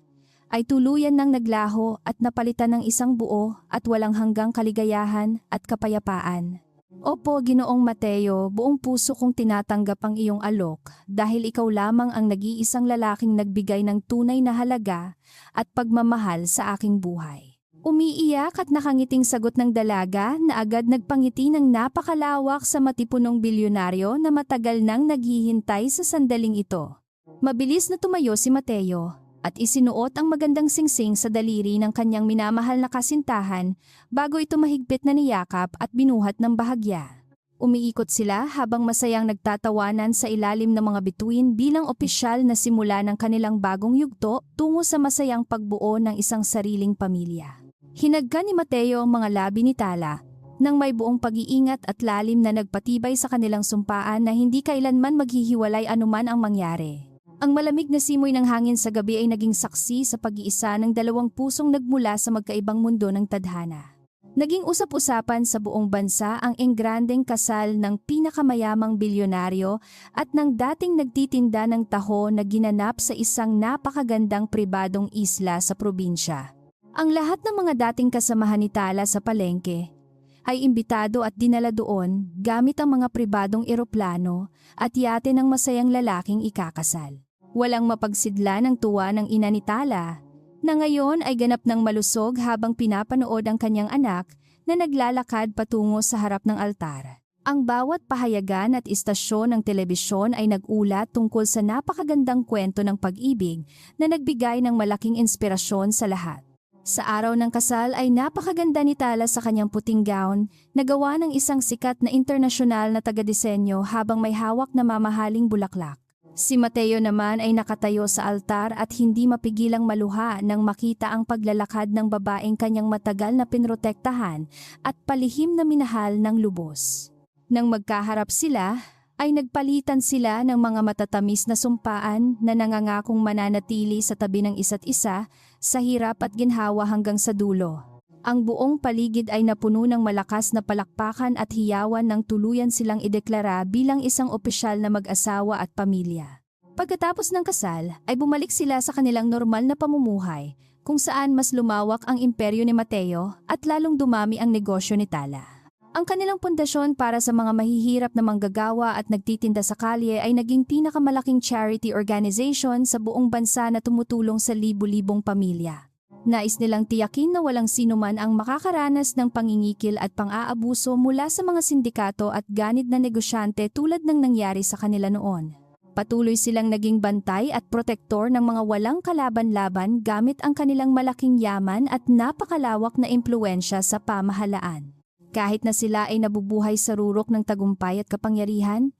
ay tuluyan ng naglaho at napalitan ng isang buo at walang hanggang kaligayahan at kapayapaan. Opo, Ginoong Mateo, buong puso kong tinatanggap ang iyong alok dahil ikaw lamang ang nag-iisang lalaking nagbigay ng tunay na halaga at pagmamahal sa aking buhay. Umiiyak at nakangiting sagot ng dalaga na agad nagpangiti ng napakalawak sa matipunong bilyonaryo na matagal nang naghihintay sa sandaling ito. Mabilis na tumayo si Mateo at isinuot ang magandang singsing sa daliri ng kanyang minamahal na kasintahan bago ito mahigpit na niyakap at binuhat ng bahagya. Umiikot sila habang masayang nagtatawanan sa ilalim ng mga bituin bilang opisyal na simula ng kanilang bagong yugto tungo sa masayang pagbuo ng isang sariling pamilya. Hinagkan ni Mateo ang mga labi ni Tala nang may buong pag-iingat at lalim na nagpatibay sa kanilang sumpaan na hindi kailanman maghihiwalay anuman ang mangyari. Ang malamig na simoy ng hangin sa gabi ay naging saksi sa pag-iisa ng dalawang pusong nagmula sa magkaibang mundo ng tadhana. Naging usap-usapan sa buong bansa ang engrandeng kasal ng pinakamayamang bilyonaryo at ng dating nagtitinda ng taho na ginanap sa isang napakagandang pribadong isla sa probinsya. Ang lahat ng mga dating kasamahan ni Tala sa palengke ay imbitado at dinala doon gamit ang mga pribadong eroplano at yate ng masayang lalaking ikakasal. Walang mapagsidla ng tuwa ng ina ni Tala na ngayon ay ganap ng malusog habang pinapanood ang kanyang anak na naglalakad patungo sa harap ng altar. Ang bawat pahayagan at istasyon ng telebisyon ay nag-ulat tungkol sa napakagandang kwento ng pag-ibig na nagbigay ng malaking inspirasyon sa lahat. Sa araw ng kasal ay napakaganda ni Tala sa kanyang puting gown na gawa ng isang sikat na internasyonal na taga-disenyo habang may hawak na mamahaling bulaklak. Si Mateo naman ay nakatayo sa altar at hindi mapigilang maluha nang makita ang paglalakad ng babaeng kanyang matagal na pinrotektahan at palihim na minahal ng lubos. Nang magkaharap sila, ay nagpalitan sila ng mga matatamis na sumpaan na nangangakong mananatili sa tabi ng isa't isa sa hirap at ginhawa hanggang sa dulo. Ang buong paligid ay napuno ng malakas na palakpakan at hiyawan nang tuluyan silang ideklara bilang isang opisyal na mag-asawa at pamilya. Pagkatapos ng kasal ay bumalik sila sa kanilang normal na pamumuhay kung saan mas lumawak ang imperyo ni Mateo at lalong dumami ang negosyo ni Tala. Ang kanilang pundasyon para sa mga mahihirap na manggagawa at nagtitinda sa kalye ay naging pinakamalaking charity organization sa buong bansa na tumutulong sa libu-libong pamilya. Nais nilang tiyakin na walang sinuman ang makakaranas ng pangingikil at pang-aabuso mula sa mga sindikato at ganid na negosyante tulad ng nangyari sa kanila noon. Patuloy silang naging bantay at protektor ng mga walang kalaban-laban gamit ang kanilang malaking yaman at napakalawak na impluwensya sa pamahalaan. Kahit na sila ay nabubuhay sa rurok ng tagumpay at kapangyarihan,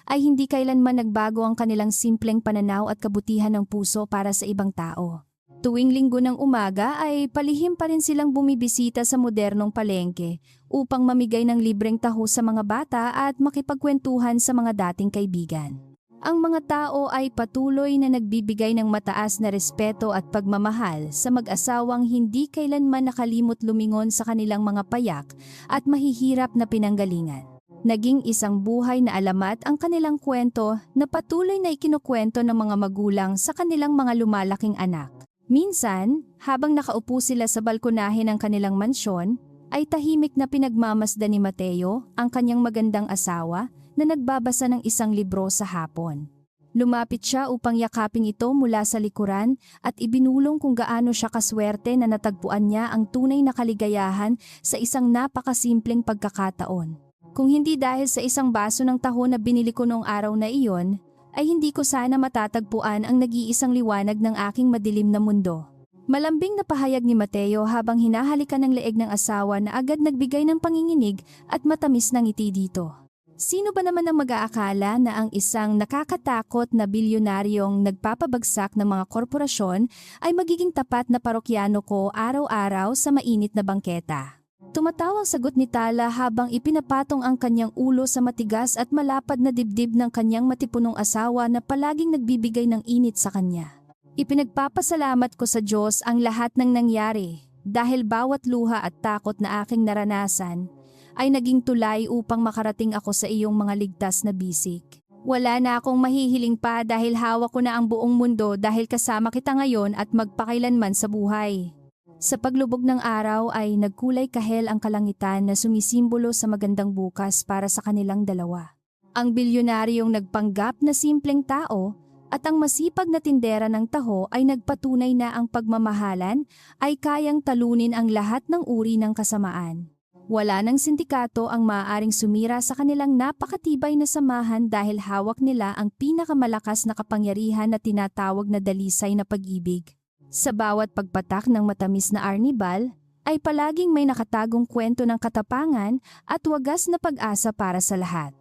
ay hindi kailanman nagbago ang kanilang simpleng pananaw at kabutihan ng puso para sa ibang tao. Tuwing linggo ng umaga ay palihim pa rin silang bumibisita sa modernong palengke upang mamigay ng libreng taho sa mga bata at makipagkwentuhan sa mga dating kaibigan. Ang mga tao ay patuloy na nagbibigay ng mataas na respeto at pagmamahal sa mag-asawang hindi kailanman nakalimot lumingon sa kanilang mga payak at mahihirap na pinanggalingan. Naging isang buhay na alamat ang kanilang kwento na patuloy na ikinukwento ng mga magulang sa kanilang mga lumalaking anak. Minsan, habang nakaupo sila sa balkonahe ng kanilang mansyon, ay tahimik na pinagmamasdan ni Mateo, ang kanyang magandang asawa, na nagbabasa ng isang libro sa hapon. Lumapit siya upang yakapin ito mula sa likuran at ibinulong kung gaano siya kaswerte na natagpuan niya ang tunay na kaligayahan sa isang napakasimpleng pagkakataon. Kung hindi dahil sa isang baso ng taho na binili ko noong araw na iyon, ay hindi ko sana matatagpuan ang nag-iisang liwanag ng aking madilim na mundo. Malambing na pahayag ni Mateo habang hinahalikan ng leeg ng asawa na agad nagbigay ng panginginig at matamis na ngiti dito. Sino ba naman ang mag-aakala na ang isang nakakatakot na bilyonaryong nagpapabagsak ng mga korporasyon ay magiging tapat na parokyano ko araw-araw sa mainit na bangketa? Tumatawang sagot ni Tala habang ipinapatong ang kanyang ulo sa matigas at malapad na dibdib ng kanyang matipunong asawa na palaging nagbibigay ng init sa kanya. Ipinagpapasalamat ko sa Diyos ang lahat ng nangyari dahil bawat luha at takot na aking naranasan ay naging tulay upang makarating ako sa iyong mga ligtas na bisig. Wala na akong mahihiling pa dahil hawak ko na ang buong mundo dahil kasama kita ngayon at magpakailanman sa buhay. Sa paglubog ng araw ay nagkulay kahel ang kalangitan na sumisimbolo sa magandang bukas para sa kanilang dalawa. Ang bilyonaryong nagpanggap na simpleng tao at ang masipag na tindera ng taho ay nagpatunay na ang pagmamahalan ay kayang talunin ang lahat ng uri ng kasamaan. Wala ng sindikato ang maaaring sumira sa kanilang napakatibay na samahan dahil hawak nila ang pinakamalakas na kapangyarihan na tinatawag na dalisay na pag-ibig. Sa bawat pagpatak ng matamis na arnibal, ay palaging may nakatagong kwento ng katapangan at wagas na pag-asa para sa lahat.